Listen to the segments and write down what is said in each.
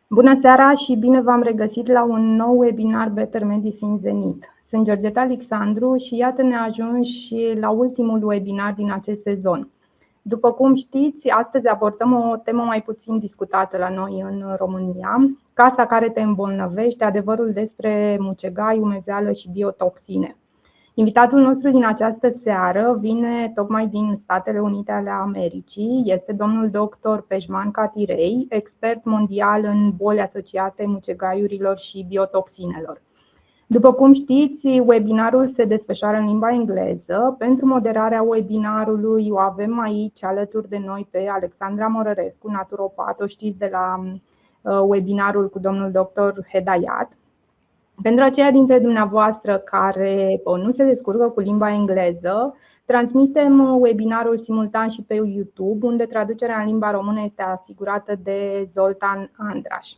Bună seara și bine v-am regăsit la un nou webinar Better Medicine Zenit. Sunt Georgeta Alexandru și iată ne ajungi și la ultimul webinar din acest sezon. După cum știți, astăzi abordăm o temă mai puțin discutată la noi în România, casa care te îmbolnăvește, adevărul despre mucegai, umezeală și biotoxine. Invitatul nostru din această seară vine tocmai din Statele Unite ale Americii. Este domnul dr. Pejman Katiraei, expert mondial în boli asociate mucegaiurilor și biotoxinelor. După cum știți, webinarul se desfășoară în limba engleză. Pentru moderarea webinarului o avem aici alături de noi pe Alexandra Morărescu, naturopat, o știți de la webinarul cu domnul dr. Hedayat. Pentru aceia dintre dumneavoastră care nu se descurcă cu limba engleză, transmitem webinarul simultan și pe YouTube, unde traducerea în limba română este asigurată de Zoltan Andraș.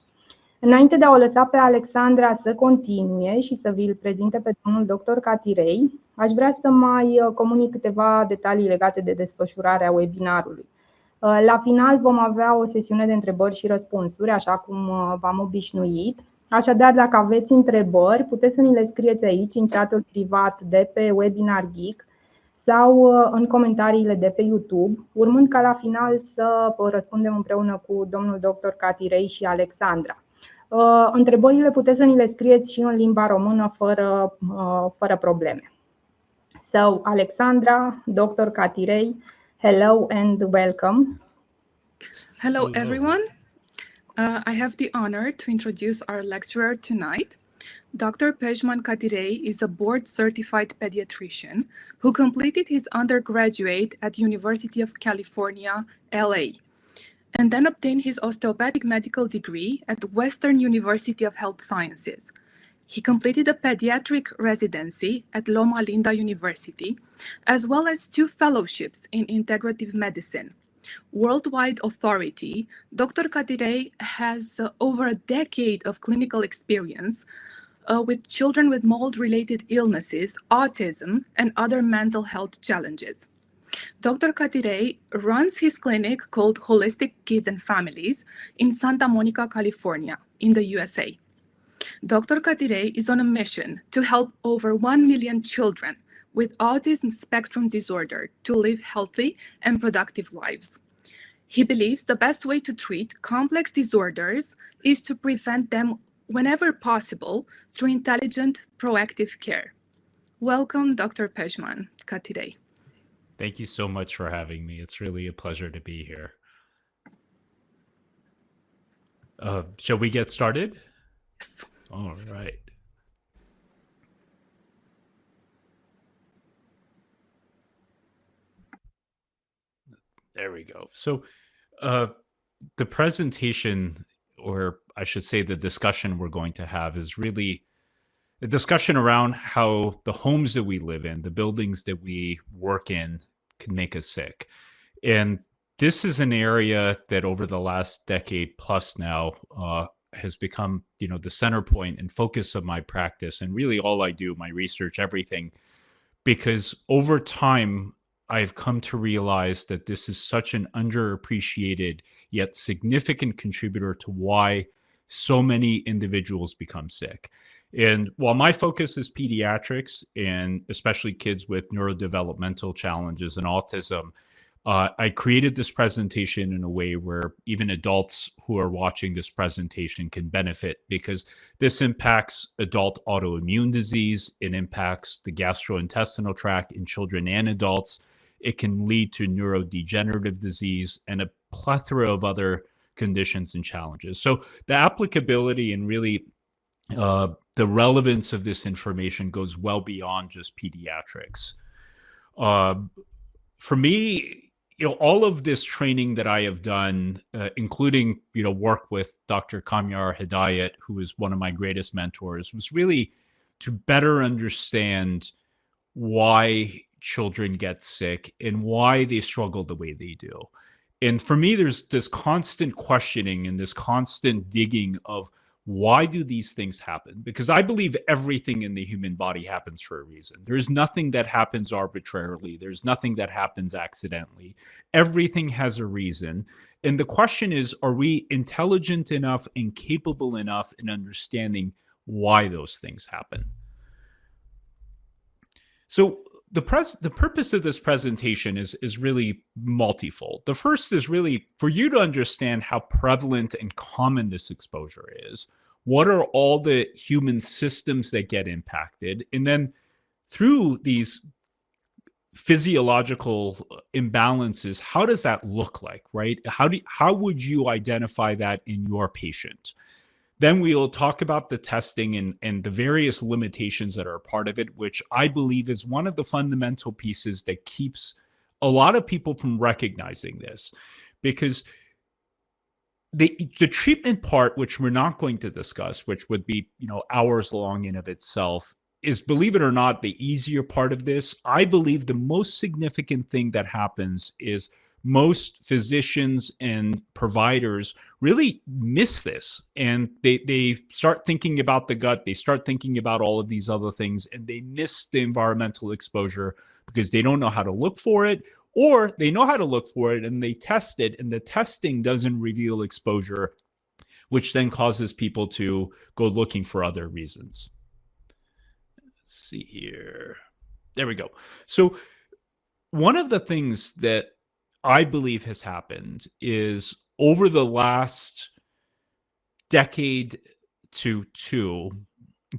Înainte de a o lăsa pe Alexandra să continue și să vi-l prezinte pe domnul dr. Katiraei, aș vrea să mai comunic câteva detalii legate de desfășurarea webinarului. La final vom avea o sesiune de întrebări și răspunsuri, așa cum v-am obișnuit. Așadar, dacă aveți întrebări, puteți să ni le scrieți aici, în chatul privat de pe Webinar Geek sau în comentariile de pe YouTube, urmând ca la final să răspundem împreună cu domnul dr. Katiraei și Alexandra. Întrebările puteți să ni le scrieți și în limba română fără probleme. So, Alexandra, Dr. Katiraei, hello and welcome. Hello, everyone. I have the honor to introduce our lecturer tonight. Dr. Pejman Katiraei is a board-certified pediatrician who completed his undergraduate at University of California, LA, and then obtained his osteopathic medical degree at Western University of Health Sciences. He completed a pediatric residency at Loma Linda University, as well as 2 fellowships in integrative medicine. Worldwide authority, Dr. Katiraei has over a decade of clinical experience with children with mold-related illnesses, autism, and other mental health challenges. Dr. Katiraei runs his clinic called Holistic Kids and Families in Santa Monica, California, in the USA. Dr. Katiraei is on a mission to help over 1 million children with autism spectrum disorder to live healthy and productive lives. He believes the best way to treat complex disorders is to prevent them whenever possible through intelligent, proactive care. Welcome, Dr. Pejman Katiraei. Thank you so much for having me. It's really a pleasure to be here. Shall we get started? Yes. All right. There we go. So the presentation, or I should say the discussion we're going to have, is really a discussion around how the homes that we live in, the buildings that we work in, can make us sick. And this is an area that over the last decade plus now has become, the center point and focus of my practice, and really all I do, my research, everything, because over time, I've come to realize that this is such an underappreciated yet significant contributor to why so many individuals become sick. And while my focus is pediatrics, and especially kids with neurodevelopmental challenges and autism, I created this presentation in a way where even adults who are watching this presentation can benefit, because this impacts adult autoimmune disease. It impacts the gastrointestinal tract in children and adults. It can lead to neurodegenerative disease and a plethora of other conditions and challenges. So the applicability and really the relevance of this information goes well beyond just pediatrics. For me, all of this training that I have done, including, work with Dr. Kamyar Hedayat, who is one of my greatest mentors, was really to better understand why children get sick and why they struggle the way they do. And for me, there's this constant questioning and this constant digging of why do these things happen? Because I believe everything in the human body happens for a reason. There's nothing that happens arbitrarily. There's nothing that happens accidentally. Everything has a reason. And the question is, are we intelligent enough and capable enough in understanding why those things happen? So the purpose of this presentation is really multifold. The first is really for you to understand how prevalent and common this exposure is. What are all the human systems that get impacted? And then through these physiological imbalances, how does that look like, right? How would you identify that in your patient? Then we will talk about the testing and the various limitations that are a part of it, which I believe is one of the fundamental pieces that keeps a lot of people from recognizing this. Because the treatment part, which we're not going to discuss, which would be, hours long in of itself, is, believe it or not, the easier part of this. I believe the most significant thing that happens is most physicians and providers really miss this, and they start thinking about the gut, they start thinking about all of these other things, and they miss the environmental exposure because they don't know how to look for it, or they know how to look for it and they test it, and the testing doesn't reveal exposure, which then causes people to go looking for other reasons. Let's see here. There we go. So one of the things that I believe has happened is over the last decade to two,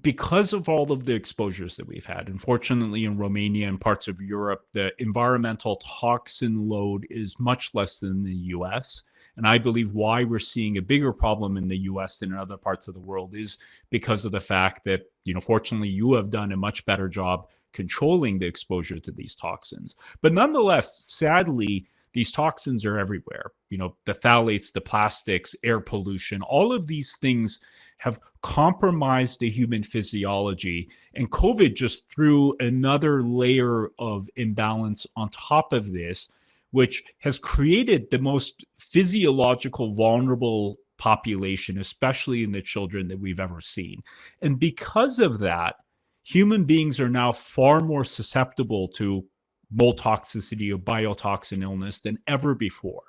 because of all of the exposures that we've had, unfortunately in Romania and parts of Europe, the environmental toxin load is much less than the US. And I believe why we're seeing a bigger problem in the US than in other parts of the world is because of the fact that, fortunately you have done a much better job controlling the exposure to these toxins. But nonetheless, sadly, these toxins are everywhere. The phthalates, the plastics, air pollution, all of these things have compromised the human physiology. And COVID just threw another layer of imbalance on top of this, which has created the most physiological vulnerable population, especially in the children, that we've ever seen. And because of that, human beings are now far more susceptible to mold toxicity or biotoxin illness than ever before.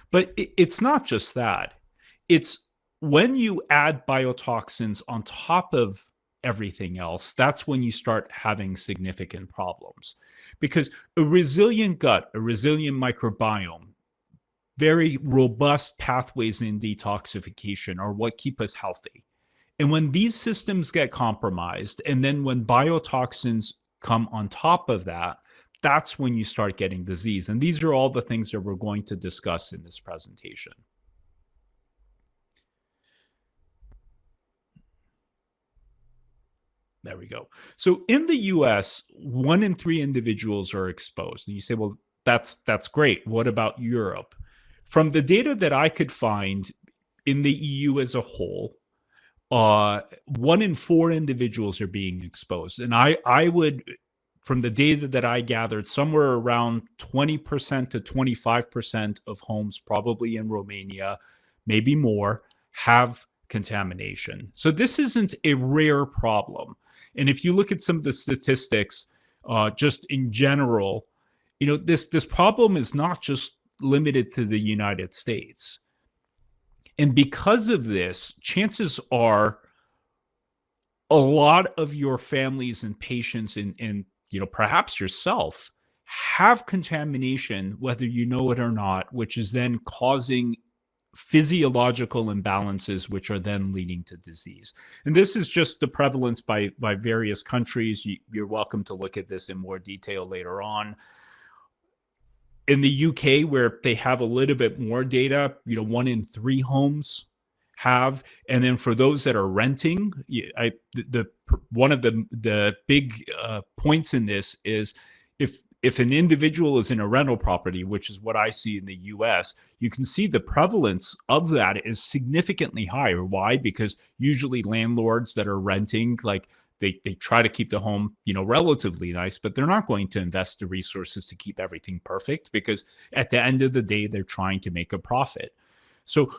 But it's not just that. It's when you add biotoxins on top of everything else, that's when you start having significant problems. Because a resilient gut, a resilient microbiome, very robust pathways in detoxification are what keep us healthy. And when these systems get compromised, and then when biotoxins come on top of that, that's when you start getting disease. And these are all the things that we're going to discuss in this presentation. There we go. So in the US, 1 in 3 individuals are exposed. And you say, well, that's great. What about Europe? From the data that I could find in the EU as a whole, 1 in 4 individuals are being exposed. And I would, from the data that I gathered, somewhere around 20% to 25% of homes, probably in Romania, maybe more, have contamination. So this isn't a rare problem. And if you look at some of the statistics, just in general, this problem is not just limited to the United States. And because of this, chances are a lot of your families and patients and perhaps yourself have contamination, whether you know it or not, which is then causing physiological imbalances, which are then leading to disease. And this is just the prevalence by various countries. You're welcome to look at this in more detail later on. In the UK, where they have a little bit more data, 1 in 3 homes have. And then for those that are renting, one of the big points in this is if an individual is in a rental property, which is what I see in the US, you can see the prevalence of that is significantly higher. Why? Because usually landlords that are renting, like they try to keep the home, relatively nice, but they're not going to invest the resources to keep everything perfect, because at the end of the day, they're trying to make a profit. So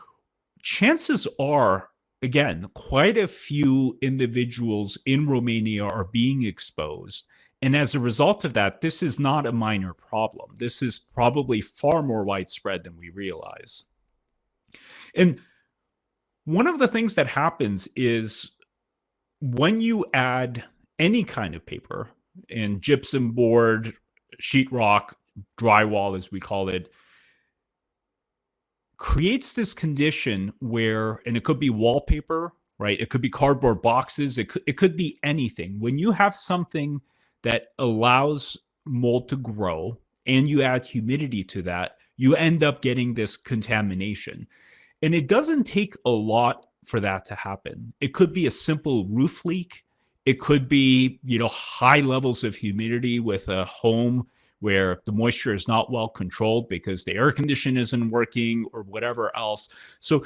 chances are, again, quite a few individuals in Romania are being exposed. And as a result of that, this is not a minor problem. This is probably far more widespread than we realize. And one of the things that happens is when you add any kind of paper, and gypsum board, sheetrock, drywall, as we call it, creates this condition where, and it could be wallpaper, right? It could be cardboard boxes. It could be anything. When you have something that allows mold to grow and you add humidity to that, you end up getting this contamination. And it doesn't take a lot for that to happen. It could be a simple roof leak. It could be, high levels of humidity with a home where the moisture is not well controlled because the air conditioner isn't working or whatever else. So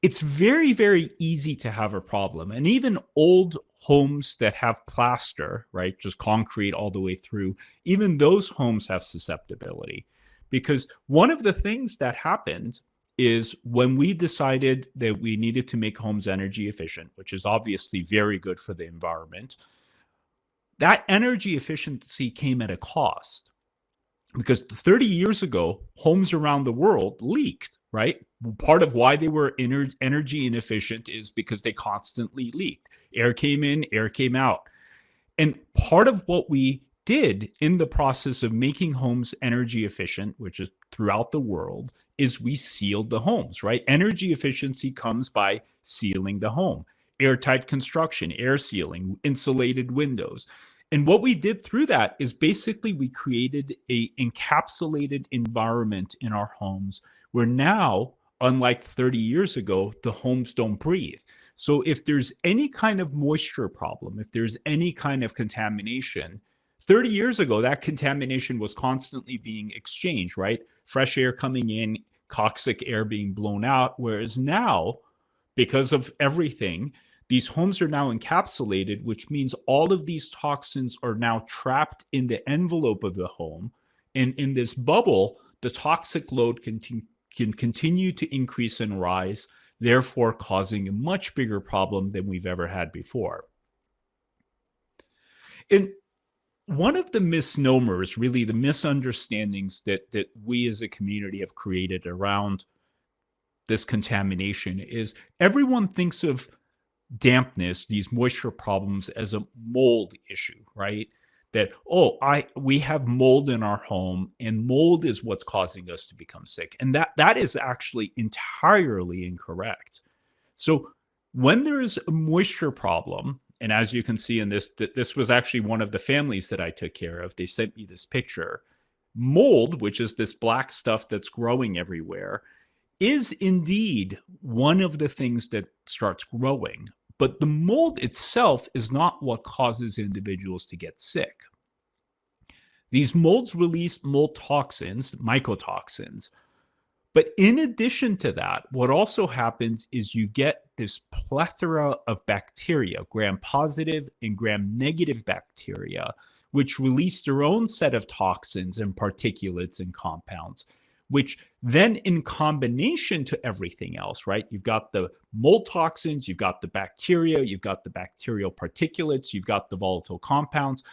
it's very, very easy to have a problem. And even old homes that have plaster, right, just concrete all the way through, even those homes have susceptibility. Because one of the things that happened is when we decided that we needed to make homes energy efficient, which is obviously very good for the environment, that energy efficiency came at a cost. Because 30 years ago, homes around the world leaked, right? Part of why they were energy inefficient is because they constantly leaked. Air came in, air came out. And part of what we did in the process of making homes energy efficient, which is throughout the world, is we sealed the homes, right? Energy efficiency comes by sealing the home. Airtight construction, air sealing, insulated windows. And what we did through that is basically we created a encapsulated environment in our homes where now, unlike 30 years ago, the homes don't breathe. So if there's any kind of moisture problem, if there's any kind of contamination, 30 years ago, that contamination was constantly being exchanged, right? Fresh air coming in, toxic air being blown out. Whereas now, because of everything, these homes are now encapsulated, which means all of these toxins are now trapped in the envelope of the home. And in this bubble, the toxic load can continue to increase and rise, therefore causing a much bigger problem than we've ever had before. And one of the misnomers, really the misunderstandings that we as a community have created around this contamination is everyone thinks of dampness, these moisture problems, as a mold issue, right? That, we have mold in our home and mold is what's causing us to become sick. And that is actually entirely incorrect. So when there is a moisture problem, and as you can see in this, this was actually one of the families that I took care of. They sent me this picture. Mold, which is this black stuff that's growing everywhere, is indeed one of the things that starts growing. But the mold itself is not what causes individuals to get sick. These molds release mold toxins, mycotoxins. But in addition to that, what also happens is you get this plethora of bacteria, gram-positive and gram-negative bacteria, which release their own set of toxins and particulates and compounds, which then in combination to everything else, right? You've got the mold toxins, you've got the bacteria, you've got the bacterial particulates, you've got the volatile compounds.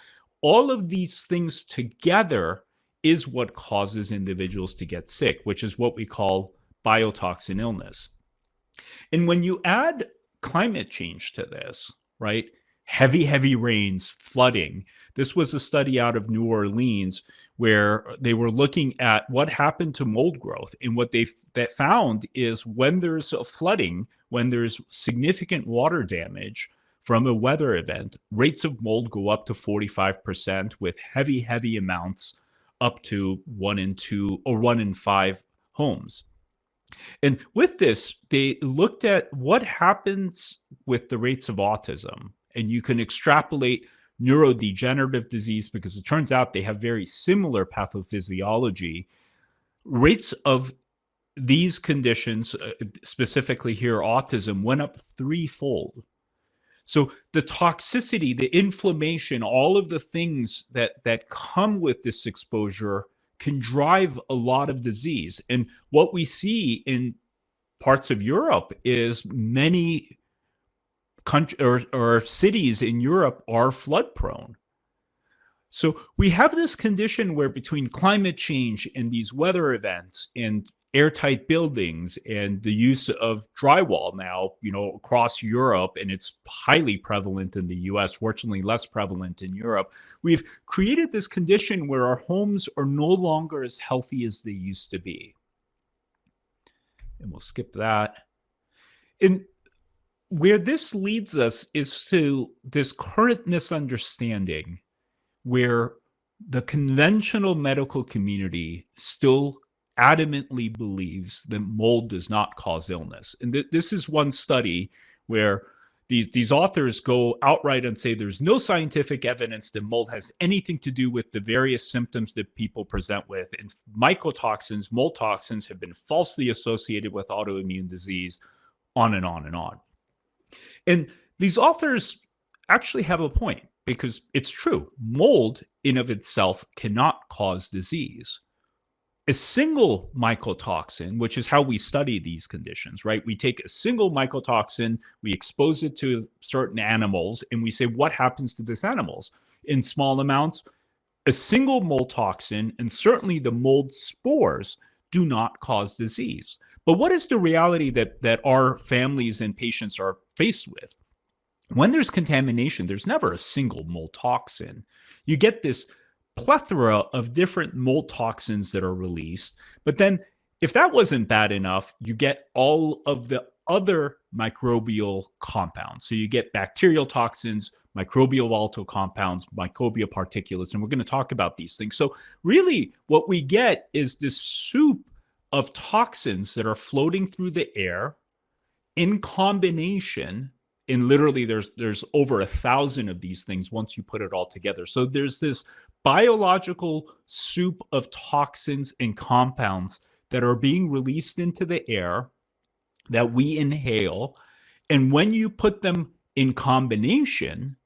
All of these things together is what causes individuals to get sick, which is what we call biotoxin illness. And when you add climate change to this, right? Heavy rains, flooding. This was a study out of New Orleans where they were looking at what happened to mold growth. And what they found is when there's a flooding, when there's significant water damage from a weather event, rates of mold go up to 45% with heavy amounts up to 1 in 2 or 1 in 5 homes. And with this, they looked at what happens with the rates of autism. And you can extrapolate neurodegenerative disease because it turns out they have very similar pathophysiology. Rates of these conditions, specifically here autism, went up threefold. So the toxicity, the inflammation, all of the things that come with this exposure can drive a lot of disease. And what we see in parts of Europe is many countries or cities in Europe are flood prone. So we have this condition where between climate change and these weather events and airtight buildings and the use of drywall now, across Europe, and it's highly prevalent in the US, fortunately less prevalent in Europe, we've created this condition where our homes are no longer as healthy as they used to be. And we'll skip that. And where this leads us is to this current misunderstanding where the conventional medical community still adamantly believes that mold does not cause illness. And this is one study where these authors go outright and say there's no scientific evidence that mold has anything to do with the various symptoms that people present with. And mycotoxins, mold toxins, have been falsely associated with autoimmune disease, on and on and on. And these authors actually have a point, because it's true. Mold in of itself cannot cause disease. A single mycotoxin, which is how we study these conditions, right? We take a single mycotoxin, we expose it to certain animals, and we say, what happens to these animals? In small amounts, a single mold toxin, and certainly the mold spores, do not cause disease. But what is the reality that our families and patients are faced with? When there's contamination, there's never a single mold toxin. You get this plethora of different mold toxins that are released. But then if that wasn't bad enough, you get all of the other microbial compounds. So you get bacterial toxins, microbial volatile compounds, microbial particulates, and we're going to talk about these things. So really what we get is this soup of toxins that are floating through the air in combination. And literally there's over 1,000 of these things once you put it all together. So there's this biological soup of toxins and compounds that are being released into the air that we inhale. And when you put them in combination,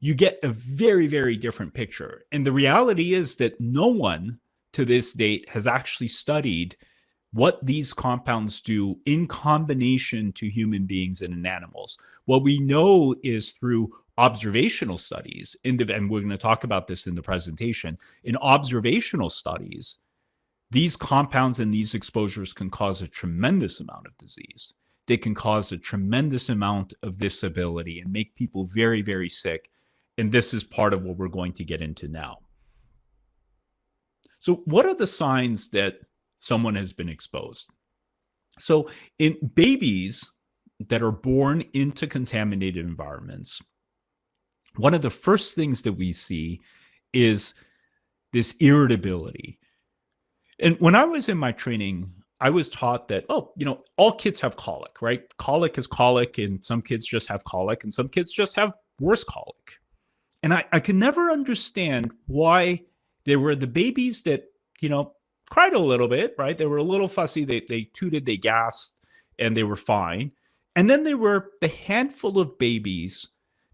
you get a very, very different picture. And the reality is that no one to this date has actually studied what these compounds do in combination to human beings and in animals. What we know is through observational studies, and we're going to talk about this in the presentation. In observational studies, these compounds and these exposures can cause a tremendous amount of disease. They can cause a tremendous amount of disability and make people very, very sick. And this is part of what we're going to get into now. So what are the signs that someone has been exposed? So in babies that are born into contaminated environments, one of the first things that we see is this irritability. And when I was in my training, I was taught that, all kids have colic, right? Colic is colic, and some kids just have colic, and some kids just have worse colic. And I could never understand why there were the babies that, cried a little bit, right? They were a little fussy. They tooted, they gasped, and they were fine. And then there were the handful of babies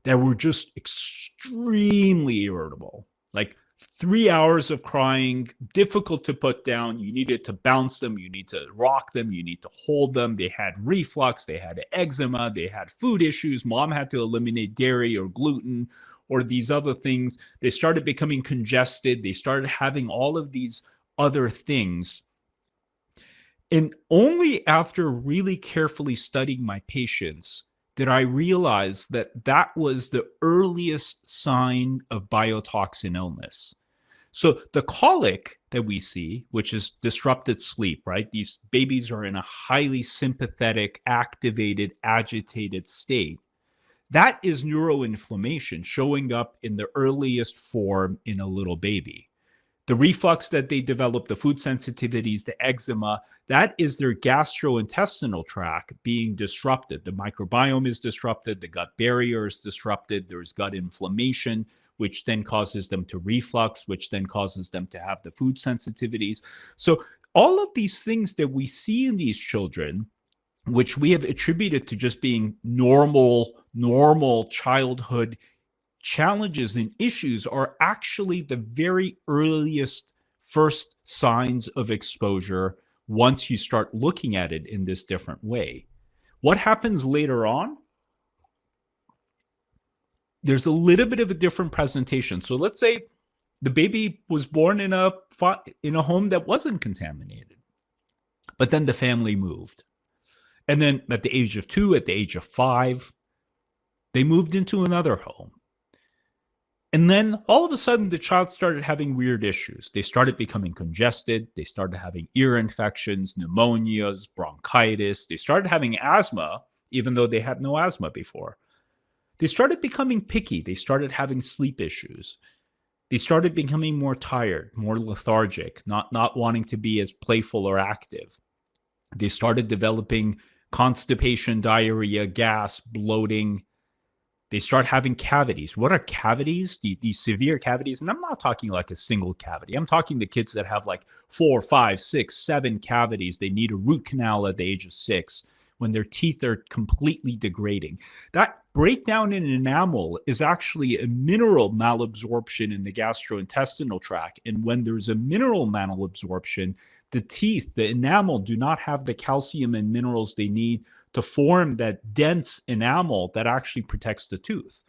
that were just extremely irritable, like 3 hours of crying, difficult to put down. You needed to bounce them. You need to rock them. You need to hold them. They had reflux. They had eczema. They had food issues. Mom had to eliminate dairy or gluten or these other things. They started becoming congested. They started having all of these other things. And only after really carefully studying my patients did I realize that that was the earliest sign of biotoxin illness. So the colic that we see, which is disrupted sleep, right? These babies are in a highly sympathetic, activated, agitated state. That is neuroinflammation showing up in the earliest form in a little baby. The reflux that they develop, the food sensitivities, the eczema, that is their gastrointestinal tract being disrupted. The microbiome is disrupted, the gut barrier is disrupted, there's gut inflammation, which then causes them to reflux, which then causes them to have the food sensitivities. So all of these things that we see in these children, which we have attributed to just being normal childhood challenges and issues, are actually the very earliest first signs of exposure once you start looking at it in this different way. What happens later on? There's a little bit of a different presentation. So let's say the baby was born in a home that wasn't contaminated. But then the family moved. And then at the age of 2, at the age of 5, they moved into another home. And then all of a sudden, the child started having weird issues. They started becoming congested. They started having ear infections, pneumonias, bronchitis. They started having asthma, even though they had no asthma before. They started becoming picky. They started having sleep issues. They started becoming more tired, more lethargic, not wanting to be as playful or active. They started developing constipation, diarrhea, gas, bloating. They start having cavities. What are cavities? These severe cavities. And I'm not talking like a single cavity. I'm talking the kids that have like 4, 5, 6, 7 cavities. They need a root canal at the age of 6 when their teeth are completely degrading. That breakdown in enamel is actually a mineral malabsorption in the gastrointestinal tract. And when there's a mineral malabsorption, the teeth, the enamel, do not have the calcium and minerals they need to form that dense enamel that actually protects the tooth.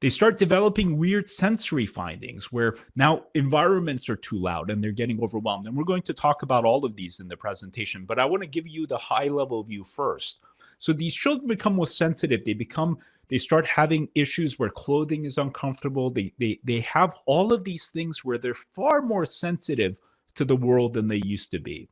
They start developing weird sensory findings where now environments are too loud and they're getting overwhelmed. And we're going to talk about all of these in the presentation, but I want to give you the high level view first. So these children become more sensitive. They start having issues where clothing is uncomfortable. They have all of these things where they're far more sensitive to the world than they used to be.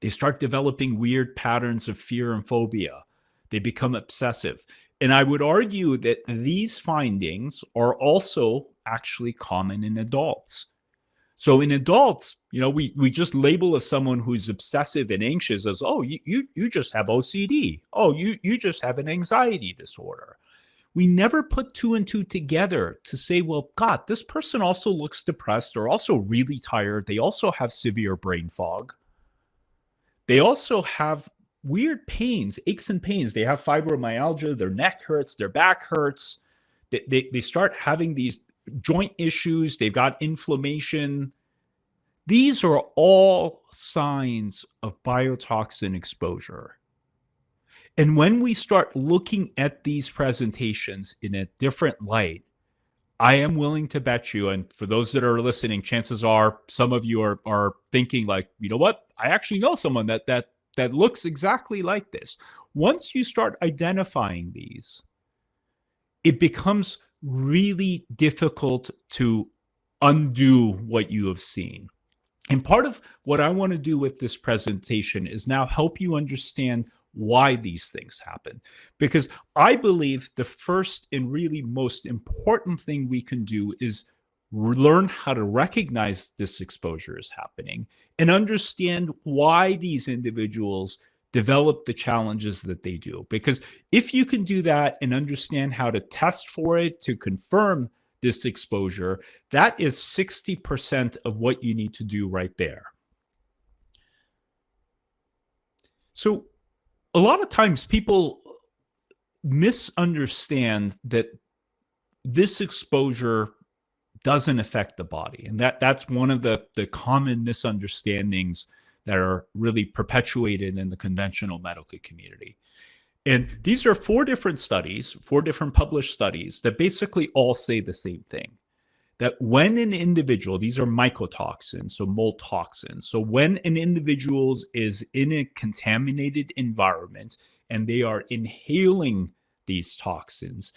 They start developing weird patterns of fear and phobia. They become obsessive. And I would argue that these findings are also actually common in adults. So in adults, we just label as someone who's obsessive and anxious as, oh, you just have OCD. Oh, you just have an anxiety disorder. We never put 2 and 2 together to say, well, God, this person also looks depressed or also really tired. They also have severe brain fog. They also have weird pains, aches and pains. They have fibromyalgia, their neck hurts, their back hurts. They start having these joint issues. They've got inflammation. These are all signs of biotoxin exposure. And when we start looking at these presentations in a different light, I am willing to bet you, and for those that are listening, chances are some of you are thinking like, you know what? I actually know someone that looks exactly like this. Once you start identifying these, it becomes really difficult to undo what you have seen. And part of what I want to do with this presentation is now help you understand why these things happen. Because I believe the first and really most important thing we can do is learn how to recognize this exposure is happening and understand why these individuals develop the challenges that they do. Because if you can do that and understand how to test for it to confirm this exposure, that is 60% of what you need to do right there. So a lot of times people misunderstand that this exposure doesn't affect the body. And that's one of the common misunderstandings that are really perpetuated in the conventional medical community. And these are 4 different studies, 4 different published studies that basically all say the same thing. That when an individual, these are mycotoxins, so mult toxins. So when an individual is in a contaminated environment and they are inhaling these toxins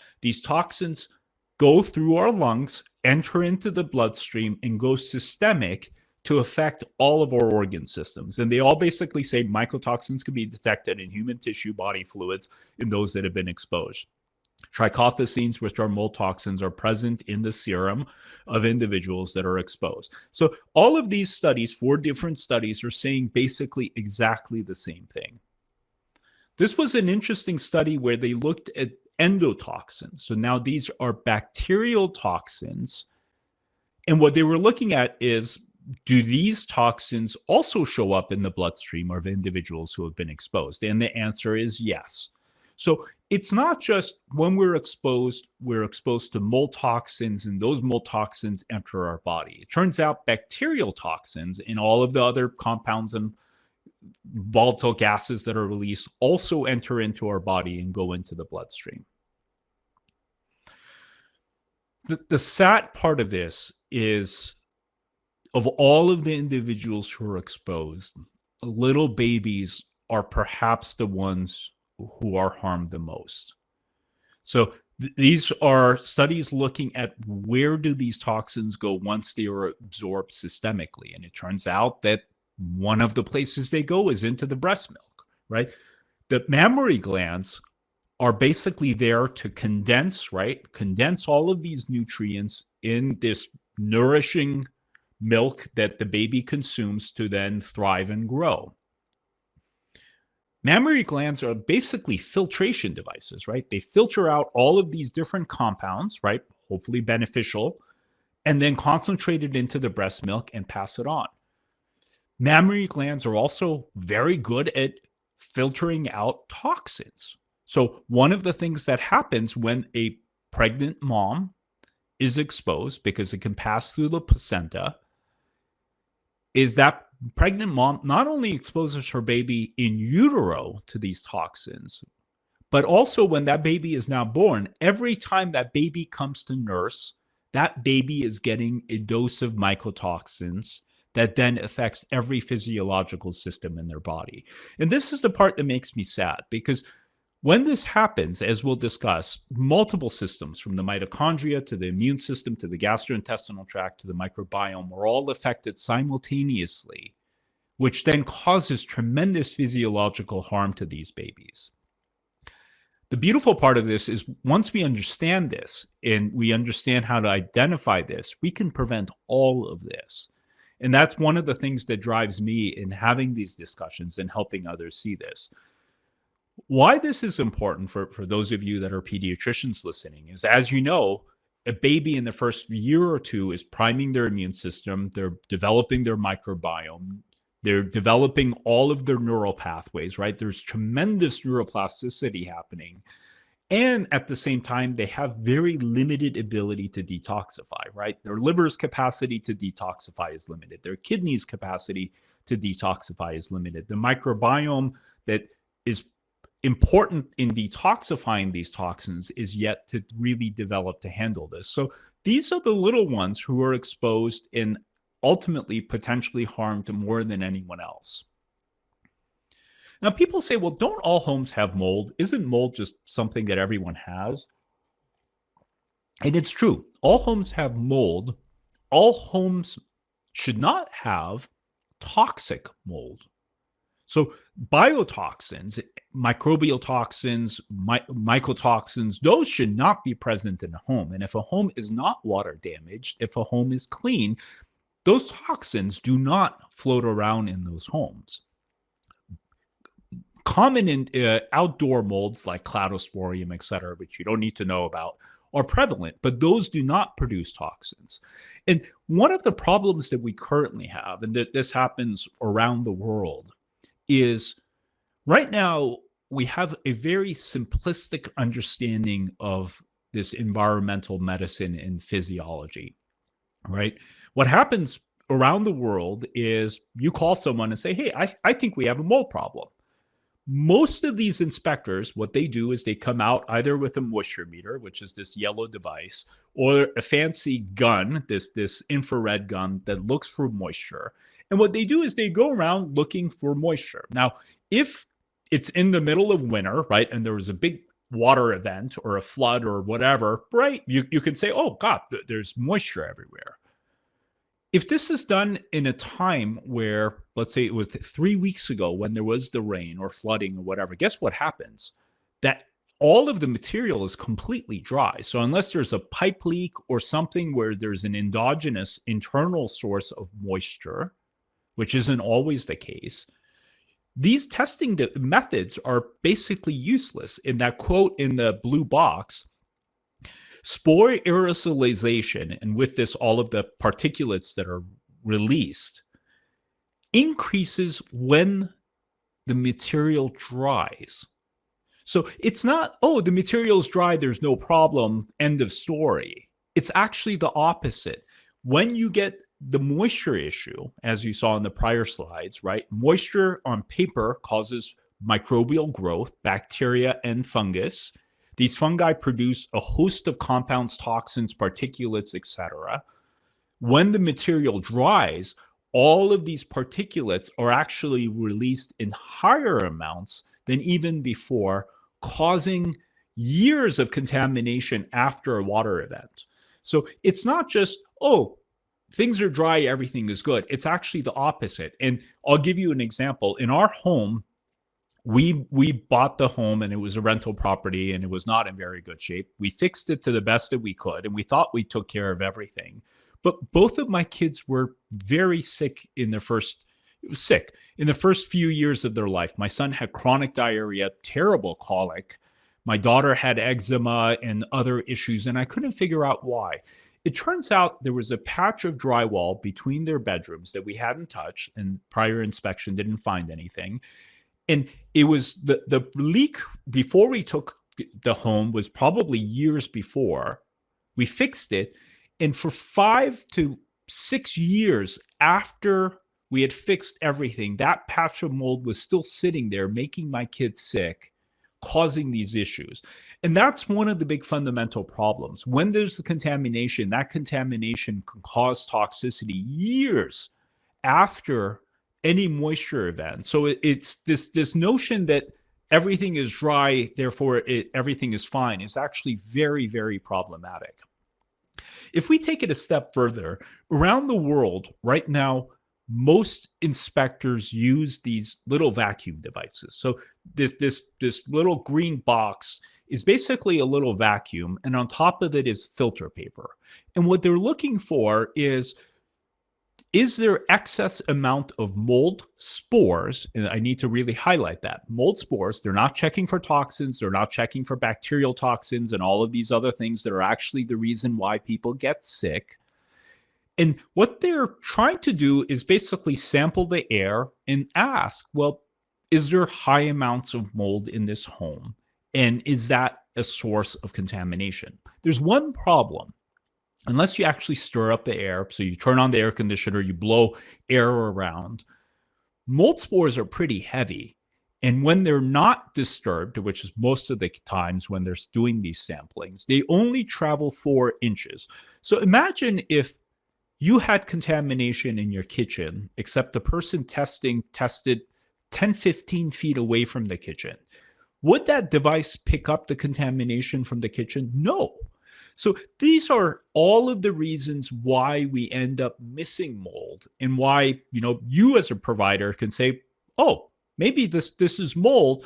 go through our lungs, enter into the bloodstream, and go systemic to affect all of our organ systems. And they all basically say mycotoxins can be detected in human tissue, body fluids, in those that have been exposed. Trichothecenes, which are mult toxins, are present in the serum of individuals that are exposed. So all of these studies, 4 different studies, are saying basically exactly the same thing. This was an interesting study where they looked at endotoxins. So now these are bacterial toxins. And what they were looking at is, do these toxins also show up in the bloodstream of individuals who have been exposed? And the answer is yes. So it's not just when we're exposed to mult toxins, and those mult toxins enter our body. It turns out bacterial toxins and all of the other compounds and volatile gases that are released also enter into our body and go into the bloodstream. The sad part of this is of all of the individuals who are exposed, little babies are perhaps the ones who are harmed the most. So these are studies looking at where do these toxins go once they are absorbed systemically. And it turns out that one of the places they go is into the breast milk, right? The mammary glands are basically there to condense, right? Condense all of these nutrients in this nourishing milk that the baby consumes to then thrive and grow. Mammary glands are basically filtration devices, right? They filter out all of these different compounds, right? Hopefully beneficial, and then concentrate it into the breast milk and pass it on. Mammary glands are also very good at filtering out toxins. So one of the things that happens when a pregnant mom is exposed, because it can pass through the placenta, is that pregnant mom not only exposes her baby in utero to these toxins, but also when that baby is now born, every time that baby comes to nurse, that baby is getting a dose of mycotoxins that then affects every physiological system in their body. And this is the part that makes me sad, because when this happens, as we'll discuss, multiple systems from the mitochondria to the immune system to the gastrointestinal tract to the microbiome are all affected simultaneously, which then causes tremendous physiological harm to these babies. The beautiful part of this is once we understand this and we understand how to identify this, we can prevent all of this. And that's one of the things that drives me in having these discussions and helping others see this. Why this is important for those of you that are pediatricians listening is, as you know, a baby in the first year or two is priming their immune system. They're developing their microbiome. They're developing all of their neural pathways, right? There's tremendous neuroplasticity happening. And at the same time, they have very limited ability to detoxify, right? Their liver's capacity to detoxify is limited. Their kidneys' capacity to detoxify is limited. The microbiome that is important in detoxifying these toxins is yet to really develop to handle this. So these are the little ones who are exposed and ultimately potentially harmed more than anyone else. Now, people say, well, don't all homes have mold? Isn't mold just something that everyone has? And it's true. All homes have mold. All homes should not have toxic mold. So biotoxins, microbial toxins, mycotoxins, those should not be present in a home. And if a home is not water damaged, if a home is clean, those toxins do not float around in those homes. Common in outdoor molds like cladosporium, et cetera, which you don't need to know about, are prevalent, but those do not produce toxins. And one of the problems that we currently have, and that this happens around the world, is right now we have a very simplistic understanding of this environmental medicine and physiology, right? What happens around the world is you call someone and say, hey, I think we have a mold problem. Most of these inspectors, what they do is they come out either with a moisture meter, which is this yellow device, or a fancy gun, this infrared gun that looks for moisture. And what they do is they go around looking for moisture. Now, if it's in the middle of winter, right, and there was a big water event or a flood or whatever, right, you can say, oh, God, there's moisture everywhere. If this is done in a time where, let's say it was 3 weeks ago when there was the rain or flooding or whatever, guess what happens? That all of the material is completely dry. So unless there's a pipe leak or something where there's an endogenous internal source of moisture, which isn't always the case, these testing methods are basically useless. In that quote in the blue box, spore aerosolization, and with this, all of the particulates that are released, increases when the material dries. So it's not, oh, the material's dry, there's no problem, end of story. It's actually the opposite. When you get the moisture issue, as you saw in the prior slides, right? Moisture on paper causes microbial growth, bacteria and fungus. These fungi produce a host of compounds, toxins, particulates, etc. when the material dries, all of these particulates are actually released in higher amounts than even before, causing years of contamination after a water event. So it's not just, oh, things are dry, everything is good. It's actually the opposite. And I'll give you an example. In our home, we bought the home and it was a rental property and it was not in very good shape. We fixed it to the best that we could and we thought we took care of everything. But both of my kids were very sick in the first few years of their life. My son had chronic diarrhea, terrible colic. My daughter had eczema and other issues, and I couldn't figure out why. It turns out there was a patch of drywall between their bedrooms that we hadn't touched, and prior inspection didn't find anything. And it was the leak before we took the home was probably years before. We fixed it. And for 5 to 6 years after we had fixed everything, that patch of mold was still sitting there, making my kids sick, causing these issues. And that's one of the big fundamental problems. When there's the contamination, that contamination can cause toxicity years after any moisture event. So it's this notion that everything is dry, therefore everything is fine, is actually very, very problematic. If we take it a step further, around the world right now, most inspectors use these little vacuum devices. So this little green box is basically a little vacuum, and on top of it is filter paper. And what they're looking for is there excess amount of mold spores? And I need to really highlight that. Mold spores, they're not checking for toxins, they're not checking for bacterial toxins and all of these other things that are actually the reason why people get sick. And what they're trying to do is basically sample the air and ask, well, is there high amounts of mold in this home? And is that a source of contamination? There's one problem. Unless you actually stir up the air, so you turn on the air conditioner, you blow air around, mold spores are pretty heavy. And when they're not disturbed, which is most of the times when they're doing these samplings, they only travel 4 inches. So imagine if you had contamination in your kitchen, except the person tested 10, 15 feet away from the kitchen. Would that device pick up the contamination from the kitchen? No. So these are all of the reasons why we end up missing mold, and why, you as a provider can say, oh, maybe this is mold.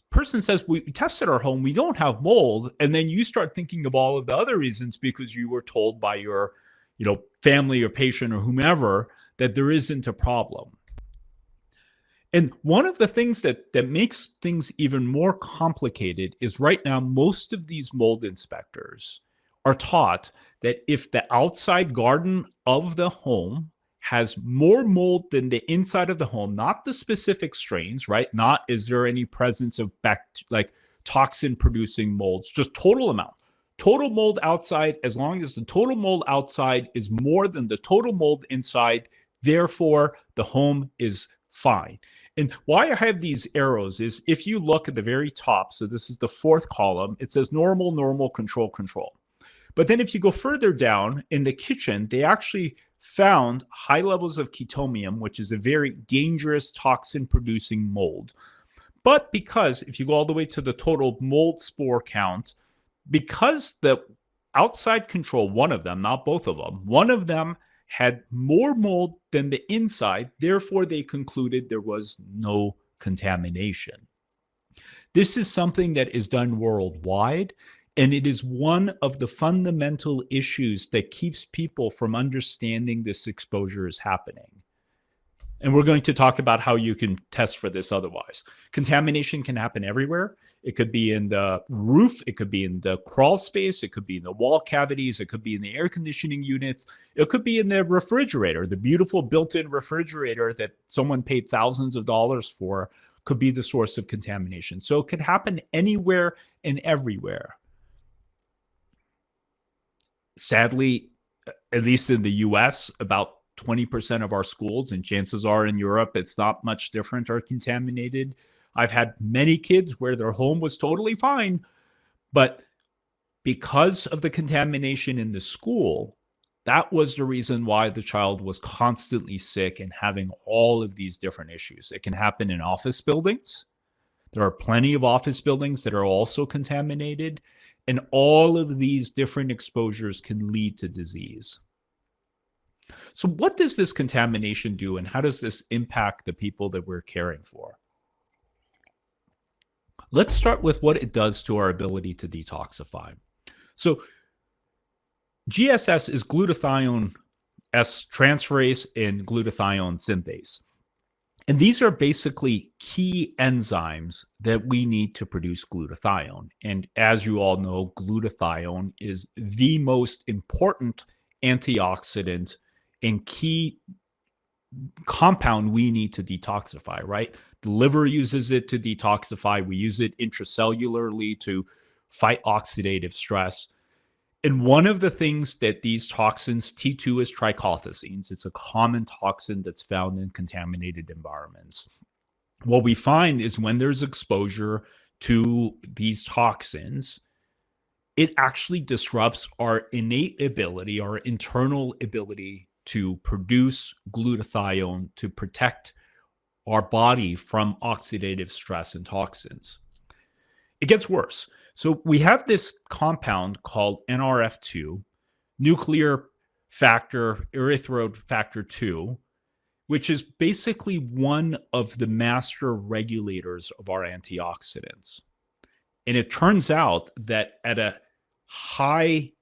Person says, we tested our home, we don't have mold. And then you start thinking of all of the other reasons because you were told by your, family or patient or whomever that there isn't a problem. And one of the things that makes things even more complicated is right now, most of these mold inspectors are taught that if the outside garden of the home has more mold than the inside of the home, not the specific strains, right? Not is there any presence of toxin producing molds, just total amount. Total mold outside, as long as the total mold outside is more than the total mold inside, therefore the home is fine. And why I have these arrows is if you look at the very top, so this is the 4th column, it says normal, normal, control, control. But then if you go further down in the kitchen, they actually found high levels of chetomium, which is a very dangerous toxin-producing mold. But because if you go all the way to the total mold spore count, because the outside control, one of them, not both of them, one of them had more mold than the inside, therefore they concluded there was no contamination. This is something that is done worldwide. And it is one of the fundamental issues that keeps people from understanding this exposure is happening. And we're going to talk about how you can test for this otherwise. Contamination can happen everywhere. It could be in the roof. It could be in the crawl space. It could be in the wall cavities. It could be in the air conditioning units. It could be in the refrigerator. The beautiful built-in refrigerator that someone paid thousands of dollars for could be the source of contamination. So it could happen anywhere and everywhere. Sadly, at least in the US, about 20% of our schools, and chances are in Europe, it's not much different, are contaminated. I've had many kids where their home was totally fine, but because of the contamination in the school, That was the reason why the child was constantly sick and having all of these different issues. It can happen in office buildings. There are plenty of office buildings that are also contaminated, and all of these different exposures can lead to disease. So what does this contamination do, and how does this impact the people that we're caring for? Let's start with what it does to our ability to detoxify. So GSS is glutathione S transferase and glutathione synthase. And these are basically key enzymes that we need to produce glutathione. And as you all know, glutathione is the most important antioxidant and key compound we need to detoxify, right? The liver uses it to detoxify. We use it intracellularly to fight oxidative stress. And one of the things that these toxins, T2 is trichothecenes. It's a common toxin that's found in contaminated environments. What we find is when there's exposure to these toxins, it actually disrupts our innate ability, our internal ability to produce glutathione to protect our body from oxidative stress and toxins. It gets worse. So we have this compound called NRF2, nuclear factor, erythroid factor 2, which is basically one of the master regulators of our antioxidants. And it turns out that at a high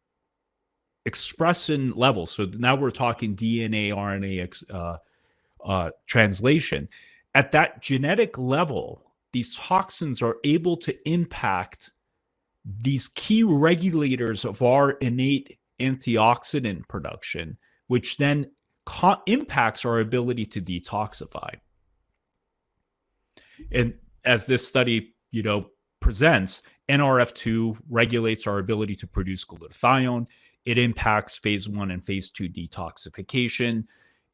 expression level, so now we're talking DNA, RNA translation, at that genetic level, these toxins are able to impact these key regulators of our innate antioxidant production, which then impacts our ability to detoxify. And as this study, presents, NRF2 regulates our ability to produce glutathione. It impacts phase 1 and phase 2 detoxification.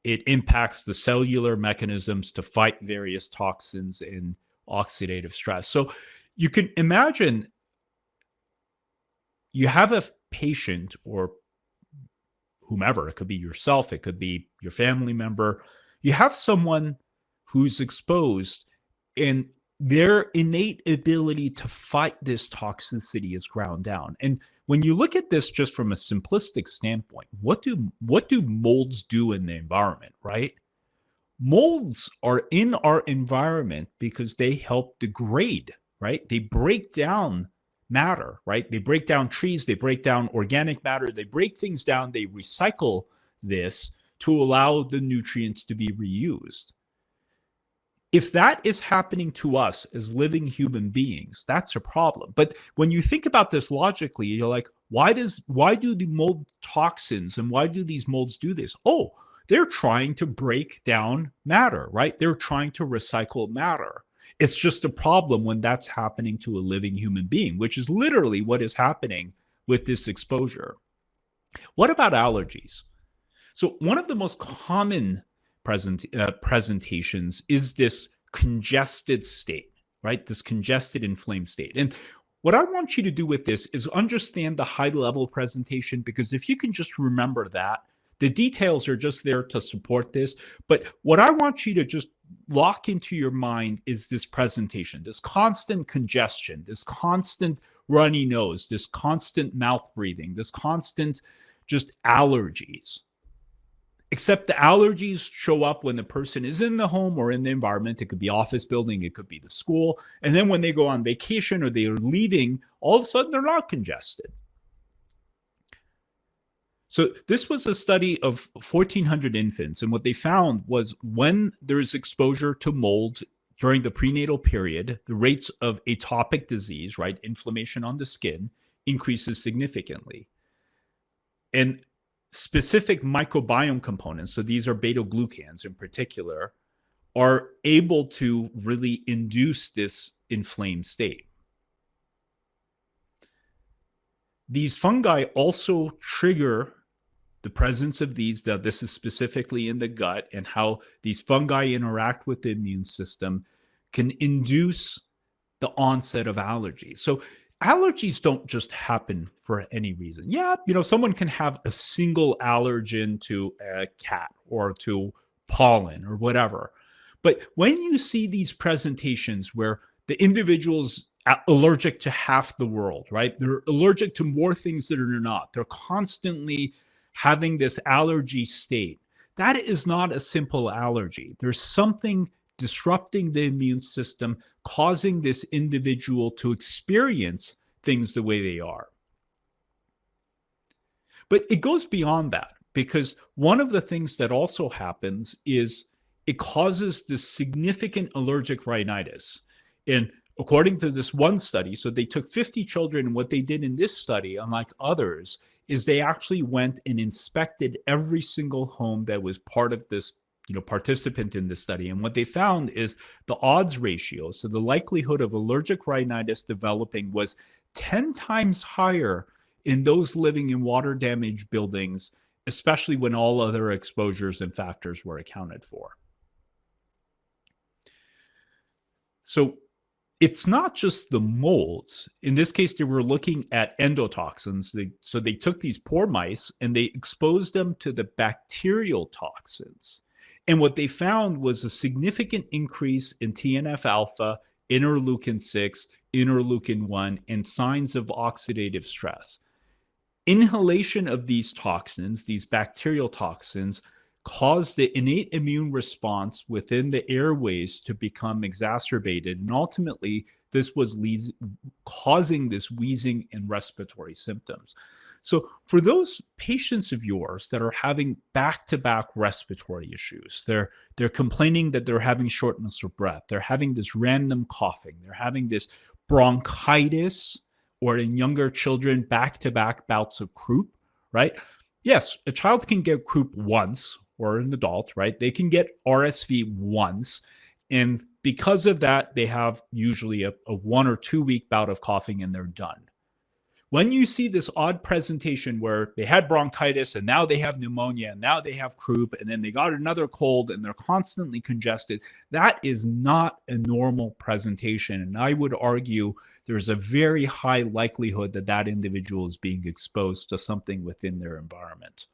It impacts the cellular mechanisms to fight various toxins and oxidative stress. So you can imagine you have a patient or whomever, it could be yourself, it could be your family member. You have someone who's exposed and their innate ability to fight this toxicity is ground down. And when you look at this just from a simplistic standpoint, what do molds do in the environment, right? Molds are in our environment because they help degrade, right? They break down matter, right? They break down trees, they break down organic matter, they break things down, they recycle this to allow the nutrients to be reused. If that is happening to us as living human beings, that's a problem. But when you think about this logically, you're like, why do the mold toxins and why do these molds do this? Oh, they're trying to break down matter, right? They're trying to recycle matter. It's just a problem when that's happening to a living human being, which is literally what is happening with this exposure. What about allergies? So one of the most common presentations is this congested state, right? This congested, inflamed state. And what I want you to do with this is understand the high level presentation, because if you can just remember that, the details are just there to support this. But what I want you to just lock into your mind is this presentation, this constant congestion, this constant runny nose, this constant mouth breathing, this constant just allergies. Except the allergies show up when the person is in the home or in the environment. It could be office building, it could be the school. And then when they go on vacation or they are leaving, all of a sudden they're not congested. So this was a study of 1,400 infants. And what they found was when there's exposure to mold during the prenatal period, the rates of atopic disease, right, inflammation on the skin, increases significantly. And specific microbiome components, so these are beta-glucans in particular, are able to really induce this inflamed state. These fungi also trigger the presence of these. Now, this is specifically in the gut, and how these fungi interact with the immune system can induce the onset of allergies. So allergies don't just happen for any reason. Yeah, someone can have a single allergen to a cat or to pollen or whatever. But when you see these presentations where the individual's allergic to half the world, right? They're allergic to more things than they're not. They're constantly having this allergy state. That is not a simple allergy. There's something disrupting the immune system, causing this individual to experience things the way they are. But it goes beyond that, because one of the things that also happens is it causes this significant allergic rhinitis. And according to this one study, so they took 50 children, and what they did in this study, unlike others, is they actually went and inspected every single home that was part of this participant in this study. And what they found is the odds ratio, so the likelihood of allergic rhinitis developing, was 10 times higher in those living in water damaged buildings, especially when all other exposures and factors were accounted for. So it's not just the molds. In this case, they were looking at endotoxins. So they took these poor mice and they exposed them to the bacterial toxins. And what they found was a significant increase in TNF alpha, interleukin 6, interleukin 1, and signs of oxidative stress. Inhalation of these toxins, these bacterial toxins, caused the innate immune response within the airways to become exacerbated. And ultimately, this was causing this wheezing and respiratory symptoms. So for those patients of yours that are having back-to-back respiratory issues, they're complaining that they're having shortness of breath, they're having this random coughing, they're having this bronchitis, or in younger children, back-to-back bouts of croup, right? Yes, a child can get croup once, or an adult, right? They can get RSV once. And because of that, they have usually a 1 or 2 week bout of coughing and they're done. When you see this odd presentation where they had bronchitis and now they have pneumonia and now they have croup and then they got another cold and they're constantly congested, that is not a normal presentation. And I would argue there's a very high likelihood that that individual is being exposed to something within their environment.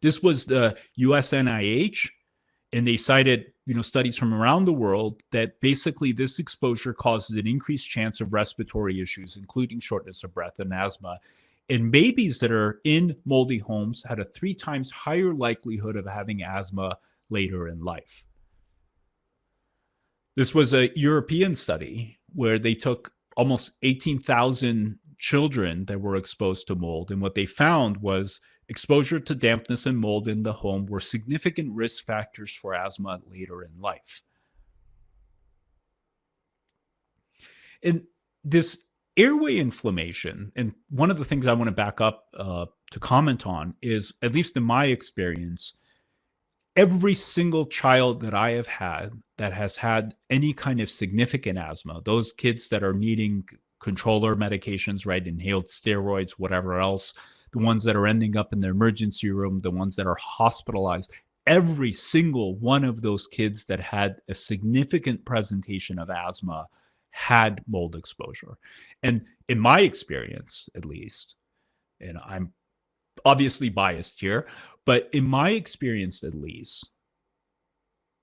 This was the US NIH, and they cited studies from around the world that basically this exposure causes an increased chance of respiratory issues, including shortness of breath and asthma. And babies that are in moldy homes had a 3 times higher likelihood of having asthma later in life. This was a European study where they took almost 18,000 children that were exposed to mold. And what they found was exposure to dampness and mold in the home were significant risk factors for asthma later in life. And this airway inflammation, and one of the things I want to back up to comment on is, at least in my experience, every single child that I have had that has had any kind of significant asthma, those kids that are needing controller medications, right, inhaled steroids, whatever else, the ones that are ending up in the emergency room, the ones that are hospitalized, every single one of those kids that had a significant presentation of asthma had mold exposure. And in my experience, at least, and I'm obviously biased here, but in my experience, at least,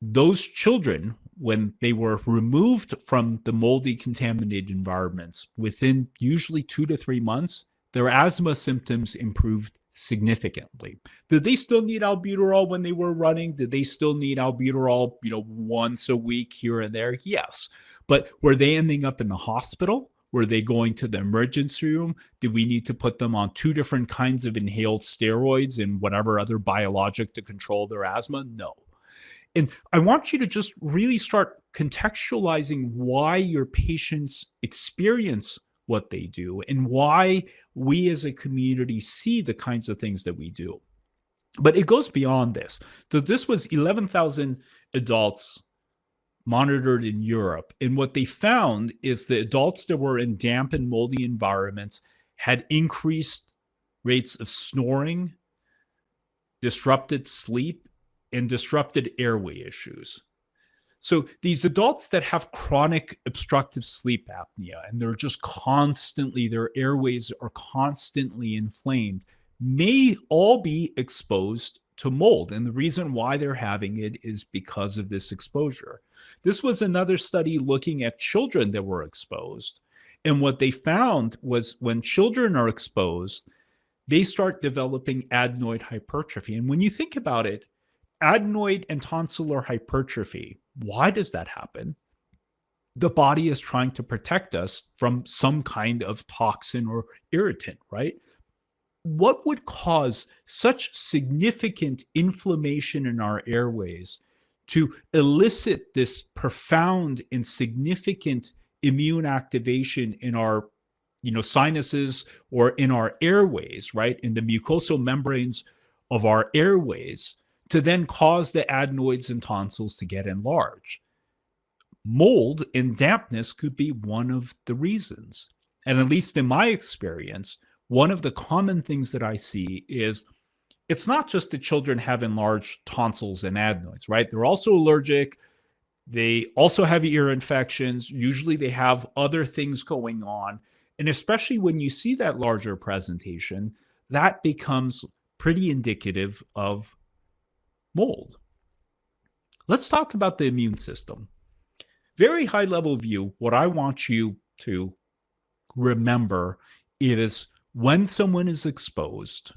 those children, when they were removed from the moldy, contaminated environments, within usually 2 to 3 months, their asthma symptoms improved significantly. Did they still need albuterol when they were running? Did they still need albuterol, once a week here and there? Yes. But were they ending up in the hospital? Were they going to the emergency room? Did we need to put them on 2 different kinds of inhaled steroids and whatever other biologic to control their asthma? No. And I want you to just really start contextualizing why your patients experience what they do and why we as a community see the kinds of things that we do. But it goes beyond this. So this was 11,000 adults monitored in Europe. And what they found is the adults that were in damp and moldy environments had increased rates of snoring, disrupted sleep, and disrupted airway issues. So these adults that have chronic obstructive sleep apnea and they're just constantly, their airways are constantly inflamed, may all be exposed to mold. And the reason why they're having it is because of this exposure. This was another study looking at children that were exposed. And what they found was when children are exposed, they start developing adenoid hypertrophy. And when you think about it, adenoid and tonsillar hypertrophy, why does that happen? The body is trying to protect us from some kind of toxin or irritant, right? What would cause such significant inflammation in our airways to elicit this profound and significant immune activation in our sinuses or in our airways, right? In the mucosal membranes of our airways, to then cause the adenoids and tonsils to get enlarged. Mold and dampness could be one of the reasons. And at least in my experience, one of the common things that I see is it's not just that children have enlarged tonsils and adenoids, right? They're also allergic. They also have ear infections. Usually they have other things going on. And especially when you see that larger presentation, that becomes pretty indicative of mold. Let's talk about the immune system. Very high level view, what I want you to remember is when someone is exposed,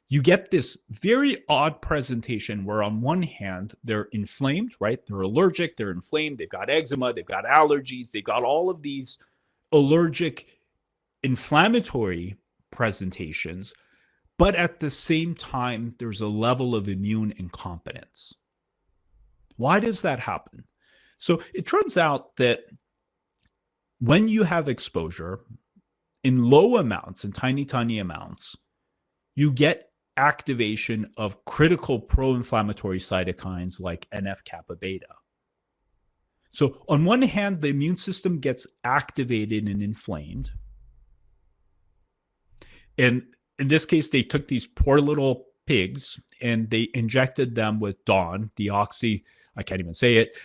you get this very odd presentation where on one hand, they're inflamed, right? They're allergic, they're inflamed, they've got eczema, they've got allergies, they've got all of these allergic inflammatory presentations. But at the same time, there's a level of immune incompetence. Why does that happen? So it turns out that when you have exposure in low amounts, in tiny, tiny amounts, you get activation of critical pro-inflammatory cytokines like NF-kappa beta. So on one hand, the immune system gets activated and inflamed. And in this case, they took these poor little pigs and they injected them with DON, I can't even say it.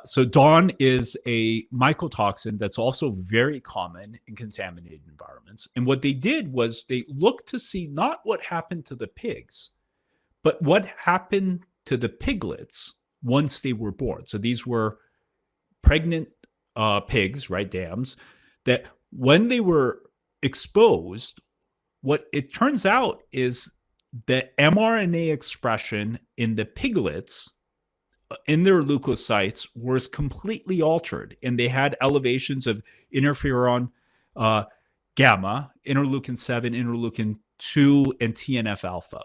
So DON is a mycotoxin that's also very common in contaminated environments. And what they did was they looked to see not what happened to the pigs, but what happened to the piglets once they were born. So these were pregnant pigs, right, dams, that when they were exposed, what it turns out is the mRNA expression in the piglets in their leukocytes was completely altered, and they had elevations of interferon gamma, interleukin 7, interleukin 2, and TNF alpha.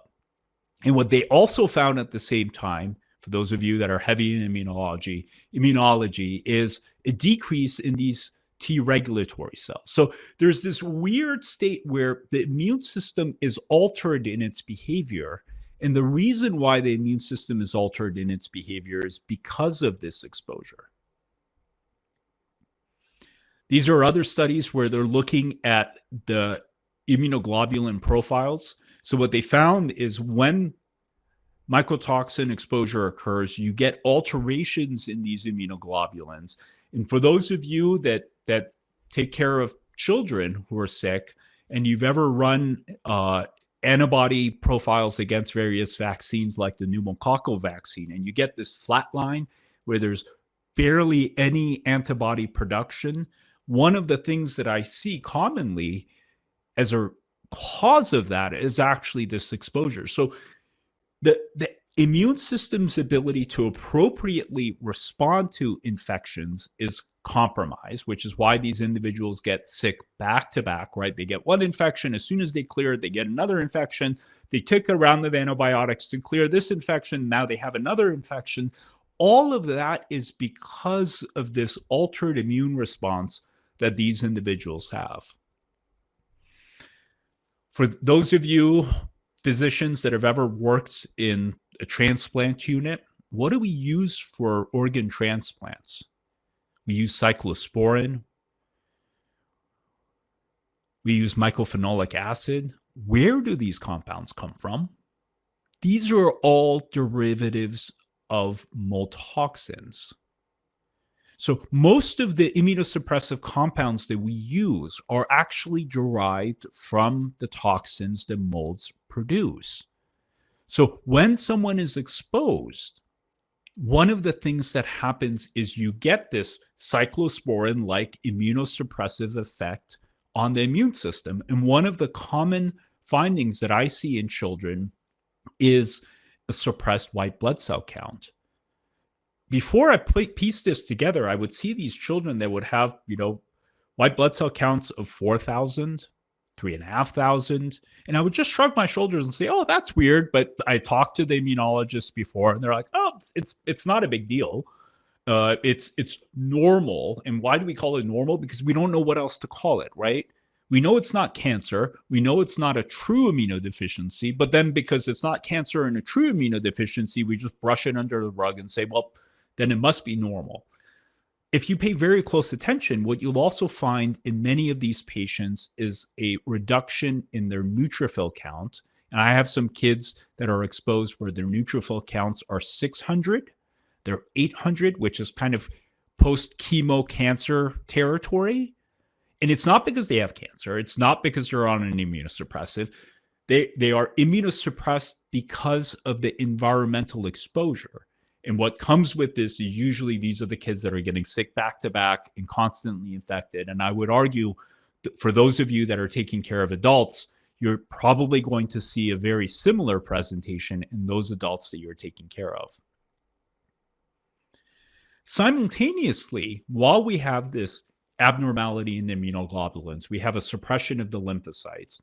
And what they also found at the same time, for those of you that are heavy in immunology, is a decrease in these T regulatory cells. So there's this weird state where the immune system is altered in its behavior. And the reason why the immune system is altered in its behavior is because of this exposure. These are other studies where they're looking at the immunoglobulin profiles. So what they found is when mycotoxin exposure occurs, you get alterations in these immunoglobulins. And for those of you that take care of children who are sick, and you've ever run antibody profiles against various vaccines like the pneumococcal vaccine, and you get this flat line where there's barely any antibody production, one of the things that I see commonly as a cause of that is actually this exposure. So the immune system's ability to appropriately respond to infections is compromised, which is why these individuals get sick back to back, right? They get one infection. As soon as they clear it, they get another infection. They take a round of antibiotics to clear this infection. Now they have another infection. All of that is because of this altered immune response that these individuals have. For those of you physicians that have ever worked in a transplant unit, what do we use for organ transplants? We use cyclosporin. We use mycophenolic acid. Where do these compounds come from? These are all derivatives of mold toxins. So most of the immunosuppressive compounds that we use are actually derived from the toxins that molds produce. So when someone is exposed, one of the things that happens is you get this cyclosporin-like immunosuppressive effect on the immune system. And one of the common findings that I see in children is a suppressed white blood cell count. Before I piece this together, I would see these children that would have, white blood cell counts of 4,000, 3,500. And I would just shrug my shoulders and say, oh, that's weird. But I talked to the immunologists before and they're like, oh, it's not a big deal. It's normal. And why do we call it normal? Because we don't know what else to call it, right? We know it's not cancer. We know it's not a true immunodeficiency. But then because it's not cancer and a true immunodeficiency, we just brush it under the rug and say, well, then it must be normal. If you pay very close attention, what you'll also find in many of these patients is a reduction in their neutrophil count. And I have some kids that are exposed where their neutrophil counts are 600, they're 800, which is kind of post-chemo cancer territory. And it's not because they have cancer. It's not because they're on an immunosuppressive. They are immunosuppressed because of the environmental exposure. And what comes with this is usually these are the kids that are getting sick back to back and constantly infected. And I would argue that for those of you that are taking care of adults, you're probably going to see a very similar presentation in those adults that you're taking care of. Simultaneously, while we have this abnormality in the immunoglobulins, we have a suppression of the lymphocytes,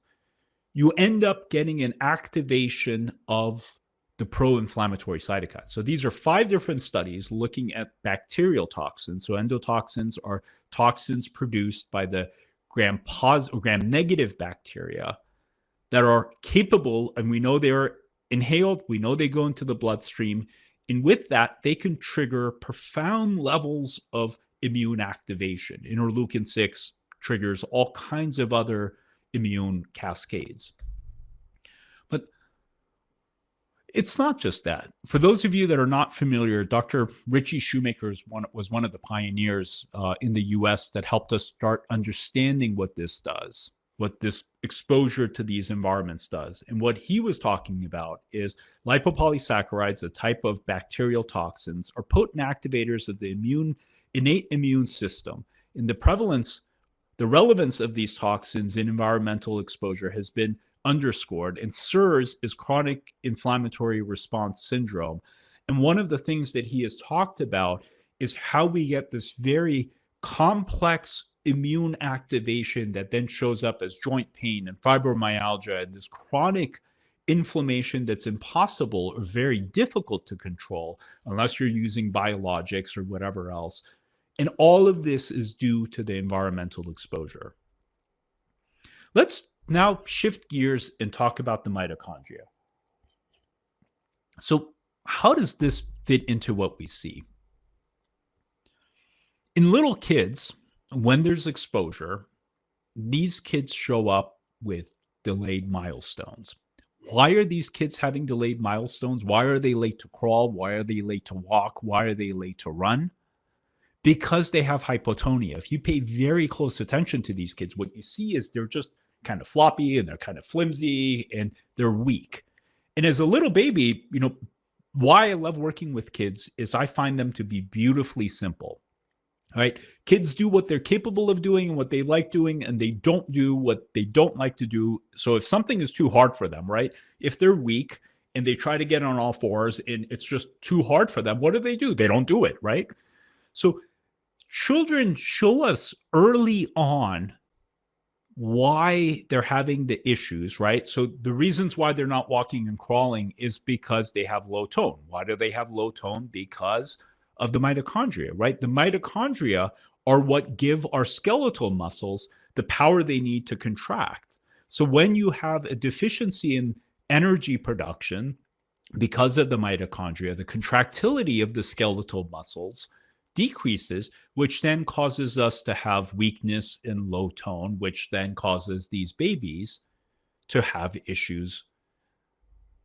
you end up getting an activation of the pro-inflammatory cytokines. So these are 5 different studies looking at bacterial toxins. So endotoxins are toxins produced by the gram-negative bacteria that are capable, and we know they are inhaled, we know they go into the bloodstream, and with that, they can trigger profound levels of immune activation. Interleukin-6 triggers all kinds of other immune cascades. But it's not just that. For those of you that are not familiar, Dr. Richie Shoemaker was one of the pioneers in the US that helped us start understanding what this does, what this exposure to these environments does. And what he was talking about is lipopolysaccharides, a type of bacterial toxins, are potent activators of the innate immune system. And the relevance of these toxins in environmental exposure has been underscored, and CIRS is chronic inflammatory response syndrome. And one of the things that he has talked about is how we get this very complex immune activation that then shows up as joint pain and fibromyalgia and this chronic inflammation that's impossible or very difficult to control unless you're using biologics or whatever else. And all of this is due to the environmental exposure. Let's now shift gears and talk about the mitochondria. So how does this fit into what we see? In little kids, when there's exposure, these kids show up with delayed milestones. Why are these kids having delayed milestones? Why are they late to crawl? Why are they late to walk? Why are they late to run? Because they have hypotonia. If you pay very close attention to these kids, what you see is they're just kind of floppy and they're kind of flimsy and they're weak. And as a little baby, why I love working with kids is I find them to be beautifully simple. All right. Kids do what they're capable of doing and what they like doing, and they don't do what they don't like to do. So if something is too hard for them, right? If they're weak and they try to get on all fours and it's just too hard for them, what do? They don't do it, right? So children show us early on why they're having the issues, right? So the reasons why they're not walking and crawling is because they have low tone. Why do they have low tone? Because of the mitochondria, right? The mitochondria are what give our skeletal muscles the power they need to contract. So when you have a deficiency in energy production because of the mitochondria, the contractility of the skeletal muscles decreases, which then causes us to have weakness and low tone, which then causes these babies to have issues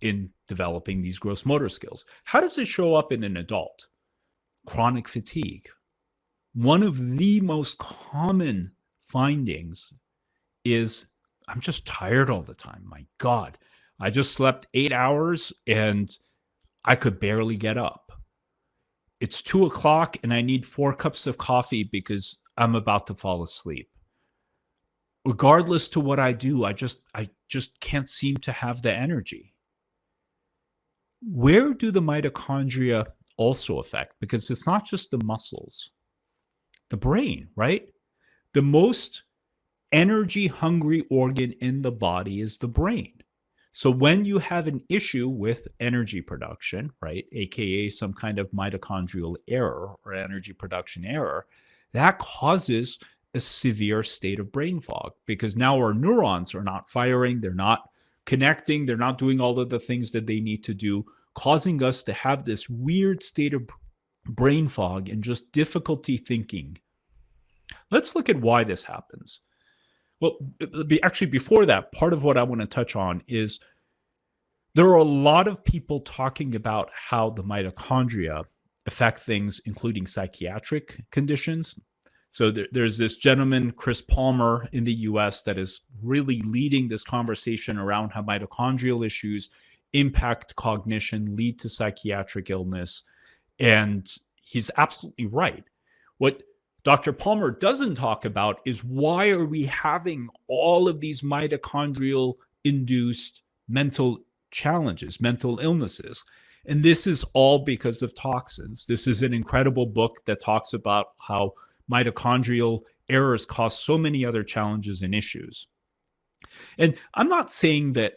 in developing these gross motor skills. How does it show up in an adult? Chronic fatigue, one of the most common findings is I'm just tired all the time. My God, I just slept 8 hours and I could barely get up. It's 2 o'clock and I need 4 cups of coffee because I'm about to fall asleep. Regardless to what I do, I just can't seem to have the energy. Where do the mitochondria also affect? Because it's not just the muscles, the brain, right? The most energy hungry organ in the body is the brain. So when you have an issue with energy production, right, aka some kind of mitochondrial error or energy production error, that causes a severe state of brain fog, because now our neurons are not firing, they're not connecting, they're not doing all of the things that they need to do, causing us to have this weird state of brain fog and just difficulty thinking. Let's look at why this happens. Well, actually, before that, part of what I want to touch on is there are a lot of people talking about how the mitochondria affect things, including psychiatric conditions. So there's this gentleman, Chris Palmer, in the US that is really leading this conversation around how mitochondrial issues impact cognition, lead to psychiatric illness. And he's absolutely right. What Dr. Palmer doesn't talk about is why are we having all of these mitochondrial-induced mental challenges, mental illnesses? And this is all because of toxins. This is an incredible book that talks about how mitochondrial errors cause so many other challenges and issues. And I'm not saying that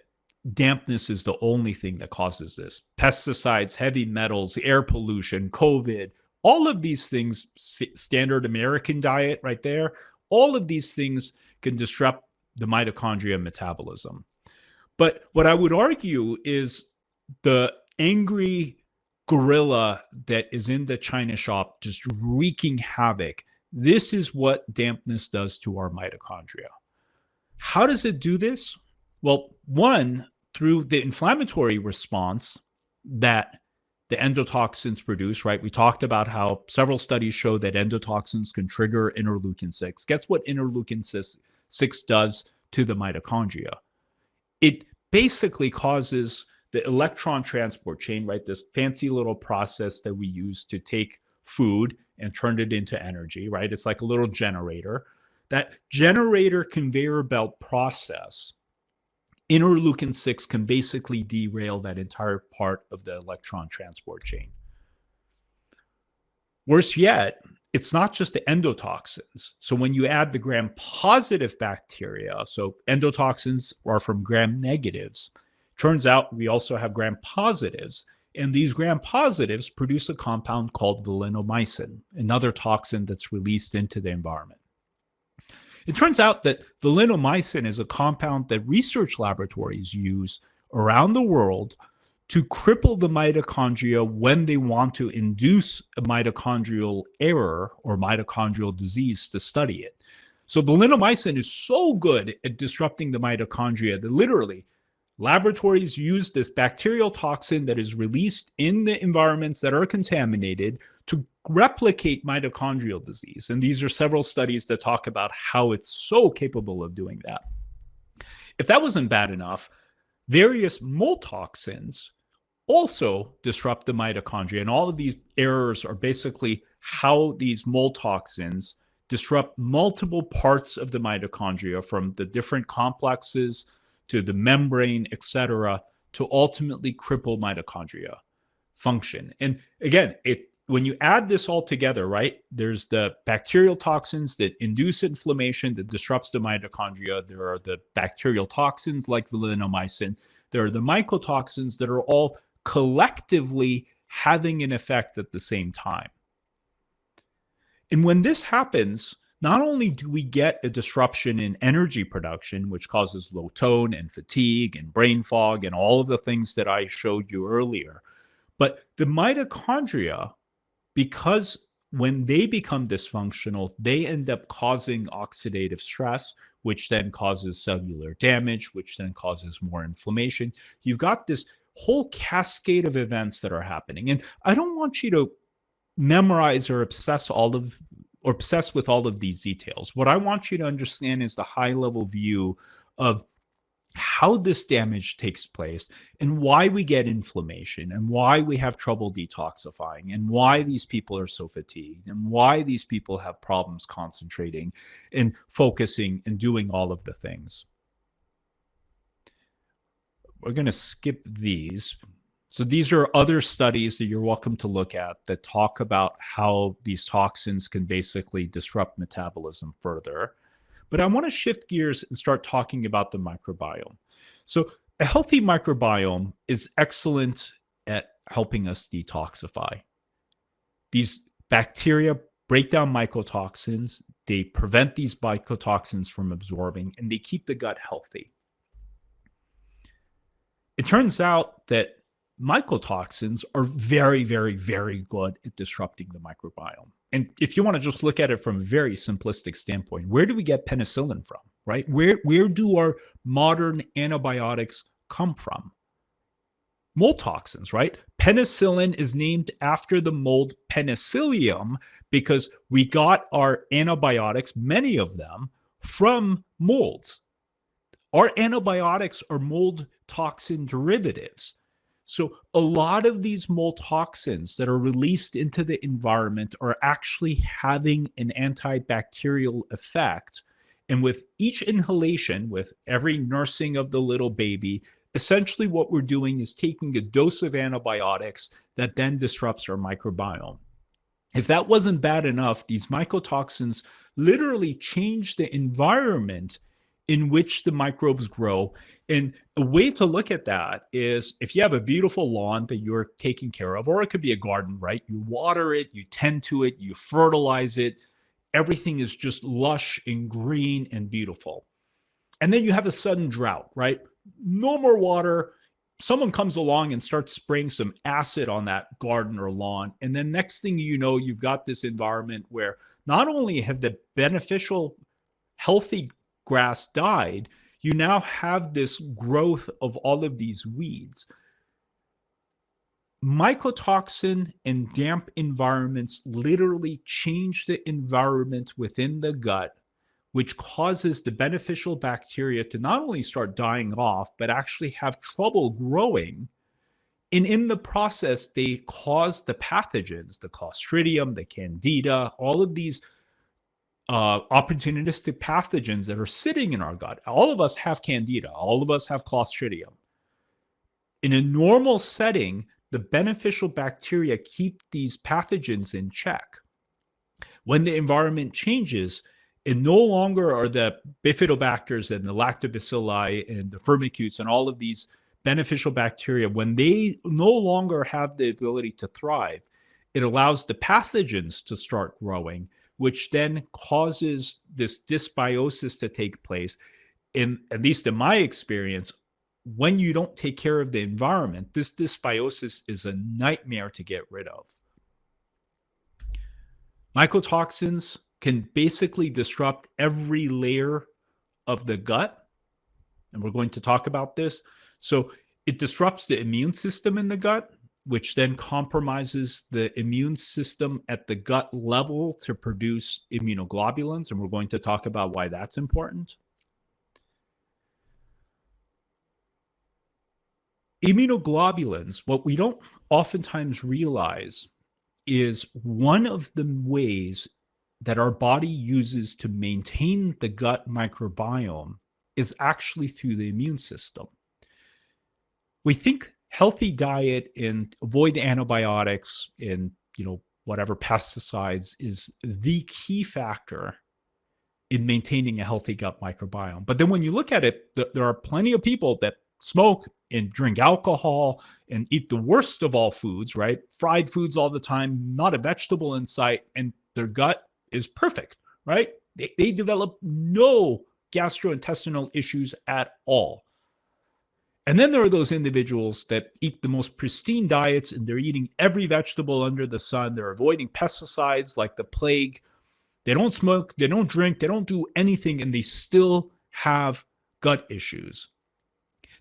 dampness is the only thing that causes this. Pesticides, heavy metals, air pollution, COVID, all of these things, standard American diet right there, all of these things can disrupt the mitochondria metabolism. But what I would argue is the angry gorilla that is in the china shop just wreaking havoc. This is what dampness does to our mitochondria. How does it do this? Well, one, through the inflammatory response that the endotoxins produce, right? We talked about how several studies show that endotoxins can trigger interleukin 6. Guess what interleukin 6 does to the mitochondria? It basically causes the electron transport chain, right? This fancy little process that we use to take food and turn it into energy, right? It's like a little generator. That generator conveyor belt process, interleukin 6 can basically derail that entire part of the electron transport chain. Worse yet, it's not just the endotoxins. So when you add the gram-positive bacteria, so endotoxins are from gram-negatives. Turns out we also have gram-positives, and these gram-positives produce a compound called valinomycin, another toxin that's released into the environment. It turns out that valinomycin is a compound that research laboratories use around the world to cripple the mitochondria when they want to induce a mitochondrial error or mitochondrial disease to study it. So valinomycin is so good at disrupting the mitochondria that literally laboratories use this bacterial toxin that is released in the environments that are contaminated to replicate mitochondrial disease. And these are several studies that talk about how it's so capable of doing that. If that wasn't bad enough, various mult toxins also disrupt the mitochondria. And all of these errors are basically how these mult toxins disrupt multiple parts of the mitochondria, from the different complexes to the membrane, etc., to ultimately cripple mitochondria function. And again, when you add this all together, right, there's the bacterial toxins that induce inflammation that disrupts the mitochondria. There are the bacterial toxins like valinomycin. There are the mycotoxins that are all collectively having an effect at the same time. And when this happens, not only do we get a disruption in energy production, which causes low tone and fatigue and brain fog and all of the things that I showed you earlier, but the mitochondria, because when they become dysfunctional, they end up causing oxidative stress, which then causes cellular damage, which then causes more inflammation. You've got this whole cascade of events that are happening. And I don't want you to memorize or obsess all of obsessed with all of these details. What I want you to understand is the high-level view of how this damage takes place and why we get inflammation and why we have trouble detoxifying and why these people are so fatigued and why these people have problems concentrating and focusing and doing all of the things. We're going to skip these. So these are other studies that you're welcome to look at that talk about how these toxins can basically disrupt metabolism further. But I want to shift gears and start talking about the microbiome. So a healthy microbiome is excellent at helping us detoxify. These bacteria break down mycotoxins, they prevent these mycotoxins from absorbing, and they keep the gut healthy. It turns out that mycotoxins are very, very, very good at disrupting the microbiome. And if you want to just look at it from a very simplistic standpoint, where do we get penicillin from, right? Where do our modern antibiotics come from? Mold toxins, right? Penicillin is named after the mold Penicillium because we got our antibiotics, many of them, from molds. Our antibiotics are mold toxin derivatives. So a lot of these mold toxins that are released into the environment are actually having an antibacterial effect. And with each inhalation, with every nursing of the little baby, essentially what we're doing is taking a dose of antibiotics that then disrupts our microbiome. If that wasn't bad enough, these mycotoxins literally change the environment in which the microbes grow. And a way to look at that is if you have a beautiful lawn that you're taking care of, or it could be a garden, right? You water it, you tend to it, you fertilize it. Everything is just lush and green and beautiful. And then you have a sudden drought, right? No more water. Someone comes along and starts spraying some acid on that garden or lawn. And then next thing you know, you've got this environment where not only have the beneficial, healthy grass died, you now have this growth of all of these weeds. Mycotoxin and damp environments literally change the environment within the gut, which causes the beneficial bacteria to not only start dying off, but actually have trouble growing. And in the process, they cause the pathogens, the Clostridium, the Candida, all of these opportunistic pathogens that are sitting in our gut. All of us have Candida. All of us have Clostridium. In a normal setting, the beneficial bacteria keep these pathogens in check. When the environment changes, it no longer are the bifidobacters and the lactobacilli and the firmicutes and all of these beneficial bacteria, when they no longer have the ability to thrive, it allows the pathogens to start growing, which then causes this dysbiosis to take place. At least in my experience, when you don't take care of the environment, this dysbiosis is a nightmare to get rid of. Mycotoxins can basically disrupt every layer of the gut, and we're going to talk about this. So it disrupts the immune system in the gut, which then compromises the immune system at the gut level to produce immunoglobulins. And we're going to talk about why that's important. Immunoglobulins, what we don't oftentimes realize is one of the ways that our body uses to maintain the gut microbiome is actually through the immune system. We think healthy diet and avoid antibiotics and whatever pesticides is the key factor in maintaining a healthy gut microbiome. But then when you look at it, there are plenty of people that smoke and drink alcohol and eat the worst of all foods, right? Fried foods all the time, not a vegetable in sight, and their gut is perfect, right? They develop no gastrointestinal issues at all. And then there are those individuals that eat the most pristine diets and they're eating every vegetable under the sun. They're avoiding pesticides like the plague. They don't smoke, they don't drink, they don't do anything, and they still have gut issues.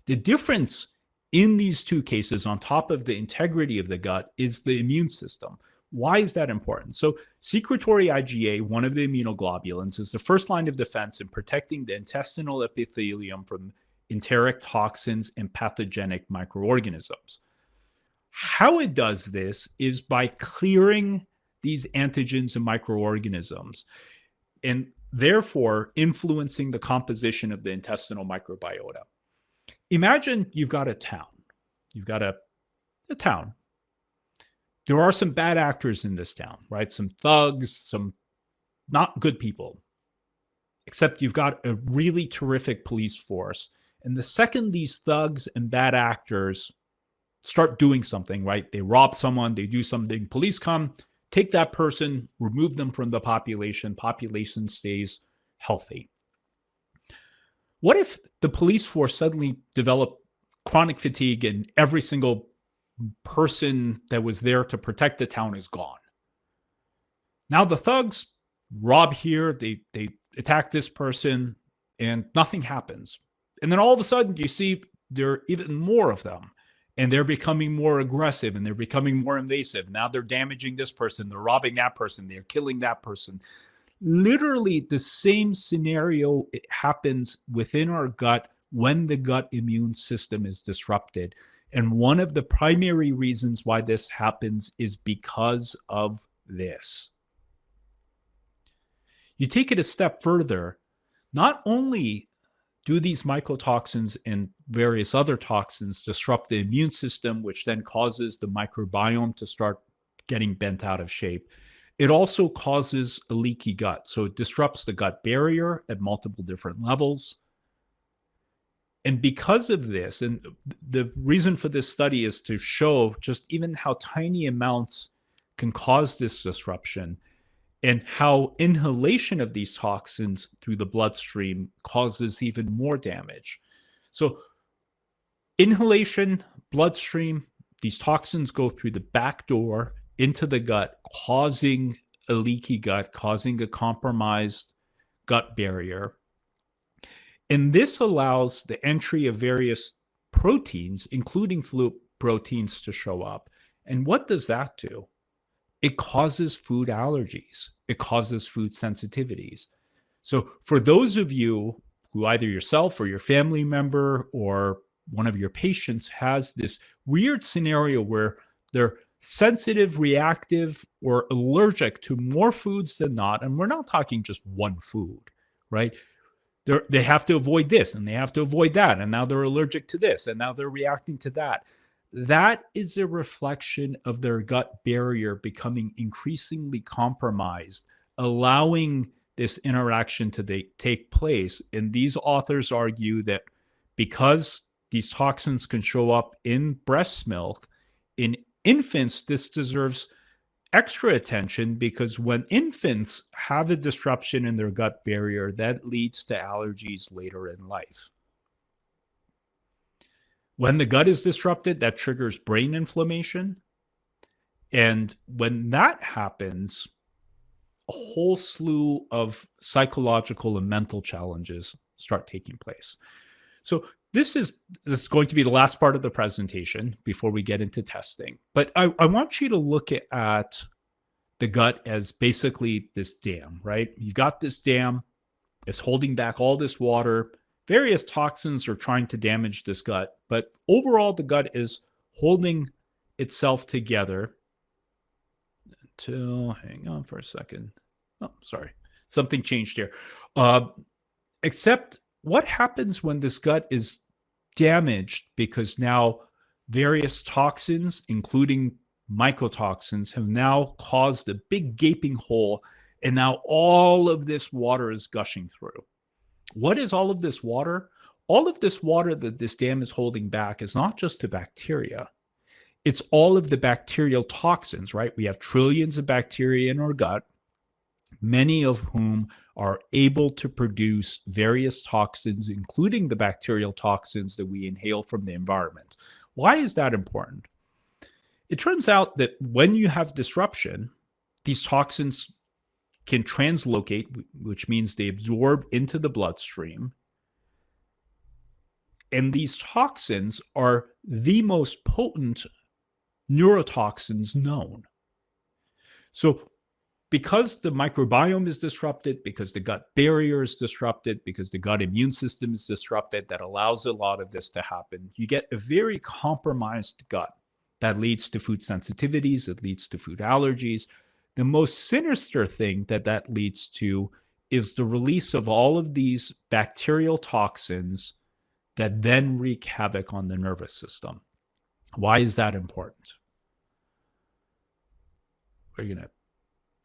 The difference in these two cases, on top of the integrity of the gut, is the immune system. Why is that important? So secretory IgA, one of the immunoglobulins, is the first line of defense in protecting the intestinal epithelium from enteric toxins and pathogenic microorganisms. How it does this is by clearing these antigens and microorganisms, and therefore influencing the composition of the intestinal microbiota. Imagine you've got a town. You've got a town. There are some bad actors in this town, right? Some thugs, some not good people. Except you've got a really terrific police force. And the second these thugs and bad actors start doing something, right? They rob someone, they do something, police come, take that person, remove them from the population stays healthy. What if the police force suddenly developed chronic fatigue and every single person that was there to protect the town is gone? Now the thugs rob here, they attack this person, and nothing happens. And then all of a sudden you see there are even more of them. And they're becoming more aggressive and they're becoming more invasive. Now they're damaging this person, they're robbing that person, they're killing that person. Literally the same scenario happens within our gut when the gut immune system is disrupted. And one of the primary reasons why this happens is because of this. You take it a step further, not only do these mycotoxins and various other toxins disrupt the immune system, which then causes the microbiome to start getting bent out of shape, it also causes a leaky gut. So it disrupts the gut barrier at multiple different levels. And because of this, and the reason for this study is to show just even how tiny amounts can cause this disruption, and how inhalation of these toxins through the bloodstream causes even more damage. So inhalation, bloodstream, these toxins go through the back door into the gut, causing a leaky gut, causing a compromised gut barrier. And this allows the entry of various proteins, including flu proteins, to show up. And what does that do? It causes food allergies. It causes food sensitivities. So for those of you who either yourself or your family member or one of your patients has this weird scenario where they're sensitive, reactive, or allergic to more foods than not, and we're not talking just one food, right? They have to avoid this and they have to avoid that, and now they're allergic to this and now they're reacting to that. That is a reflection of their gut barrier becoming increasingly compromised, allowing this interaction to take place. And these authors argue that because these toxins can show up in breast milk, in infants, this deserves extra attention, because when infants have a disruption in their gut barrier, that leads to allergies later in life. When the gut is disrupted, that triggers brain inflammation. And when that happens, a whole slew of psychological and mental challenges start taking place. So this is going to be the last part of the presentation before we get into testing. But I want you to look at the gut as basically this dam, right? You've got this dam. It's holding back all this water. Various toxins are trying to damage this gut, but overall the gut is holding itself together until, hang on for a second. Oh, sorry. Something changed here. Except what happens when this gut is damaged, because now various toxins, including mycotoxins, have now caused a big gaping hole, and now all of this water is gushing through. What is all of this water? All of this water that this dam is holding back is not just the bacteria. It's all of the bacterial toxins, right? We have trillions of bacteria in our gut, many of whom are able to produce various toxins, including the bacterial toxins that we inhale from the environment. Why is that important? It turns out that when you have disruption, these toxins can translocate, which means they absorb into the bloodstream. And these toxins are the most potent neurotoxins known. So because the microbiome is disrupted, because the gut barrier is disrupted, because the gut immune system is disrupted, that allows a lot of this to happen. You get a very compromised gut that leads to food sensitivities, it leads to food allergies. The most sinister thing that leads to is the release of all of these bacterial toxins that then wreak havoc on the nervous system. Why is that important? We're going to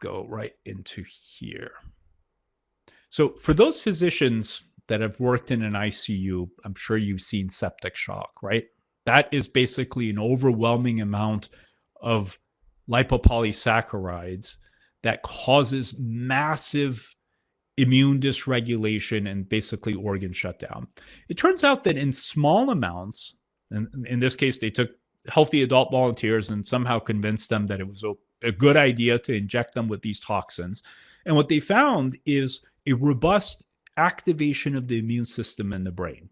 go right into here. So for those physicians that have worked in an ICU, I'm sure you've seen septic shock, right? That is basically an overwhelming amount of lipopolysaccharides that causes massive immune dysregulation and basically organ shutdown. It turns out that in small amounts, and in this case, they took healthy adult volunteers and somehow convinced them that it was a good idea to inject them with these toxins. And what they found is a robust activation of the immune system in the brain.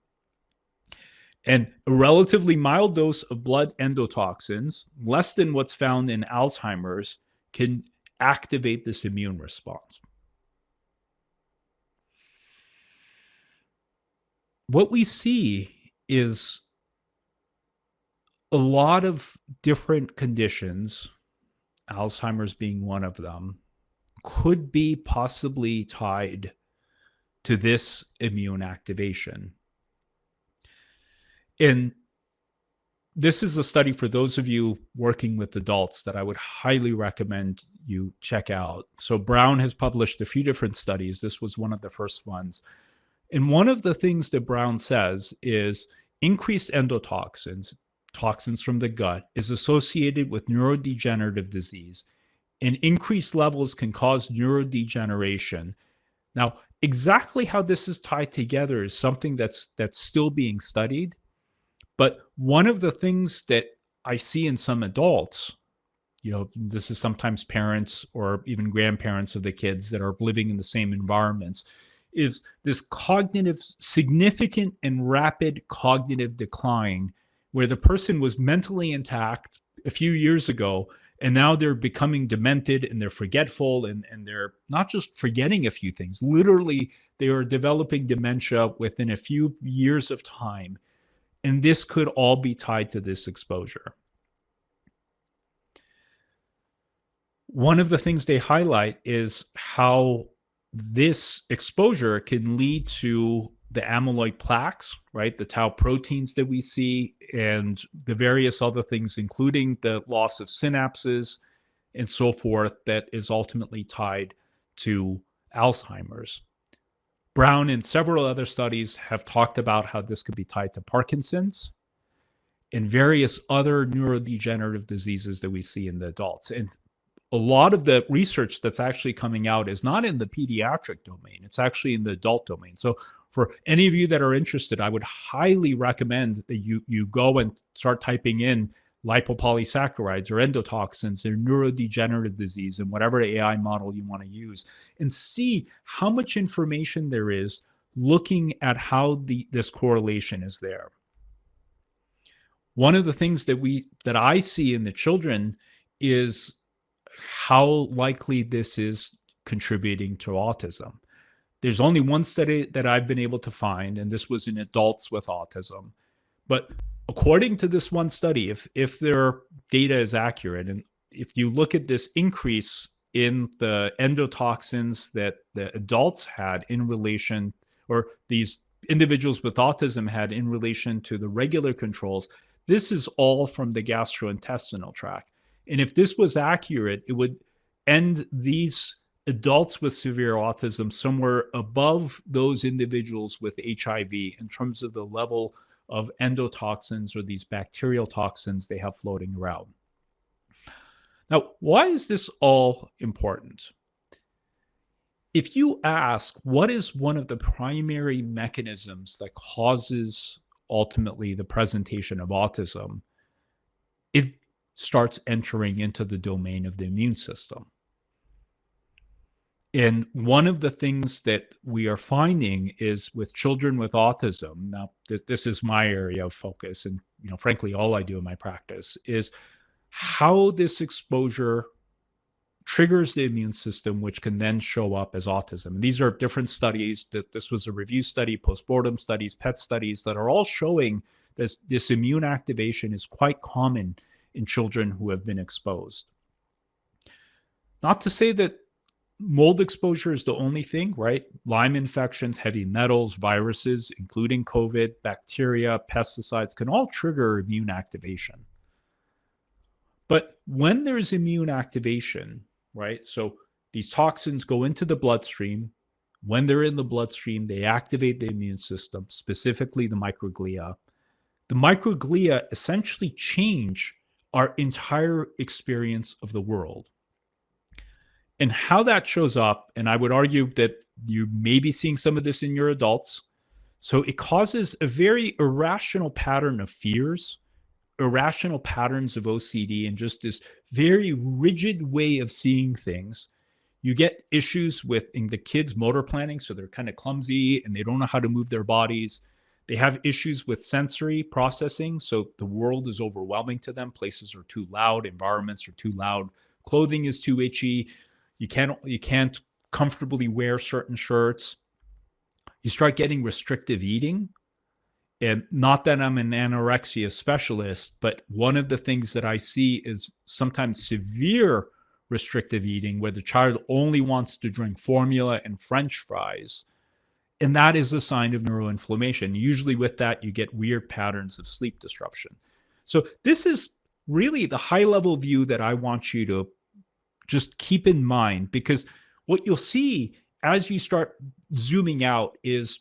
And a relatively mild dose of blood endotoxins, less than what's found in Alzheimer's, can activate this immune response. What we see is a lot of different conditions, Alzheimer's being one of them, could be possibly tied to this immune activation. And this is a study for those of you working with adults that I would highly recommend you check out. So Brown has published a few different studies. This was one of the first ones. And one of the things that Brown says is increased endotoxins, toxins from the gut, is associated with neurodegenerative disease, and increased levels can cause neurodegeneration. Now, exactly how this is tied together is something that's still being studied. But one of the things that I see in some adults, this is sometimes parents or even grandparents of the kids that are living in the same environments, is this significant and rapid cognitive decline where the person was mentally intact a few years ago, and now they're becoming demented and they're forgetful, and they're not just forgetting a few things. Literally, they are developing dementia within a few years of time. And this could all be tied to this exposure. One of the things they highlight is how this exposure can lead to the amyloid plaques, right? The tau proteins that we see, and the various other things, including the loss of synapses and so forth, that is ultimately tied to Alzheimer's. Brown and several other studies have talked about how this could be tied to Parkinson's and various other neurodegenerative diseases that we see in the adults. And a lot of the research that's actually coming out is not in the pediatric domain. It's actually in the adult domain. So for any of you that are interested, I would highly recommend that you go and start typing in lipopolysaccharides or endotoxins or neurodegenerative disease and whatever AI model you want to use, and see how much information there is looking at how this correlation is there. One of the things that I see in the children is how likely this is contributing to autism. There's only one study that I've been able to find, and this was in adults with autism. But according to this one study, if their data is accurate, and if you look at this increase in the endotoxins that the adults had in relation, or these individuals with autism had in relation to the regular controls, this is all from the gastrointestinal tract. And if this was accurate, it would end these adults with severe autism somewhere above those individuals with HIV in terms of the level of endotoxins or these bacterial toxins they have floating around. Now, why is this all important? If you ask, what is one of the primary mechanisms that causes ultimately the presentation of autism, it starts entering into the domain of the immune system. And one of the things that we are finding is with children with autism, now this is my area of focus, and frankly, all I do in my practice is how this exposure triggers the immune system, which can then show up as autism. And these are different studies. That this was a review study, postmortem studies, PET studies that are all showing this immune activation is quite common in children who have been exposed. Not to say that mold exposure is the only thing, right? Lyme infections, heavy metals, viruses, including COVID, bacteria, pesticides, can all trigger immune activation. But when there's immune activation, right? So these toxins go into the bloodstream. When they're in the bloodstream, they activate the immune system, specifically the microglia. The microglia essentially change our entire experience of the world. And how that shows up, and I would argue that you may be seeing some of this in your adults. So it causes a very irrational pattern of fears, irrational patterns of OCD, and just this very rigid way of seeing things. You get issues with in the kids' motor planning, so they're kind of clumsy and they don't know how to move their bodies. They have issues with sensory processing, so the world is overwhelming to them. Places are too loud, environments are too loud, clothing is too itchy. You can't comfortably wear certain shirts. You start getting restrictive eating. And not that I'm an anorexia specialist, but one of the things that I see is sometimes severe restrictive eating where the child only wants to drink formula and French fries. And that is a sign of neuroinflammation. Usually with that, you get weird patterns of sleep disruption. So this is really the high-level view that I want you to just keep in mind, because what you'll see as you start zooming out is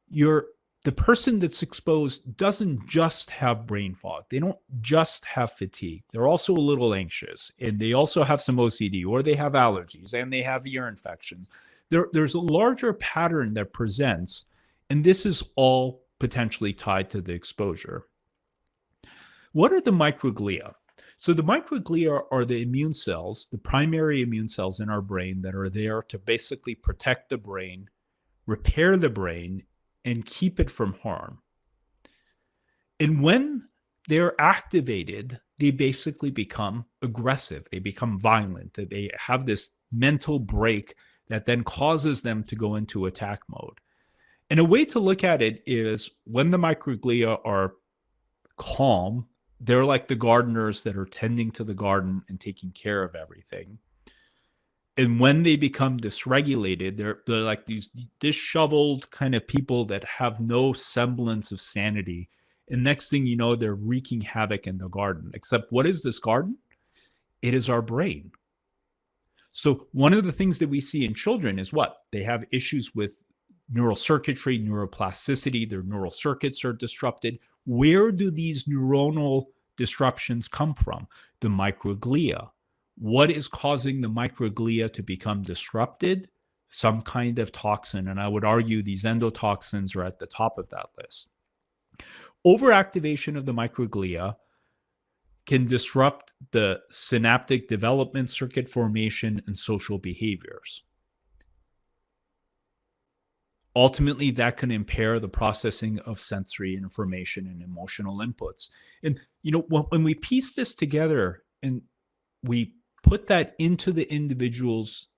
the person that's exposed doesn't just have brain fog. They don't just have fatigue. They're also a little anxious, and they also have some OCD, or they have allergies, and they have ear infections. There's a larger pattern that presents, and this is all potentially tied to the exposure. What are the microglia? So the microglia are the immune cells, the primary immune cells in our brain that are there to basically protect the brain, repair the brain, and keep it from harm. And when they're activated, they basically become aggressive. They become violent. They have this mental break that then causes them to go into attack mode. And a way to look at it is when the microglia are calm, they're like the gardeners that are tending to the garden and taking care of everything. And when they become dysregulated, they're like these disheveled kind of people that have no semblance of sanity. And next thing you know, they're wreaking havoc in the garden. Except what is this garden? It is our brain. So one of the things that we see in children is what? They have issues with neural circuitry, neuroplasticity. Their neural circuits are disrupted. Where do these neuronal disruptions come from? The microglia. What is causing the microglia to become disrupted? Some kind of toxin. And I would argue these endotoxins are at the top of that list. Overactivation of the microglia can disrupt the synaptic development, circuit formation, and social behaviors. Ultimately, that can impair the processing of sensory information and emotional inputs. And, when we piece this together and we put that into the individuals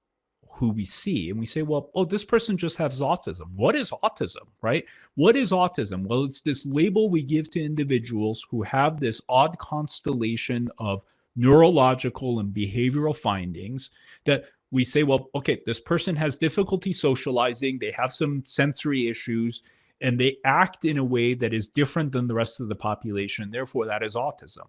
who we see, and we say, well, this person just has autism. What is autism, right? What is autism? Well, it's this label we give to individuals who have this odd constellation of neurological and behavioral findings that we say, well, okay, this person has difficulty socializing, they have some sensory issues, and they act in a way that is different than the rest of the population. Therefore, that is autism.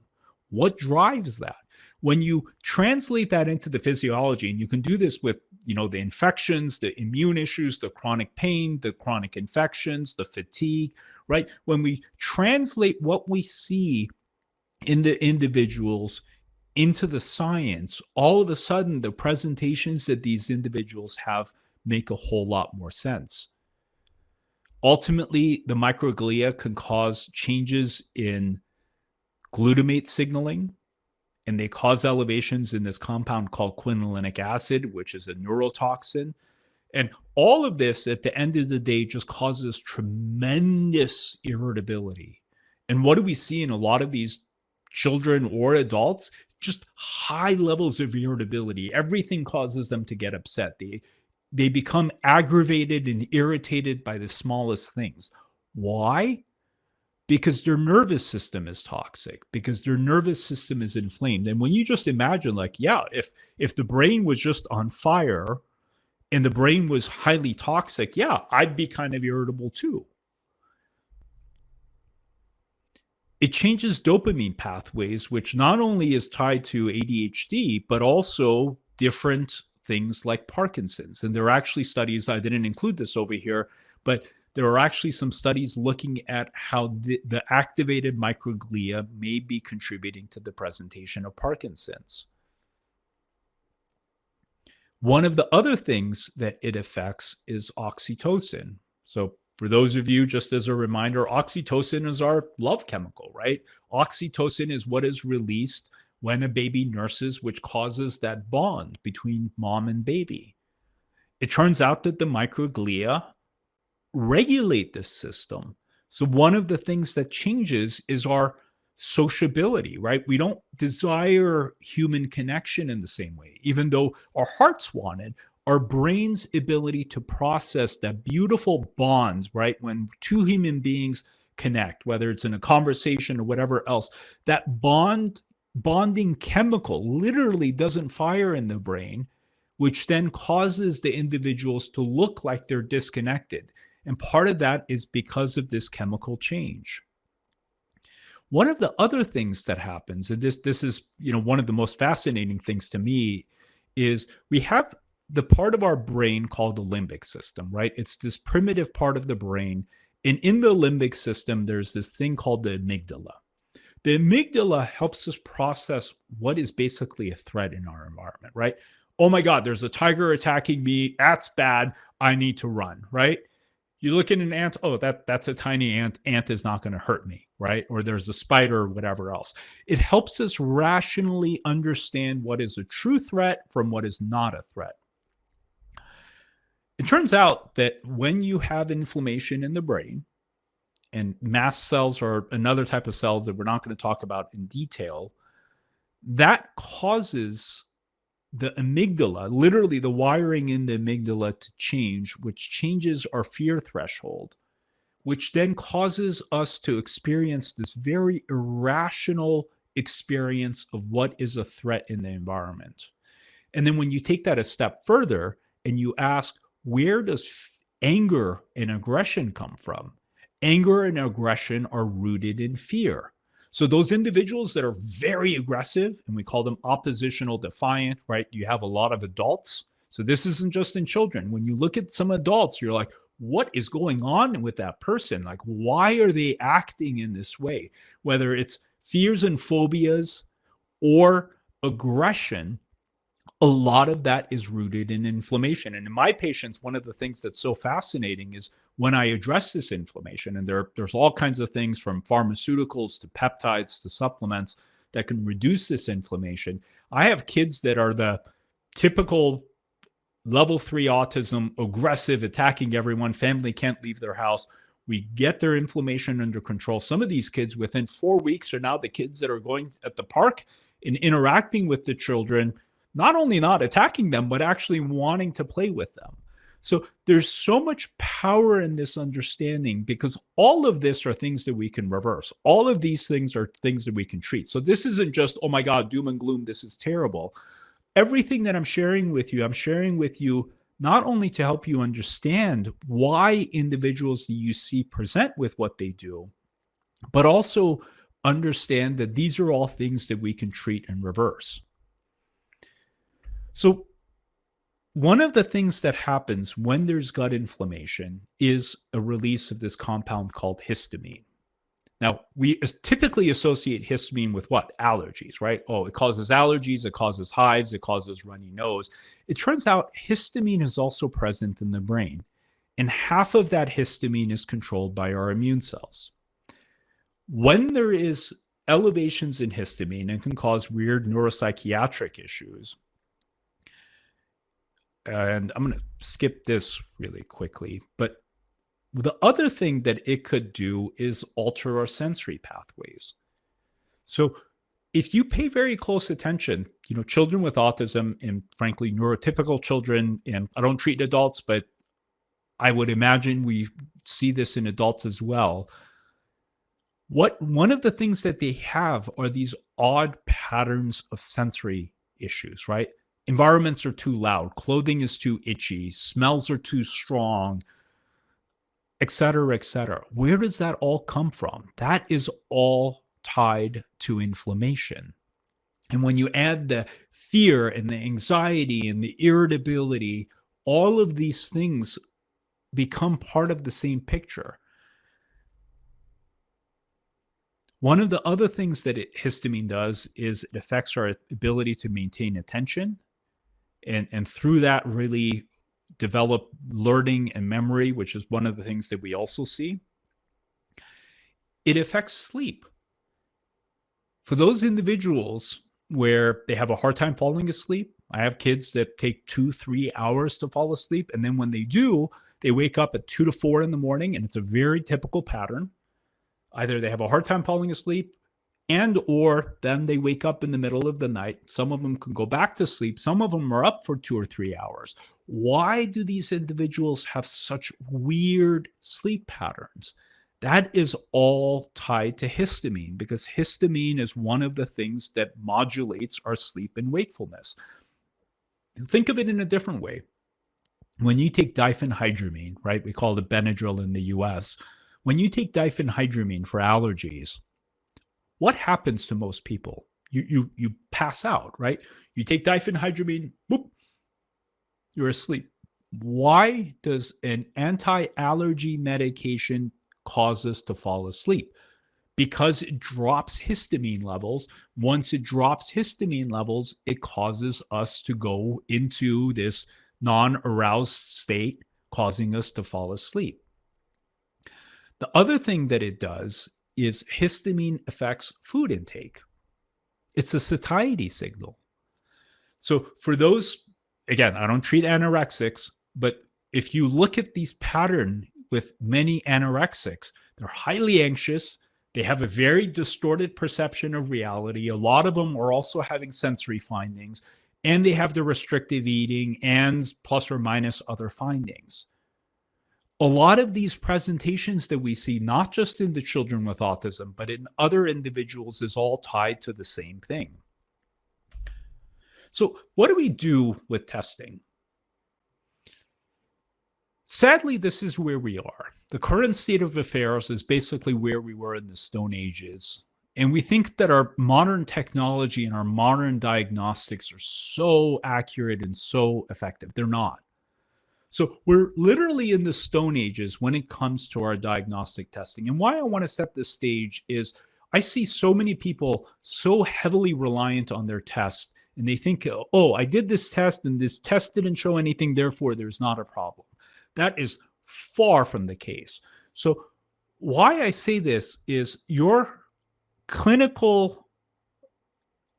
What drives that? When you translate that into the physiology, and you can do this with, the infections, the immune issues, the chronic pain, the chronic infections, the fatigue, right? When we translate what we see in the individuals into the science, all of a sudden the presentations that these individuals have make a whole lot more sense. Ultimately, the microglia can cause changes in glutamate signaling, and they cause elevations in this compound called quinolinic acid, which is a neurotoxin. And all of this, at the end of the day, just causes tremendous irritability. And what do we see in a lot of these children or adults? just high levels of irritability. Everything causes them to get upset. They become aggravated and irritated by the smallest things. Why? Because their nervous system is toxic, because their nervous system is inflamed. And when you just imagine, like, yeah, if the brain was just on fire and the brain was highly toxic, yeah, I'd be kind of irritable too. It changes dopamine pathways, which not only is tied to ADHD, but also different things like Parkinson's. And there are actually studies, I didn't include this over here, but there are actually some studies looking at how the activated microglia may be contributing to the presentation of Parkinson's. One of the other things that it affects is oxytocin. So for those of you, just as a reminder, oxytocin is our love chemical, right? Oxytocin is what is released when a baby nurses, which causes that bond between mom and baby. It turns out that the microglia regulate this system. So one of the things that changes is our sociability, right? We don't desire human connection in the same way, even though our hearts want it. Our brain's ability to process that beautiful bond, right? When two human beings connect, whether it's in a conversation or whatever else, that bonding chemical literally doesn't fire in the brain, which then causes the individuals to look like they're disconnected. And part of that is because of this chemical change. One of the other things that happens, and this is, one of the most fascinating things to me, is we have the part of our brain called the limbic system, right? It's this primitive part of the brain. And in the limbic system, there's this thing called the amygdala. The amygdala helps us process what is basically a threat in our environment, right? Oh my God, there's a tiger attacking me. That's bad. I need to run, right? You look at an ant, oh, that's a tiny ant. Ant is not going to hurt me, right? Or there's a spider or whatever else. It helps us rationally understand what is a true threat from what is not a threat. It turns out that when you have inflammation in the brain, and mast cells are another type of cells that we're not going to talk about in detail, that causes the amygdala, literally the wiring in the amygdala, to change, which changes our fear threshold, which then causes us to experience this very irrational experience of what is a threat in the environment. And then when you take that a step further and you ask, where does anger and aggression come from? Anger and aggression are rooted in fear. So those individuals that are very aggressive, and we call them oppositional defiant, right? You have a lot of adults. So this isn't just in children. When you look at some adults, you're like, what is going on with that person? Like, why are they acting in this way? Whether it's fears and phobias or aggression, a lot of that is rooted in inflammation. And in my patients, one of the things that's so fascinating is when I address this inflammation, and there's all kinds of things from pharmaceuticals to peptides to supplements that can reduce this inflammation. I have kids that are the typical level 3 autism, aggressive, attacking everyone, family can't leave their house. We get their inflammation under control. Some of these kids within 4 weeks are now the kids that are going at the park and interacting with the children, not only not attacking them, but actually wanting to play with them. So there's so much power in this understanding, because all of this are things that we can reverse. All of these things are things that we can treat. So this isn't just, oh my God, doom and gloom, this is terrible. Everything that I'm sharing with you not only to help you understand why individuals that you see present with what they do, but also understand that these are all things that we can treat and reverse. So one of the things that happens when there's gut inflammation is a release of this compound called histamine. Now, we typically associate histamine with what? Allergies, right? Oh, it causes allergies, it causes hives, it causes runny nose. It turns out histamine is also present in the brain, and half of that histamine is controlled by our immune cells. When there is elevations in histamine, it can cause weird neuropsychiatric issues. And I'm going to skip this really quickly, but the other thing that it could do is alter our sensory pathways. So if you pay very close attention, children with autism and frankly, neurotypical children, and I don't treat adults, but I would imagine we see this in adults as well. One of the things that they have are these odd patterns of sensory issues, right? Environments are too loud, clothing is too itchy, smells are too strong, et cetera, et cetera. Where does that all come from? That is all tied to inflammation. And when you add the fear and the anxiety and the irritability, all of these things become part of the same picture. One of the other things that histamine does is it affects our ability to maintain attention, and through that really develop learning and memory, which is one of the things that we also see. It affects sleep. For those individuals where they have a hard time falling asleep, I have kids that take 2-3 hours to fall asleep. And then when they do, they wake up at 2 to 4 in the morning, and it's a very typical pattern. Either they have a hard time falling asleep, and or then they wake up in the middle of the night. Some of them can go back to sleep. Some of them are up for 2 or 3 hours. Why do these individuals have such weird sleep patterns? That is all tied to histamine, because histamine is one of the things that modulates our sleep and wakefulness. Think of it in a different way. When you take diphenhydramine, right? We call it Benadryl in the US. When you take diphenhydramine for allergies, what happens to most people? You pass out, right? You take diphenhydramine, boop, you're asleep. Why does an anti-allergy medication cause us to fall asleep? Because it drops histamine levels. Once it drops histamine levels, it causes us to go into this non-aroused state, causing us to fall asleep. The other thing that it does is histamine affects food intake. It's a satiety signal. So for those, again, I don't treat anorexics, but if you look at these patterns with many anorexics, they're highly anxious. They have a very distorted perception of reality. A lot of them are also having sensory findings, and they have the restrictive eating and plus or minus other findings. A lot of these presentations that we see, not just in the children with autism, but in other individuals, is all tied to the same thing. So what do we do with testing? Sadly, this is where we are. The current state of affairs is basically where we were in the Stone Ages. And we think that our modern technology and our modern diagnostics are so accurate and so effective. They're not. So we're literally in the Stone Ages when it comes to our diagnostic testing. And why I want to set this stage is I see so many people so heavily reliant on their test, and they think, oh, I did this test and this test didn't show anything, therefore there's not a problem. That is far from the case. So why I say this is your clinical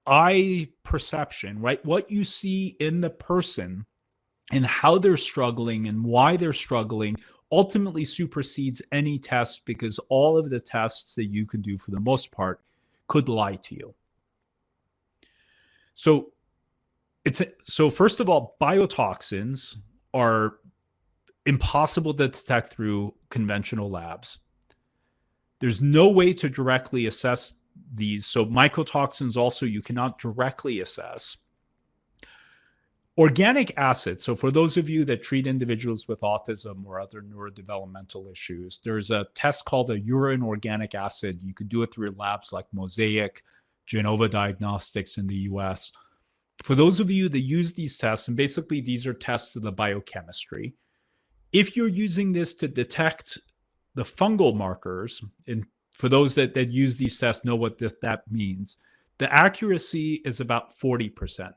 eye perception, right? What you see in the person and how they're struggling and why they're struggling ultimately supersedes any test, because all of the tests that you can do for the most part could lie to you. So first of all, biotoxins are impossible to detect through conventional labs. There's no way to directly assess these. So mycotoxins also you cannot directly assess. Organic acid. So for those of you that treat individuals with autism or other neurodevelopmental issues, there's a test called a urine organic acid. You could do it through labs like Mosaic, Genova Diagnostics in the US. For those of you that use these tests, and basically these are tests of the biochemistry, if you're using this to detect the fungal markers, and for those that use these tests know what that means, the accuracy is about 40%.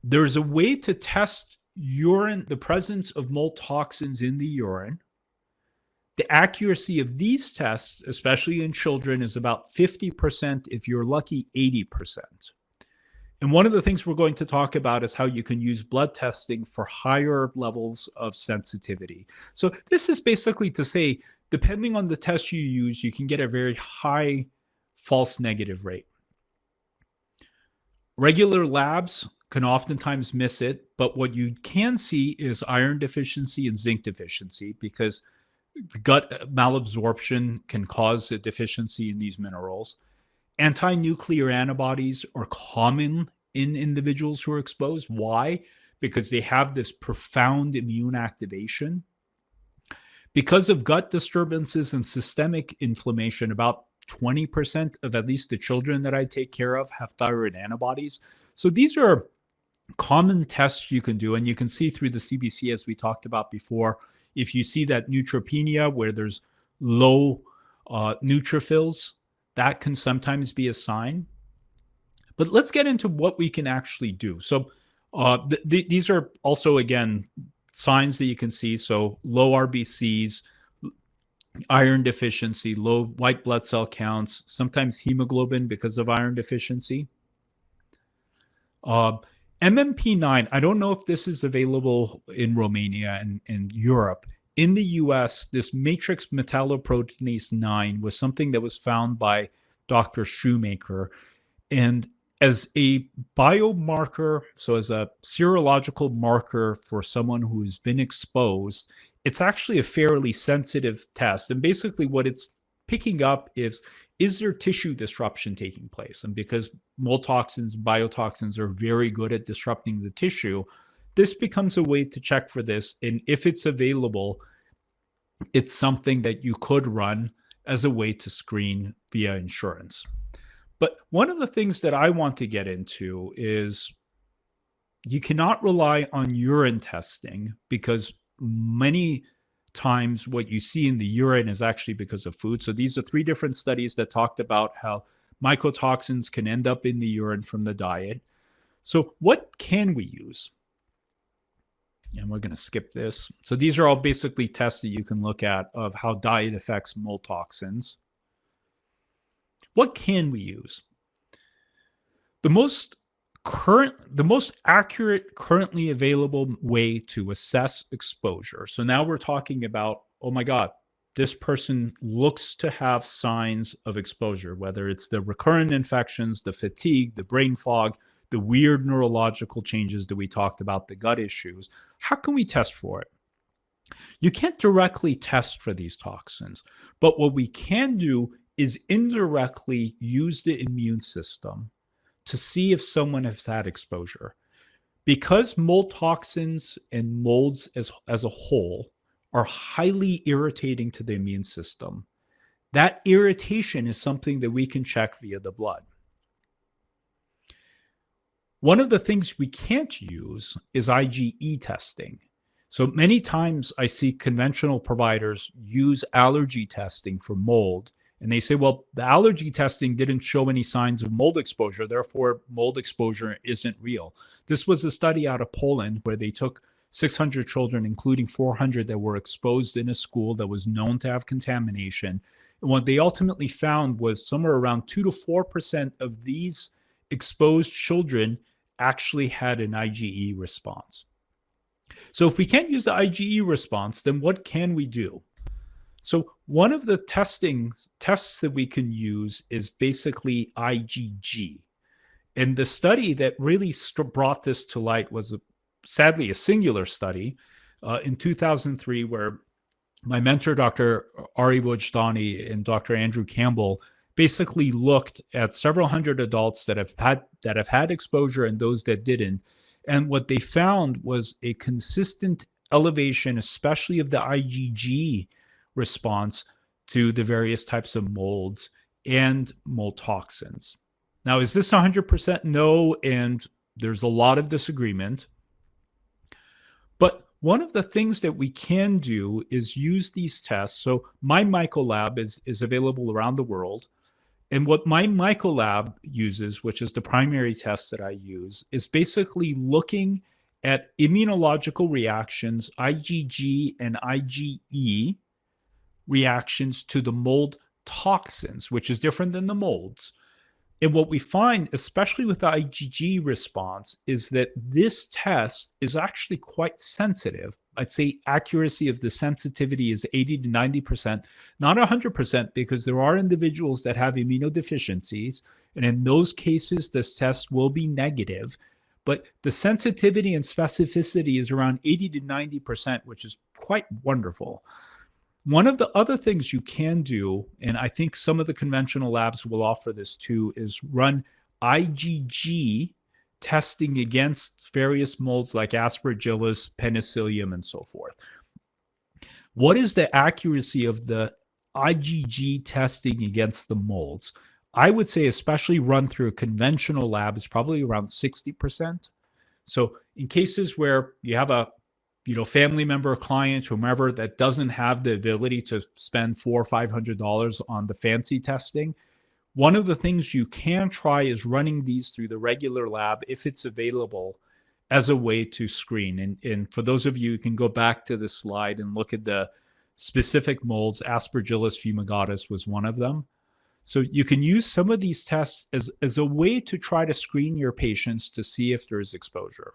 There's a way to test urine, the presence of mult toxins in the urine. The accuracy of these tests, especially in children, is about 50%. If you're lucky, 80%. And one of the things we're going to talk about is how you can use blood testing for higher levels of sensitivity. So this is basically to say, depending on the test you use, you can get a very high false negative rate. Regular labs can oftentimes miss it, but what you can see is iron deficiency and zinc deficiency, because the gut malabsorption can cause a deficiency in these minerals. Anti-nuclear antibodies are common in individuals who are exposed. Why? Because they have this profound immune activation. Because of gut disturbances and systemic inflammation, about 20% of at least the children that I take care of have thyroid antibodies. So these are common tests you can do, and you can see through the CBC, as we talked about before, if you see that neutropenia where there's low neutrophils, that can sometimes be a sign. But let's get into what we can actually do. So these are also, again, signs that you can see. So low RBCs, iron deficiency, low white blood cell counts, sometimes hemoglobin because of iron deficiency. MMP9, I don't know if this is available in Romania and Europe. In the US, this matrix metalloproteinase 9 was something that was found by Dr. Shoemaker. And as a biomarker, so as a serological marker for someone who's been exposed, it's actually a fairly sensitive test. And basically what it's picking up is there tissue disruption taking place? And because mold toxins, biotoxins are very good at disrupting the tissue, this becomes a way to check for this. And if it's available, it's something that you could run as a way to screen via insurance. But one of the things that I want to get into is you cannot rely on urine testing, because many times what you see in the urine is actually because of food. So these are 3 different studies that talked about how mycotoxins can end up in the urine from the diet. So what can we use? And we're going to skip this. So these are all basically tests that you can look at of how diet affects mold toxins. What can we use? The most accurate, currently available way to assess exposure. So now we're talking about, oh my God, this person looks to have signs of exposure, whether it's the recurrent infections, the fatigue, the brain fog, the weird neurological changes that we talked about, the gut issues. How can we test for it? You can't directly test for these toxins, but what we can do is indirectly use the immune system to see if someone has had exposure. Because mold toxins and molds as a whole are highly irritating to the immune system, that irritation is something that we can check via the blood. One of the things we can't use is IgE testing. So many times I see conventional providers use allergy testing for mold, and they say, well, the allergy testing didn't show any signs of mold exposure, therefore mold exposure isn't real. This was a study out of Poland where they took 600 children, including 400 that were exposed in a school that was known to have contamination. And what they ultimately found was somewhere around 2 to 4% of these exposed children actually had an IgE response. So if we can't use the IgE response, then what can we do? So one of the tests that we can use is basically IgG. And the study that really brought this to light was sadly a singular study in 2003, where my mentor, Dr. Ari Wojdani, and Dr. Andrew Campbell basically looked at several hundred adults that have had exposure and those that didn't. And what they found was a consistent elevation, especially of the IgG response to the various types of molds and mold toxins. Now, is this 100% no? And there's a lot of disagreement. But one of the things that we can do is use these tests. So my mycolab is available around the world. And what my mycolab uses, which is the primary test that I use, is basically looking at immunological reactions, IgG and IgE reactions to the mold toxins, which is different than the molds. And what we find, especially with the IgG response, is that this test is actually quite sensitive. I'd say accuracy of the sensitivity is 80 to 90%, not 100%, because there are individuals that have immunodeficiencies. And in those cases, this test will be negative. But the sensitivity and specificity is around 80 to 90%, which is quite wonderful. One of the other things you can do, and I think some of the conventional labs will offer this too, is run IgG testing against various molds like Aspergillus, Penicillium, and so forth. What is the accuracy of the IgG testing against the molds? I would say, especially run through a conventional lab, is probably around 60%. So in cases where you have a family member, client, whomever that doesn't have the ability to spend $400 or $500 on the fancy testing, one of the things you can try is running these through the regular lab if it's available as a way to screen. And for those of you who can go back to the slide and look at the specific molds, Aspergillus fumigatus was one of them. So you can use some of these tests as a way to try to screen your patients to see if there is exposure.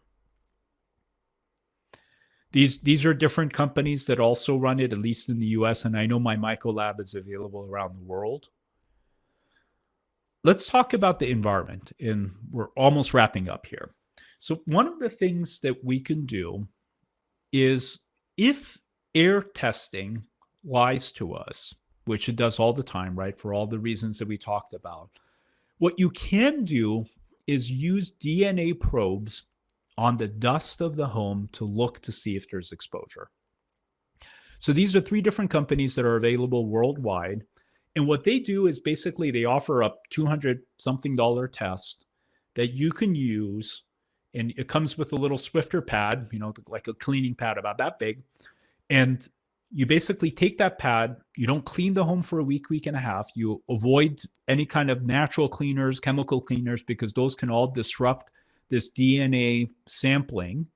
These are different companies that also run it, at least in the US, and I know my MycoLab is available around the world. Let's talk about the environment, and we're almost wrapping up here. So one of the things that we can do is, if air testing lies to us, which it does all the time, right, for all the reasons that we talked about, what you can do is use DNA probes on the dust of the home to look to see if there's exposure. So these are 3 different companies that are available worldwide. And what they do is basically they offer a $200-something test that you can use. And it comes with a little Swiffer pad, like a cleaning pad about that big. And you basically take that pad, you don't clean the home for a week, week and a half. You avoid any kind of natural cleaners, chemical cleaners, because those can all disrupt this DNA sampling.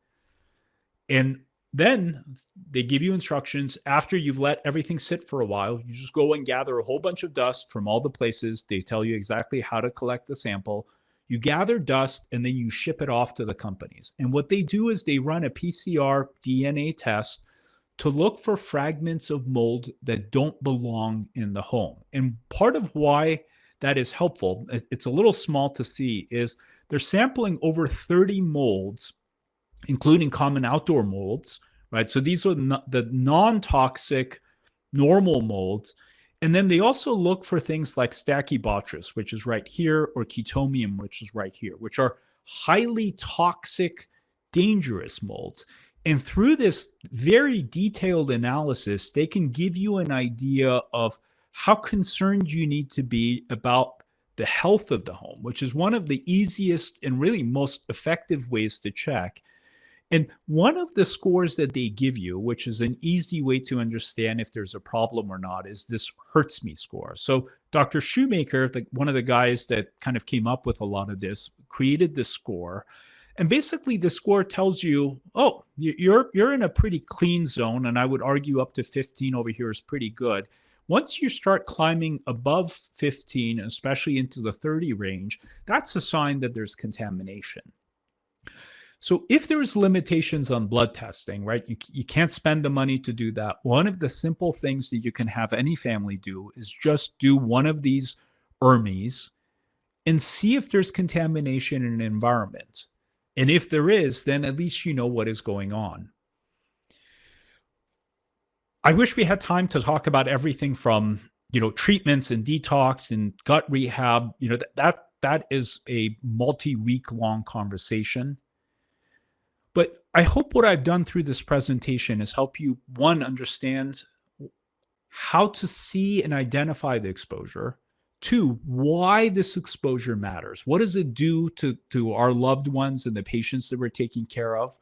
And then they give you instructions. After you've let everything sit for a while, you just go and gather a whole bunch of dust from all the places. They tell you exactly how to collect the sample. You gather dust and then you ship it off to the companies. And what they do is they run a PCR DNA test to look for fragments of mold that don't belong in the home. And part of why that is helpful, it's a little small to see, is they're sampling over 30 molds, including common outdoor molds, right? So these are the non-toxic normal molds. And then they also look for things like Stachybotrys, which is right here, or Chetomium, which is right here, which are highly toxic, dangerous molds. And through this very detailed analysis, they can give you an idea of how concerned you need to be about the health of the home, which is one of the easiest and really most effective ways to check. And one of the scores that they give you, which is an easy way to understand if there's a problem or not, is this hurts me score. So Dr. Shoemaker, one of the guys that kind of came up with a lot of this, created this score. And basically the score tells you, oh, you're in a pretty clean zone. And I would argue up to 15 over here is pretty good. Once you start climbing above 15, especially into the 30 range, that's a sign that there's contamination. So if there's limitations on blood testing, right, you can't spend the money to do that. One of the simple things that you can have any family do is just do one of these ERMIs and see if there's contamination in an environment. And if there is, then at least you know what is going on. I wish we had time to talk about everything from, treatments and detox and gut rehab. That is a multi-week long conversation. But I hope what I've done through this presentation is help you, one, understand how to see and identify the exposure. 2, why this exposure matters. What does it do to our loved ones and the patients that we're taking care of?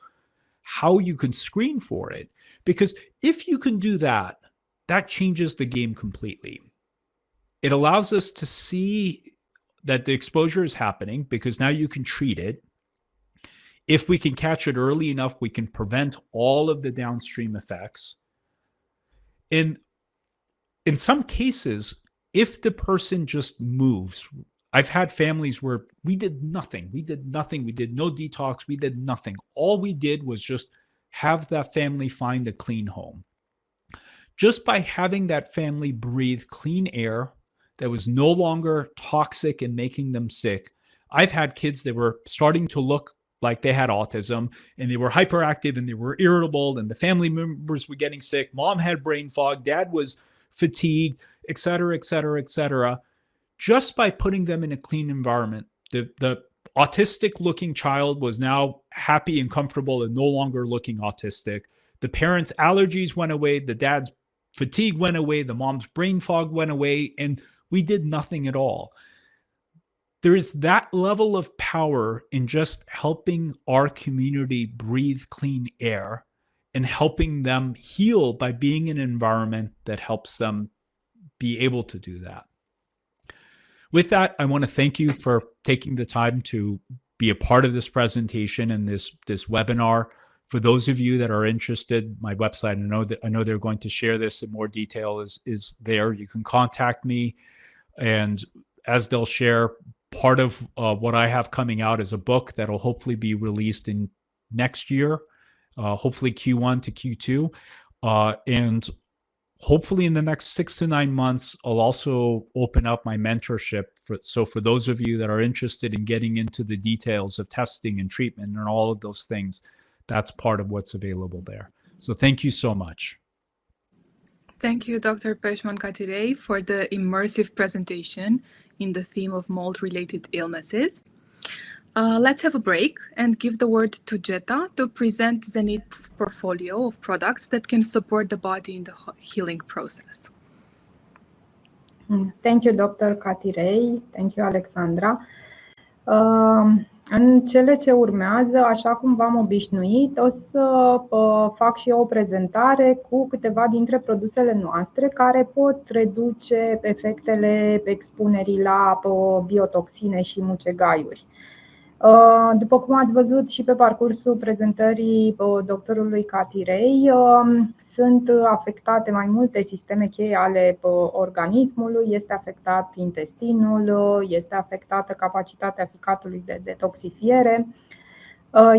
How you can screen for it. Because if you can do that, that changes the game completely. It allows us to see that the exposure is happening because now you can treat it. If we can catch it early enough, we can prevent all of the downstream effects. In some cases, if the person just moves, I've had families where we did nothing. We did nothing. We did no detox. We did nothing. All we did was just have that family find a clean home. Just by having that family breathe clean air that was no longer toxic and making them sick. I've had kids that were starting to look like they had autism, and they were hyperactive and they were irritable, and the family members were getting sick. Mom had brain fog. Dad was fatigued, et cetera, et cetera, et cetera. Just by putting them in a clean environment, the autistic looking child was now happy and comfortable and no longer looking autistic. The parents' allergies went away. The dad's fatigue went away. The mom's brain fog went away, and we did nothing at all. There is that level of power in just helping our community breathe clean air and helping them heal by being in an environment that helps them be able to do that. With that, I want to thank you for taking the time to be a part of this presentation and this webinar. For those of you that are interested, my website, I know they're going to share this in more detail, is there. You can contact me, and as they'll share, part of what I have coming out is a book that will hopefully be released in next year, hopefully Q1 to Q2. And hopefully in the next 6 to 9 months, I'll also open up my mentorship. So for those of you that are interested in getting into the details of testing and treatment and all of those things, that's part of what's available there. So thank you so much. Thank you, Dr. Pejman Katiraei, for the immersive presentation in the theme of mold-related illnesses. Let's have a break and give the word to Jetta to present Zenith's portfolio of products that can support the body in the healing process. Thank you, Dr. Katiraei. Thank you, Alexandra. În cele ce urmează, așa cum v-am obișnuit, o să fac și eu o prezentare cu câteva dintre produsele noastre care pot reduce efectele expunerii la biotoxine și mucegaiuri. După cum ați văzut și pe parcursul prezentării doctorului Katiraei, sunt afectate mai multe sisteme cheie ale organismului. Este afectat intestinul, este afectată capacitatea ficatului de detoxifiere,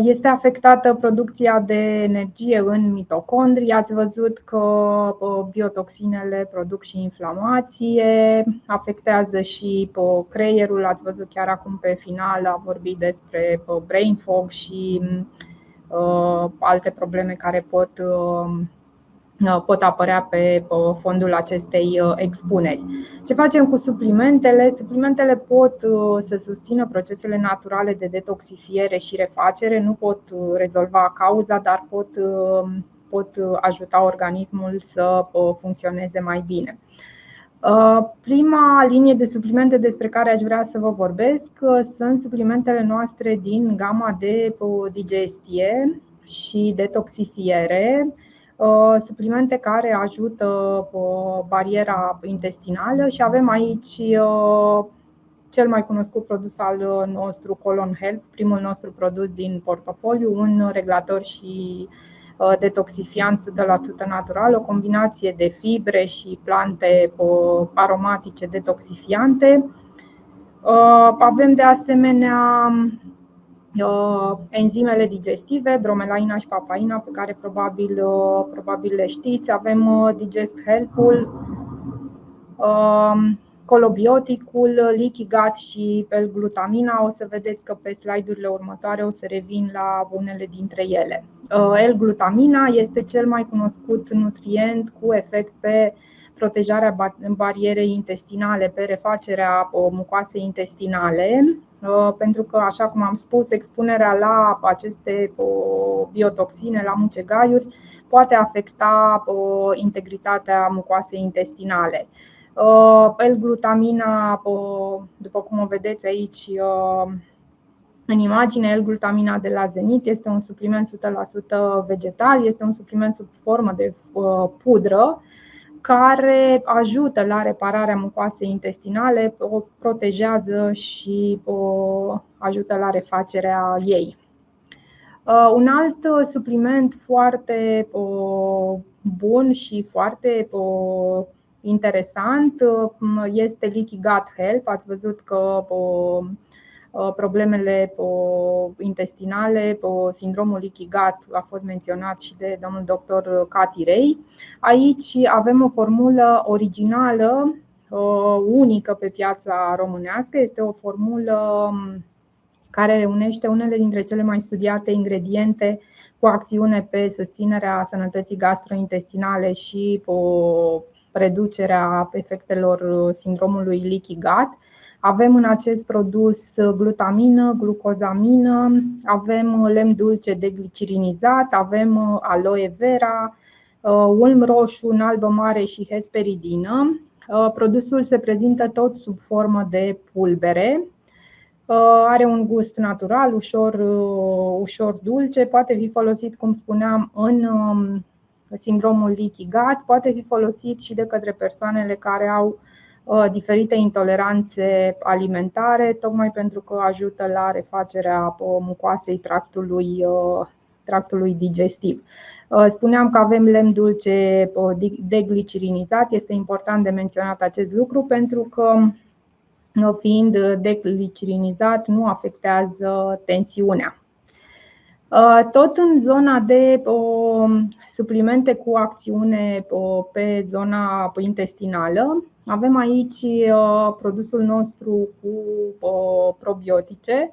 este afectată producția de energie în mitocondrii. Ați văzut că biotoxinele produc și inflamație, afectează și creierul. Ați văzut chiar acum pe final, a vorbit despre brain fog și alte probleme care pot apărea pe fondul acestei expuneri. Ce facem cu suplimentele? Suplimentele pot să susțină procesele naturale de detoxifiere și refacere, nu pot rezolva cauza, dar pot ajuta organismul să funcționeze mai bine. Prima linie de suplimente despre care aș vrea să vă vorbesc sunt suplimentele noastre din gama de digestie și detoxifiere, suplimente care ajută bariera intestinală și avem aici cel mai cunoscut produs al nostru, Colon Help, primul nostru produs din portofoliu, un regulator și detoxifiant 100% natural, o combinație de fibre și plante aromatice detoxifiante. Avem de asemenea enzimele digestive, bromelaina și papaina, pe care probabil le știți. Avem Digest Help-ul, colobioticul, leaky gut și L-glutamina. O să vedeți că pe slide-urile următoare o să revin la unele dintre ele. L-glutamina este cel mai cunoscut nutrient cu efect pe protejarea barierei intestinale, pe refacerea mucoasei intestinale, pentru că, așa cum am spus, expunerea la aceste biotoxine, la mucegaiuri, poate afecta integritatea mucoasei intestinale. L-glutamina, după cum o vedeți aici în imagine, L-glutamina de la Zenith este un supliment 100% vegetal, este un supliment sub formă de pudră care ajută la repararea mucoasei intestinale, o protejează și ajută la refacerea ei. Un alt supliment foarte bun și foarte interesant este Leaky Gut Health. Ați văzut că problemele intestinale, sindromul Leaky Gut a fost menționat și de domnul doctor Katiraei. Aici avem o formulă originală, unică pe piața românească. Este o formulă care reunește unele dintre cele mai studiate ingrediente cu acțiune pe susținerea sănătății gastrointestinale și reducerea efectelor sindromului Leaky Gut. Avem în acest produs glutamină, glucozamină, avem lemn dulce deglicirinizat, avem aloe vera, ulm roșu, albă mare și hesperidină. Produsul se prezintă tot sub formă de pulbere. Are un gust natural, ușor dulce, poate fi folosit, cum spuneam, în sindromul Leaky Gut, poate fi folosit și de către persoanele care au diferite intoleranțe alimentare, tocmai pentru că ajută la refacerea mucoasei tractului digestiv. Spuneam că avem lemn dulce deglicirinizat. Este important de menționat acest lucru pentru că, fiind deglicirinizat, nu afectează tensiunea. Tot în zona de suplimente cu acțiune pe zona intestinală, avem aici produsul nostru cu probiotice.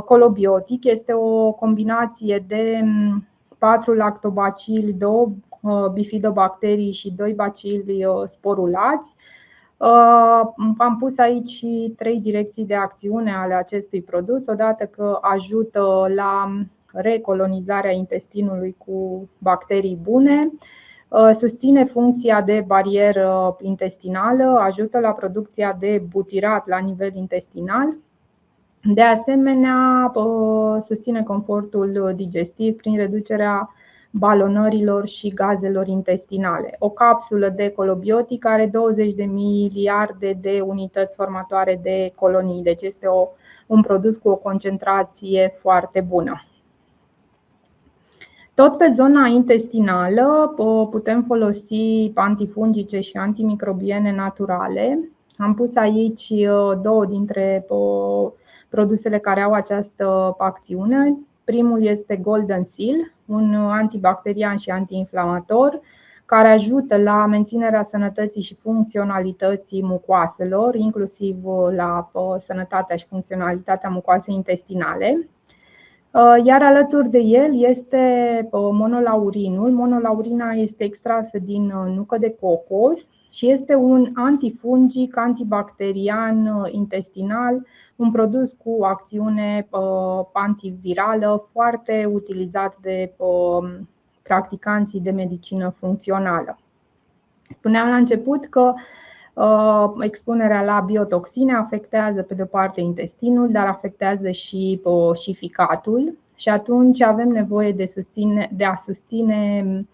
Colobiotic este o combinație de 4 lactobacili, 2 bifidobacterii și 2 bacili sporulați. Am pus aici 3 direcții de acțiune ale acestui produs. Odată că ajută la recolonizarea intestinului cu bacterii bune, susține funcția de barieră intestinală, ajută la producția de butirat la nivel intestinal. De asemenea, susține confortul digestiv prin reducerea balonărilor și gazelor intestinale. O capsulă de colobiotic are 20 de miliarde de unități formatoare de colonii, deci este un produs cu o concentrație foarte bună. Tot pe zona intestinală putem folosi antifungice și antimicrobiene naturale. Am pus aici 2 dintre produsele care au această acțiune. Primul este Golden Seal, un antibacterian și antiinflamator care ajută la menținerea sănătății și funcționalității mucoaselor, inclusiv la sănătatea și funcționalitatea mucoasei intestinale. Iar alături de el este monolaurinul. Monolaurina este extrasă din nucă de cocos și este un antifungic, antibacterian intestinal, un produs cu acțiune antivirală foarte utilizat de practicanții de medicină funcțională. Spuneam la început că expunerea la biotoxine afectează pe de o parte intestinul, dar afectează și ficatul și atunci avem nevoie de a susține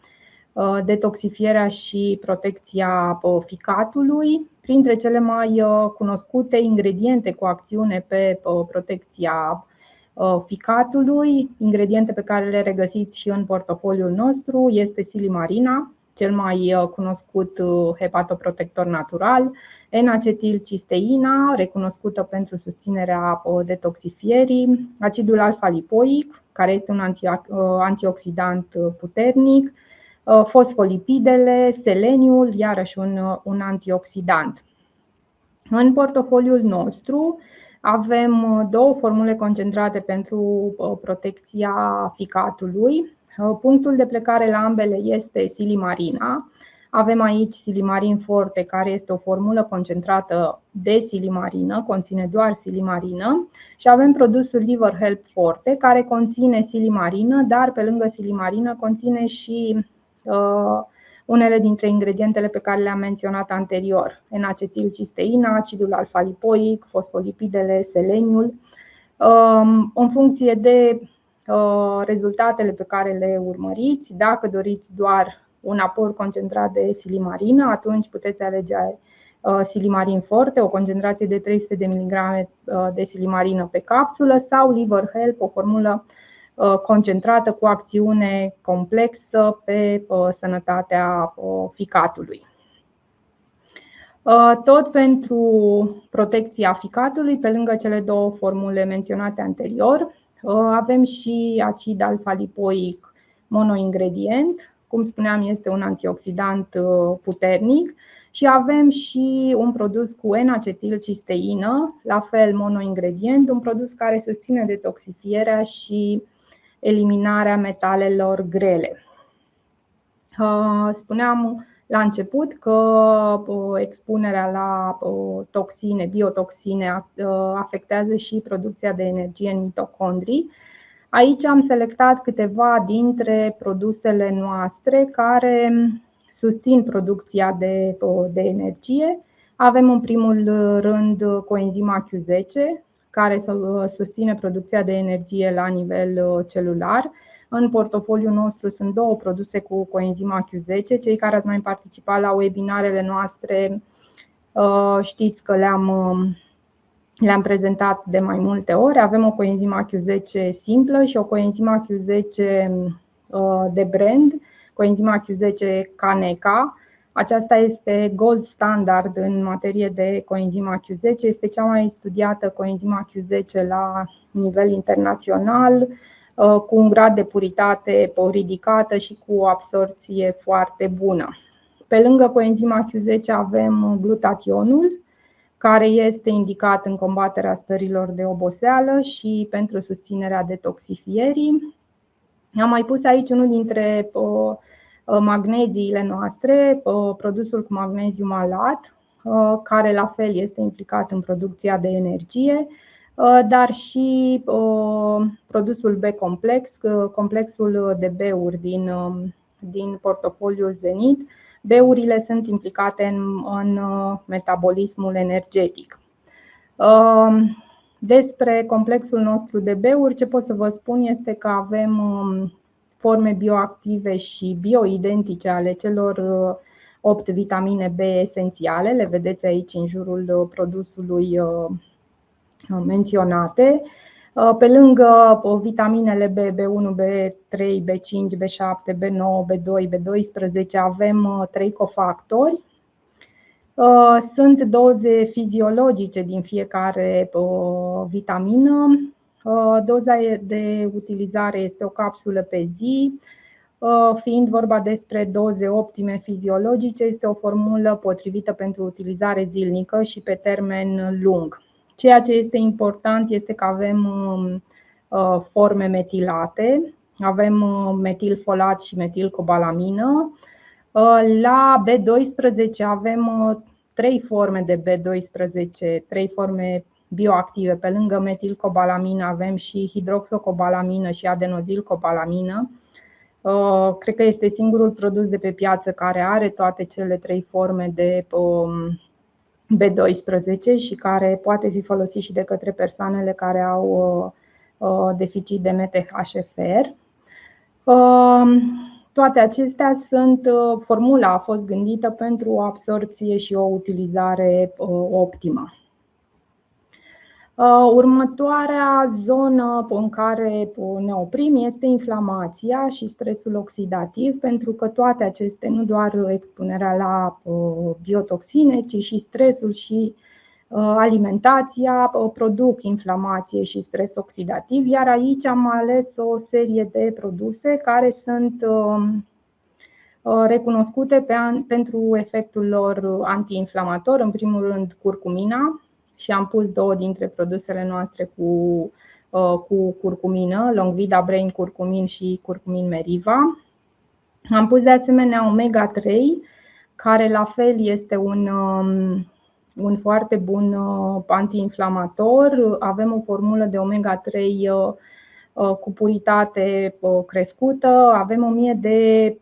detoxifierea și protecția ficatului. Printre cele mai cunoscute ingrediente cu acțiune pe protecția ficatului, ingrediente pe care le regăsiți și în portofoliul nostru, este silimarina, cel mai cunoscut hepatoprotector natural, N-acetilcisteina, recunoscută pentru susținerea detoxifierii, acidul alfa-lipoic, care este un antioxidant puternic, fosfolipidele, seleniul, iarăși un antioxidant. În portofoliul nostru avem 2 formule concentrate pentru protecția ficatului. Punctul de plecare la ambele este silimarina. Avem aici silimarin forte, care este o formulă concentrată de silimarină, conține doar silimarină, și avem produsul Liver Help Forte, care conține silimarină, dar pe lângă silimarină conține și unele dintre ingredientele pe care le-am menționat anterior: N-acetilcisteina, acidul alfa-lipoic, fosfolipidele, seleniul. În funcție de rezultatele pe care le urmăriți, dacă doriți doar un aport concentrat de silimarină, atunci puteți alege silimarin forte, o concentrație de 300 de mg de silimarină pe capsulă, sau Liver Help, o formulă concentrată cu acțiune complexă pe sănătatea ficatului. Tot pentru protecția ficatului, pe lângă cele două formule menționate anterior, avem și acid alfa-lipoic monoingredient. Cum spuneam, este un antioxidant puternic. Și avem și un produs cu N-acetilcisteină, la fel monoingredient, un produs care susține detoxifierea și eliminarea metalelor grele. Spuneam la început că expunerea la toxine, biotoxine afectează și producția de energie în mitocondrii. Aici am selectat câteva dintre produsele noastre care susțin producția de energie. Avem în primul rând coenzima Q10, care susține producția de energie la nivel celular. În portofoliul nostru sunt două produse cu coenzima Q10. Cei care ați mai participat la webinarele noastre știți că le-am prezentat de mai multe ori. Avem o coenzima Q10 simplă și o coenzima Q10 de brand, coenzima Q10 Caneca. Aceasta este gold standard în materie de coenzima Q10. Este cea mai studiată coenzima Q10 la nivel internațional, cu un grad de puritate ridicată și cu o absorție foarte bună. Pe lângă coenzima Q10 avem glutationul, care este indicat în combaterea stărilor de oboseală și pentru susținerea detoxifierii. Am mai pus aici unul dintre magneziile noastre, produsul cu magneziu malat, care la fel este implicat în producția de energie, dar și produsul B-complex, complexul de B-uri din portofoliul Zenit. B-urile sunt implicate în metabolismul energetic. Despre complexul nostru de B-uri, ce pot să vă spun este că avem forme bioactive și bioidentice ale celor 8 vitamine B esențiale. Le vedeți aici în jurul produsului menționate. Pe lângă vitaminele B, B1, B3, B5, B7, B9, B2, B12 avem 3 cofactori. Sunt doze fiziologice din fiecare vitamină. Doza de utilizare este o capsulă pe zi. Fiind vorba despre doze optime fiziologice, este o formulă potrivită pentru utilizare zilnică și pe termen lung. Ceea ce este important este că avem forme metilate, avem metilfolat și metilcobalamină. La B12 avem 3 forme de B12, 3 forme bioactive. Pe lângă metilcobalamină avem și hidroxocobalamină și adenozilcobalamină. Cred că este singurul produs de pe piață care are toate cele 3 forme de B12 și care poate fi folosit și de către persoanele care au deficit de MTHFR. Toate acestea formula a fost gândită pentru o absorpție și o utilizare optimă. Următoarea zonă în care ne oprim este inflamația și stresul oxidativ, pentru că toate acestea, nu doar expunerea la biotoxine, ci și stresul și alimentația produc inflamație și stres oxidativ, iar aici am ales o serie de produse care sunt recunoscute pentru efectul lor antiinflamator. În primul rând curcumina, și am pus 2 dintre produsele noastre cu curcumină, Longvida Brain Curcumin și Curcumin Meriva. Am pus de asemenea omega-3, care la fel este un foarte bun antiinflamator. Avem o formulă de omega-3 cu puritate crescută. Avem 1000 de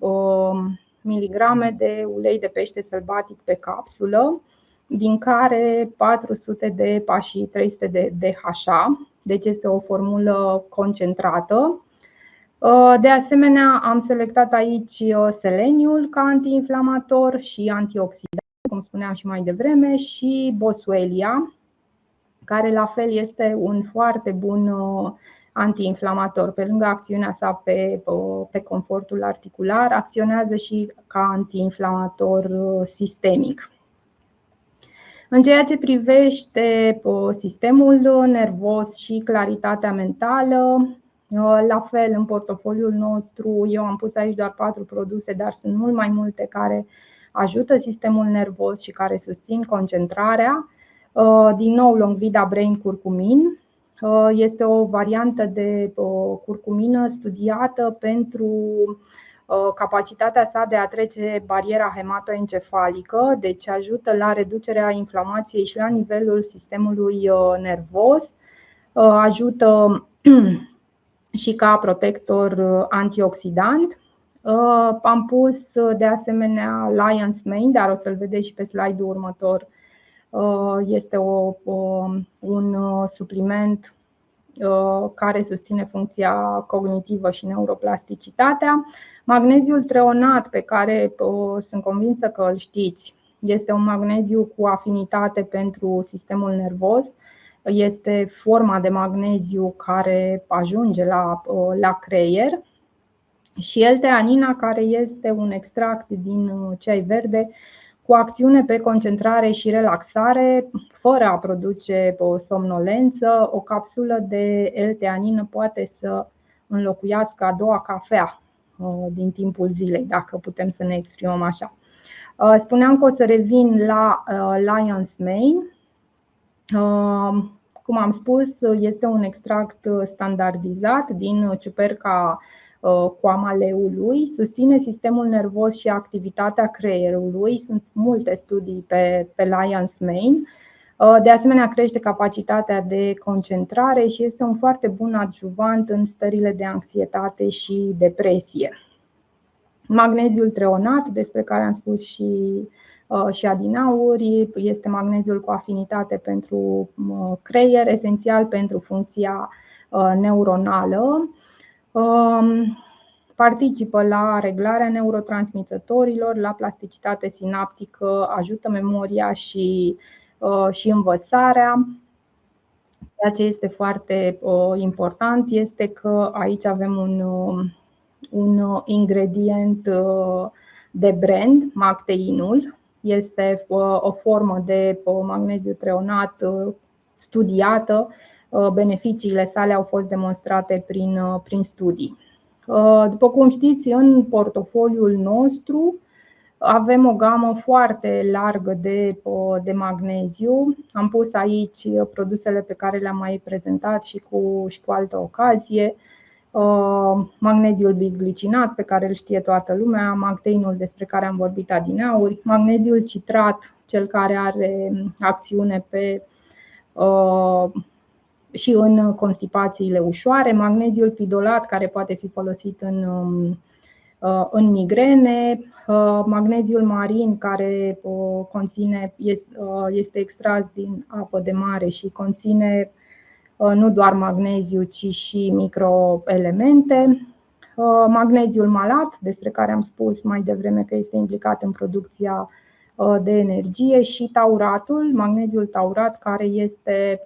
miligrame de ulei de pește sălbatic pe capsulă, din care 400 de DHA și 300 de DHA. Deci este o formulă concentrată. De asemenea, am selectat aici seleniul ca antiinflamator și antioxidant, cum spuneam și mai devreme, și boswellia, care la fel este un foarte bun antiinflamator. Pe lângă acțiunea sa pe confortul articular, acționează și ca antiinflamator sistemic. În ceea ce privește sistemul nervos și claritatea mentală, la fel, în portofoliul nostru, eu am pus aici doar 4 produse, dar sunt mult mai multe care ajută sistemul nervos și care susțin concentrarea. Din nou, Longvida Brain Curcumin este o variantă de curcumină studiată pentru capacitatea sa de a trece bariera hematoencefalică, deci ajută la reducerea inflamației și la nivelul sistemului nervos, ajută și ca protector antioxidant. Am pus de asemenea Lion's Mane, dar o să-l vedeți și pe slide-ul următor. Este un supliment care susține funcția cognitivă și neuroplasticitatea. Magneziul treonat, pe care sunt convinsă că îl știți, este un magneziu cu afinitate pentru sistemul nervos. Este forma de magneziu care ajunge la creier. Și L-teanina, care este un extract din ceai verde cu acțiune pe concentrare și relaxare, fără a produce somnolență. O capsulă de L-teanină poate să înlocuiască a doua cafea din timpul zilei, dacă putem să ne exprimăm așa. Spuneam că o să revin la Lion's Mane. Cum am spus, este un extract standardizat din ciuperca coamaleului, susține sistemul nervos și activitatea creierului. Sunt multe studii pe Lion's Mane. De asemenea, crește capacitatea de concentrare și este un foarte bun adjuvant în stările de anxietate și depresie. Magneziul treonat, despre care am spus și adinauri, este magneziul cu afinitate pentru creier, esențial pentru funcția neuronală. Participă la reglarea neurotransmițătorilor, la plasticitate sinaptică, ajută memoria și învățarea. Ceea ce este foarte important este că aici avem un ingredient de brand, macteinul. Este o formă de magneziu treonat studiată. Beneficiile sale au fost demonstrate prin studii. După cum știți, în portofoliul nostru avem o gamă foarte largă de magneziu. Am pus aici produsele pe care le-am mai prezentat și cu altă ocazie. Magneziul bisglicinat, pe care îl știe toată lumea, macteinul despre care am vorbit adineauri, magneziul citrat, cel care are acțiune și în constipațiile ușoare, magneziul pidolat, care poate fi folosit în migrene, magneziul marin, care este extras din apă de mare și conține nu doar magneziu, ci și microelemente. Magneziul malat, despre care am spus mai devreme că este implicat în producția de energie, și tauratul, magneziul taurat, care este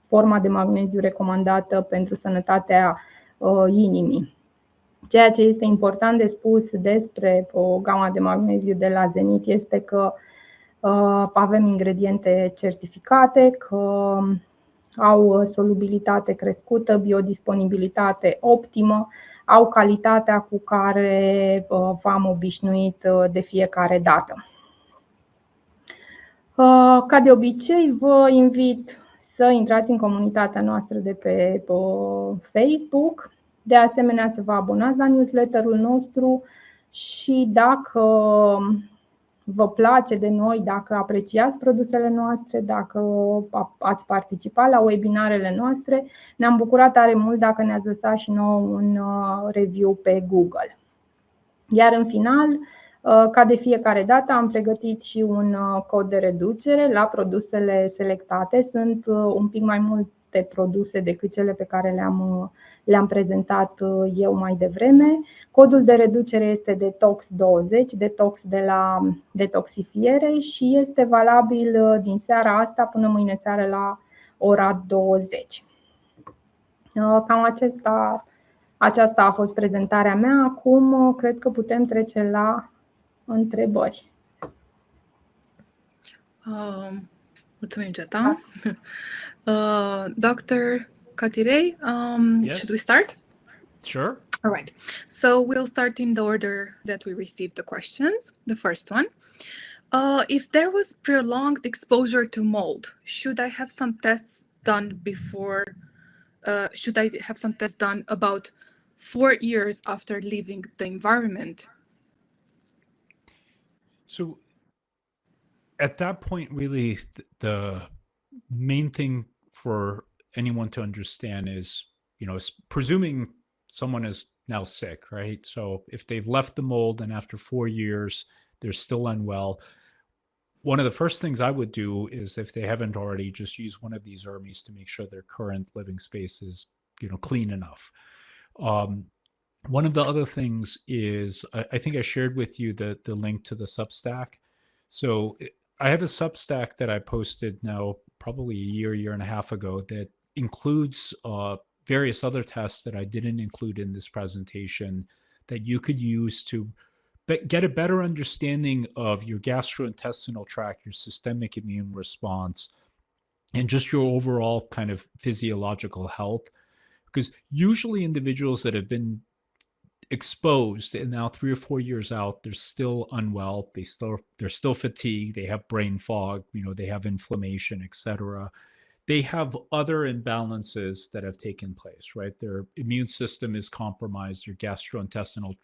forma de magneziu recomandată pentru sănătatea inimii. Ceea ce este important de spus despre gama de magneziu de la Zenit este că avem ingrediente certificate, că au solubilitate crescută, biodisponibilitate optimă, au calitatea cu care v-am obișnuit de fiecare dată. Ca de obicei, vă invit să intrați în comunitatea noastră de pe Facebook. De asemenea, să vă abonați la newsletterul nostru și dacă vă place de noi, dacă apreciați produsele noastre, dacă ați participat la webinarele noastre, ne-am bucurat tare mult dacă ne-ați lăsat și nouă un review pe Google. Iar în final, ca de fiecare dată, am pregătit și un cod de reducere la produsele selectate. Sunt un pic mai multe produse decât cele pe care le-am prezentat eu mai devreme. Codul de reducere este DETOX20, detox de la detoxifiere, și este valabil din seara asta până mâine seară la ora 20. Cam aceasta a fost prezentarea mea. Acum cred că putem trece la întrebări. Mulțumim, Geta. Dr. Katiraei, Yes. should we start? Sure. All right. So we'll start in the order that we received the questions. The first one. If there was prolonged exposure to mold, should I have some tests done before? Should I have some tests done about 4 years after leaving the environment? So at that point, really, the main thing for anyone to understand is, presuming someone is now sick, right? So if they've left the mold and after 4 years, they're still unwell, one of the first things I would do is, if they haven't already, just use one of these Hermes to make sure their current living space is, clean enough. One of the other things is, I think I shared with you the link to the Substack. So I have a Substack that I posted now probably a year and a half ago that includes various other tests that I didn't include in this presentation that you could use to get a better understanding of your gastrointestinal tract, your systemic immune response, and just your overall kind of physiological health. Because usually individuals that have been exposed and now 3 or 4 years out, they're still unwell, they're still fatigued, they have brain fog, they have inflammation, etc. They have other imbalances that have taken place, right? Their immune system is compromised, their gastrointestinal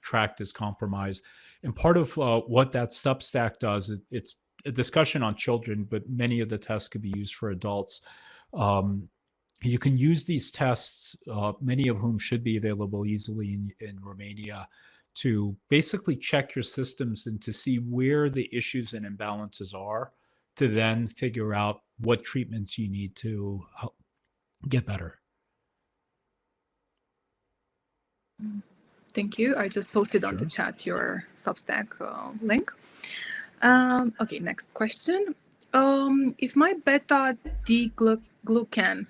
tract is compromised. And part of what that Substack does is, it's a discussion on children, but many of the tests could be used for adults. You can use these tests, many of whom should be available easily in Romania, to basically check your systems and to see where the issues and imbalances are, to then figure out what treatments you need to help get better. Thank you. I just posted on the chat your Substack link. Okay, next question. If my beta-D-glucan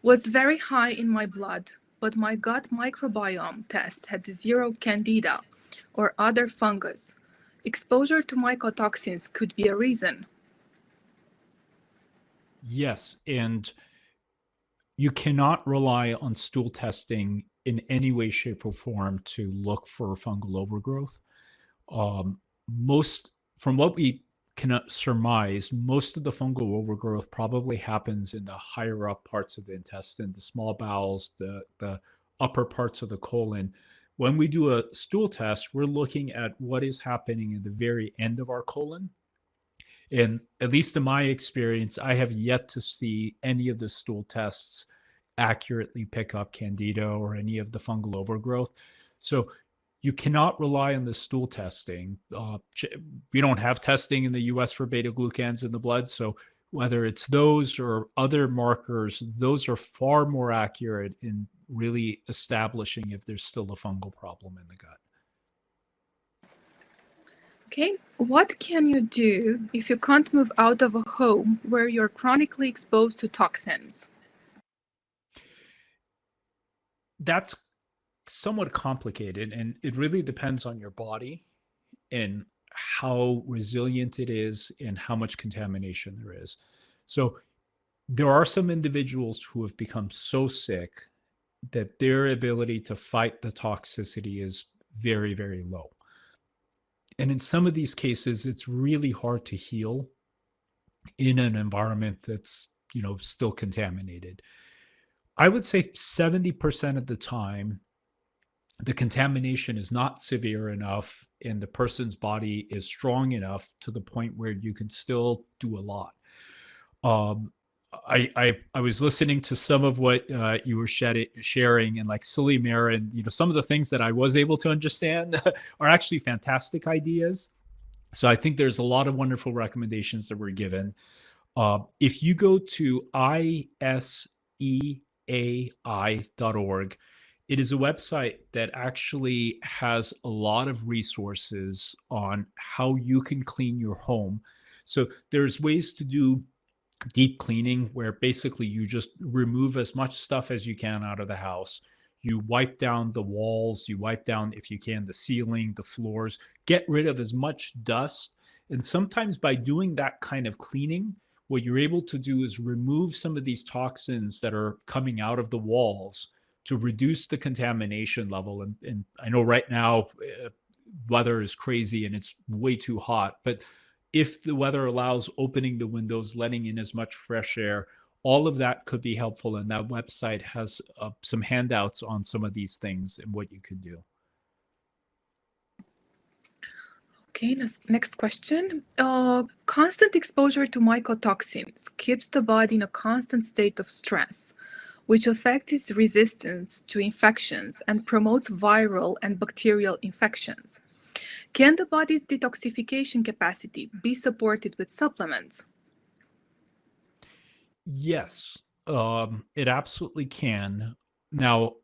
was very high in my blood, but my gut microbiome test had 0 candida or other fungus, exposure to mycotoxins could be a reason. Yes, and you cannot rely on stool testing in any way, shape, or form to look for fungal overgrowth. From what we can surmise, most of the fungal overgrowth probably happens in the higher up parts of the intestine, the small bowels, the upper parts of the colon. When we do a stool test, we're looking at what is happening in the very end of our colon. And at least in my experience, I have yet to see any of the stool tests accurately pick up candida or any of the fungal overgrowth. So you cannot rely on the stool testing. We don't have testing in the US for beta-glucans in the blood. So whether it's those or other markers, those are far more accurate in really establishing if there's still a fungal problem in the gut. Okay, what can you do if you can't move out of a home where you're chronically exposed to toxins? That's somewhat complicated, and it really depends on your body and how resilient it is and how much contamination there is. So there are some individuals who have become so sick that their ability to fight the toxicity is very, very low. And in some of these cases, it's really hard to heal in an environment that's, still contaminated. I would say 70% of the time, the contamination is not severe enough and the person's body is strong enough to the point where you can still do a lot. I was listening to some of what you were sharing, and like Suleiman, and some of the things that I was able to understand are actually fantastic ideas. So I think there's a lot of wonderful recommendations that were given. If you go to iseai.org, it is a website that actually has a lot of resources on how you can clean your home. So there's ways to do deep cleaning where basically you just remove as much stuff as you can out of the house. You wipe down the walls, you wipe down, if you can, the ceiling, the floors, get rid of as much dust And sometimes by doing that kind of cleaning, what you're able to do is remove some of these toxins that are coming out of the walls to reduce the contamination level. And I know right now, weather is crazy and it's way too hot, but if the weather allows opening the windows, letting in as much fresh air, all of that could be helpful. And that website has some handouts on some of these things and what you could do. Okay, next question. Constant exposure to mycotoxins keeps the body in a constant state of stress, which affects its resistance to infections and promotes viral and bacterial infections. Can the body's detoxification capacity be supported with supplements? Yes, it absolutely can. Now,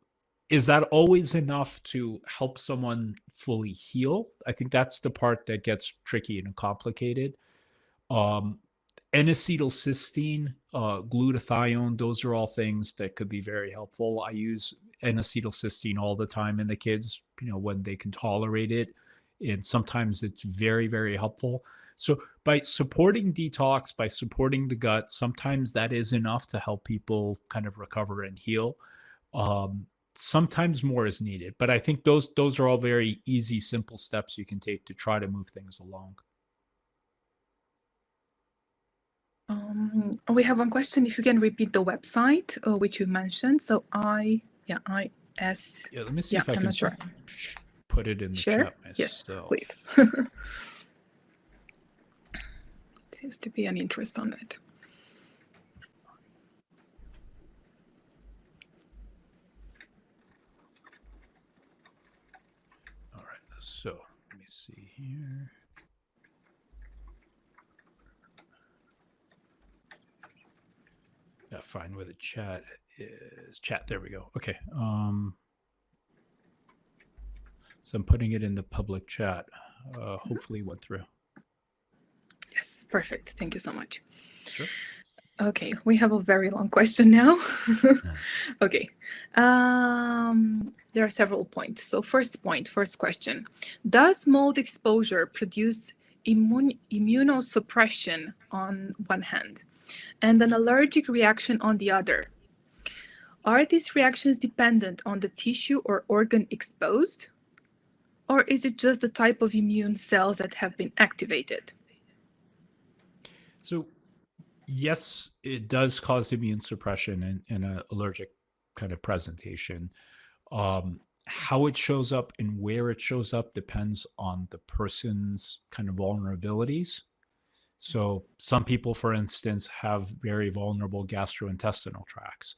is that always enough to help someone fully heal? I think that's the part that gets tricky and complicated. N-acetylcysteine, glutathione, those are all things that could be very helpful. I use N-acetylcysteine all the time in the kids, when they can tolerate it. And sometimes it's very, very helpful. So by supporting detox, by supporting the gut, sometimes that is enough to help people kind of recover and heal. Sometimes more is needed, but I think those are all very easy, simple steps you can take to try to move things along. We have one question. If you can repeat the website which you mentioned. So let me see if I can put it in the chat myself. Yes, please. Seems to be an interest on it. So let me see here. Yeah, find where the chat is. Chat, there we go. Okay. So I'm putting it in the public chat. Hopefully it went through. Yes, perfect. Thank you so much. Sure. Okay, we have a very long question now. Okay. There are several points. So first question. Does mold exposure produce immunosuppression on one hand and an allergic reaction on the other? Are these reactions dependent on the tissue or organ exposed? Or is it just the type of immune cells that have been activated? So yes, it does cause immune suppression and an allergic kind of presentation. How it shows up and where it shows up depends on the person's kind of vulnerabilities. So some people, for instance, have very vulnerable gastrointestinal tracts,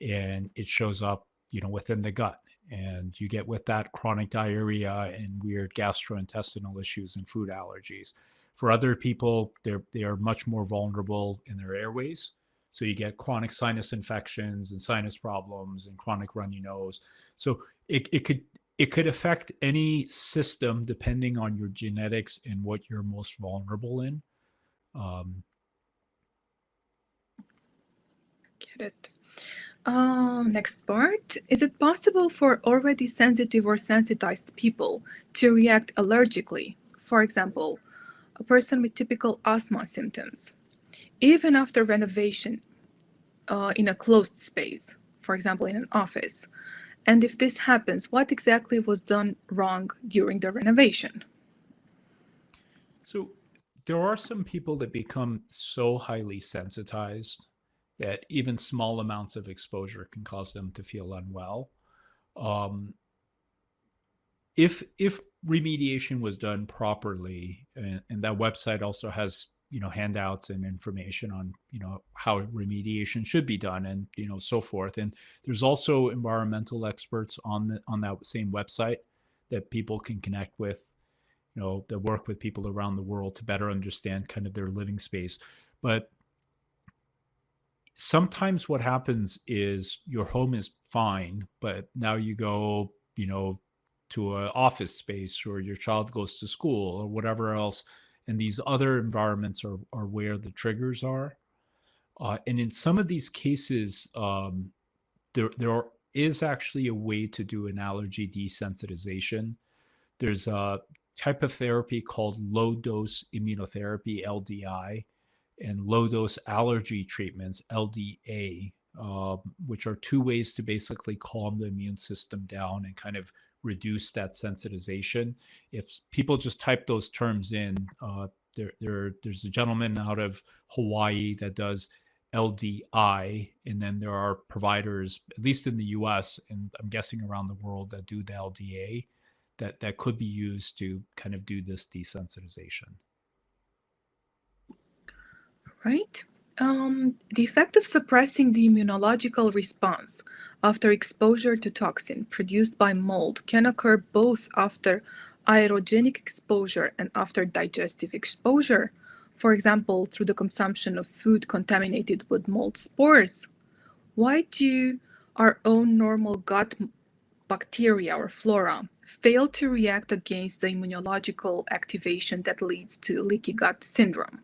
and it shows up, within the gut, and you get with that chronic diarrhea and weird gastrointestinal issues and food allergies. For other people, they are much more vulnerable in their airways. So you get chronic sinus infections and sinus problems and chronic runny nose. So it could affect any system depending on your genetics and what you're most vulnerable in. Get it. Next part. Is it possible for already sensitive or sensitized people to react allergically? For example, a person with typical asthma symptoms, even after renovation in a closed space, for example, in an office. And if this happens, what exactly was done wrong during the renovation? So there are some people that become so highly sensitized that even small amounts of exposure can cause them to feel unwell. If remediation was done properly, and that website also has handouts and information on how remediation should be done, and so forth. And there's also environmental experts on that same website that people can connect with, that work with people around the world to better understand kind of their living space. But sometimes what happens is your home is fine, but now you go, to an office space, or your child goes to school or whatever else, and these other environments are where the triggers are. And in some of these cases, there is actually a way to do an allergy desensitization. There's type of therapy called low dose immunotherapy, LDI, and low dose allergy treatments, LDA, which are two ways to basically calm the immune system down and kind of reduce that sensitization. If people just type those terms in, there's a gentleman out of Hawaii that does LDI, and then there are providers, at least in the US, and I'm guessing around the world, that do the LDA, that could be used to kind of do this desensitization. Right. The effect of suppressing the immunological response after exposure to toxin produced by mold can occur both after aerogenic exposure and after digestive exposure, for example, through the consumption of food contaminated with mold spores. Why do our own normal gut bacteria or flora fail to react against the immunological activation that leads to leaky gut syndrome?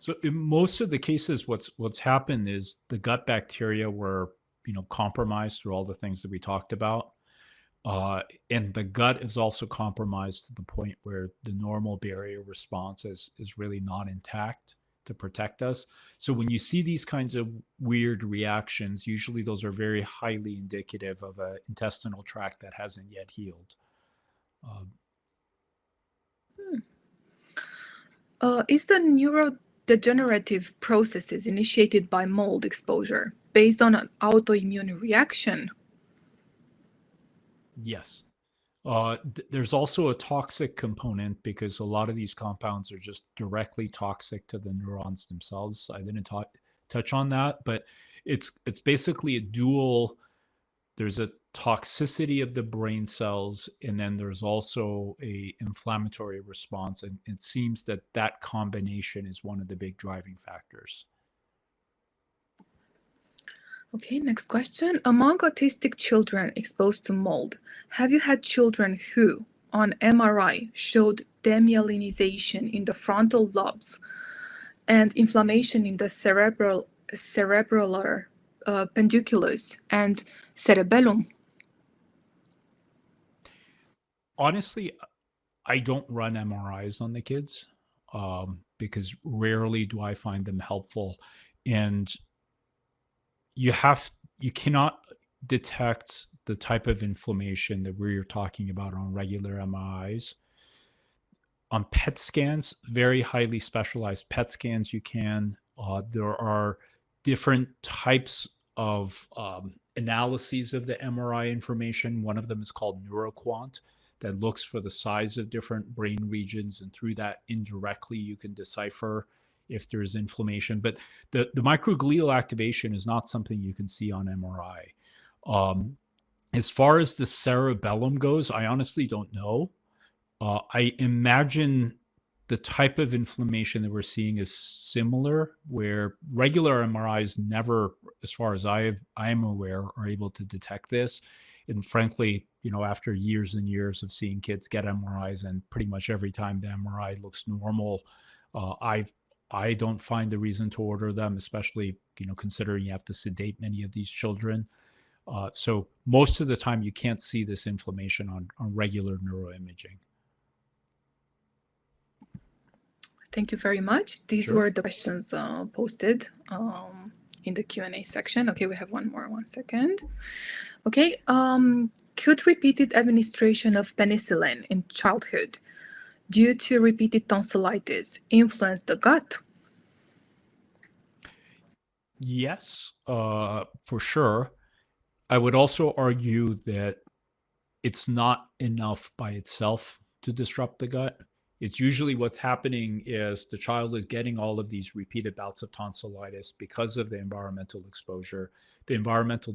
So in most of the cases, what's happened is the gut bacteria were, compromised through all the things that we talked about. And the gut is also compromised to the point where the normal barrier response is really not intact to protect us. So when you see these kinds of weird reactions, usually those are very highly indicative of an intestinal tract that hasn't yet healed. Is the neurodegenerative processes initiated by mold exposure based on an autoimmune reaction? Yes. There's also a toxic component because a lot of these compounds are just directly toxic to the neurons themselves. I didn't touch on that, but it's basically a dual. There's a toxicity of the brain cells, and then there's also a inflammatory response, and it seems that combination is one of the big driving factors. Okay, next question. Among autistic children exposed to mold, have you had children who, on MRI, showed demyelinization in the frontal lobes and inflammation in the cerebellar pedunculus and cerebellum? Honestly, I don't run MRIs on the kids because rarely do I find them helpful. And you cannot detect the type of inflammation that we're talking about on regular MRIs. On PET scans, very highly specialized PET scans, you can. There are different types of analyses of the MRI information. One of them is called neuroquant, that looks for the size of different brain regions, and through that indirectly you can decipher if there's inflammation. But the microglial activation is not something you can see on MRI. As far as the cerebellum goes, I honestly don't know. I imagine the type of inflammation that we're seeing is similar, where regular MRIs never, as far as I am aware, are able to detect this. And frankly, after years and years of seeing kids get MRIs, and pretty much every time the MRI looks normal, I don't find the reason to order them, especially, considering you have to sedate many of these children. So most of the time you can't see this inflammation on regular neuroimaging. Thank you very much. These Sure. were the questions posted in the Q&A section. Okay, we have one more, 1 second. Okay, could repeated administration of penicillin in childhood due to repeated tonsillitis influence the gut? Yes, for sure. I would also argue that it's not enough by itself to disrupt the gut. It's usually what's happening is the child is getting all of these repeated bouts of tonsillitis because of the environmental exposure. The environmental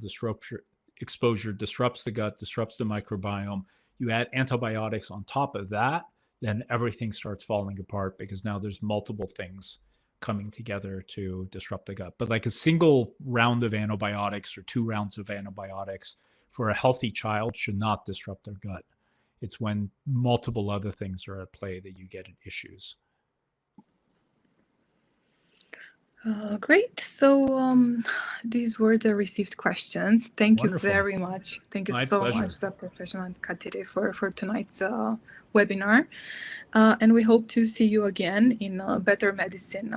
exposure disrupts the gut, disrupts the microbiome. You add antibiotics on top of that, then everything starts falling apart because now there's multiple things coming together to disrupt the gut. But like a single round of antibiotics or 2 rounds of antibiotics for a healthy child should not disrupt their gut. It's when multiple other things are at play that you get issues. Great. So these were the received questions. Thank Wonderful. you very much. Thank you My so pleasure. much, Dr. Pejman Katiraei, for tonight's webinar. And we hope to see you again in Better Medicine.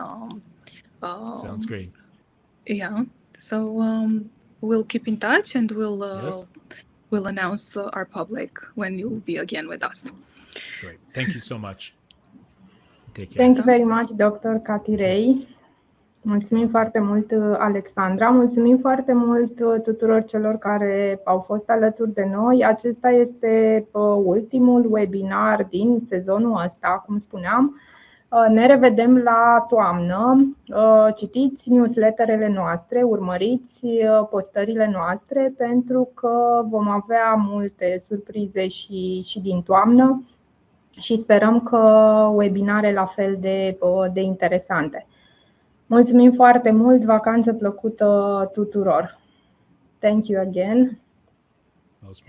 Sounds great. Yeah. So we'll keep in touch, and Yes. we'll announce our public when you'll be again with us. Great. Thank you so much. Take care. Thank you very much, Dr. Katiraei. Mulțumim foarte mult, Alexandra. Mulțumim foarte mult tuturor celor care au fost alături de noi. Acesta este ultimul webinar din sezonul ăsta, cum spuneam. Ne revedem la toamnă. Citiți newsletterele noastre, urmăriți postările noastre, pentru că vom avea multe surprize și din toamnă și sperăm că webinare la fel de interesante. Mulțumim foarte mult, vacanță plăcută tuturor. Thank you again.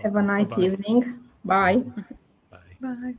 Have a nice evening. Bye. Bye. Bye.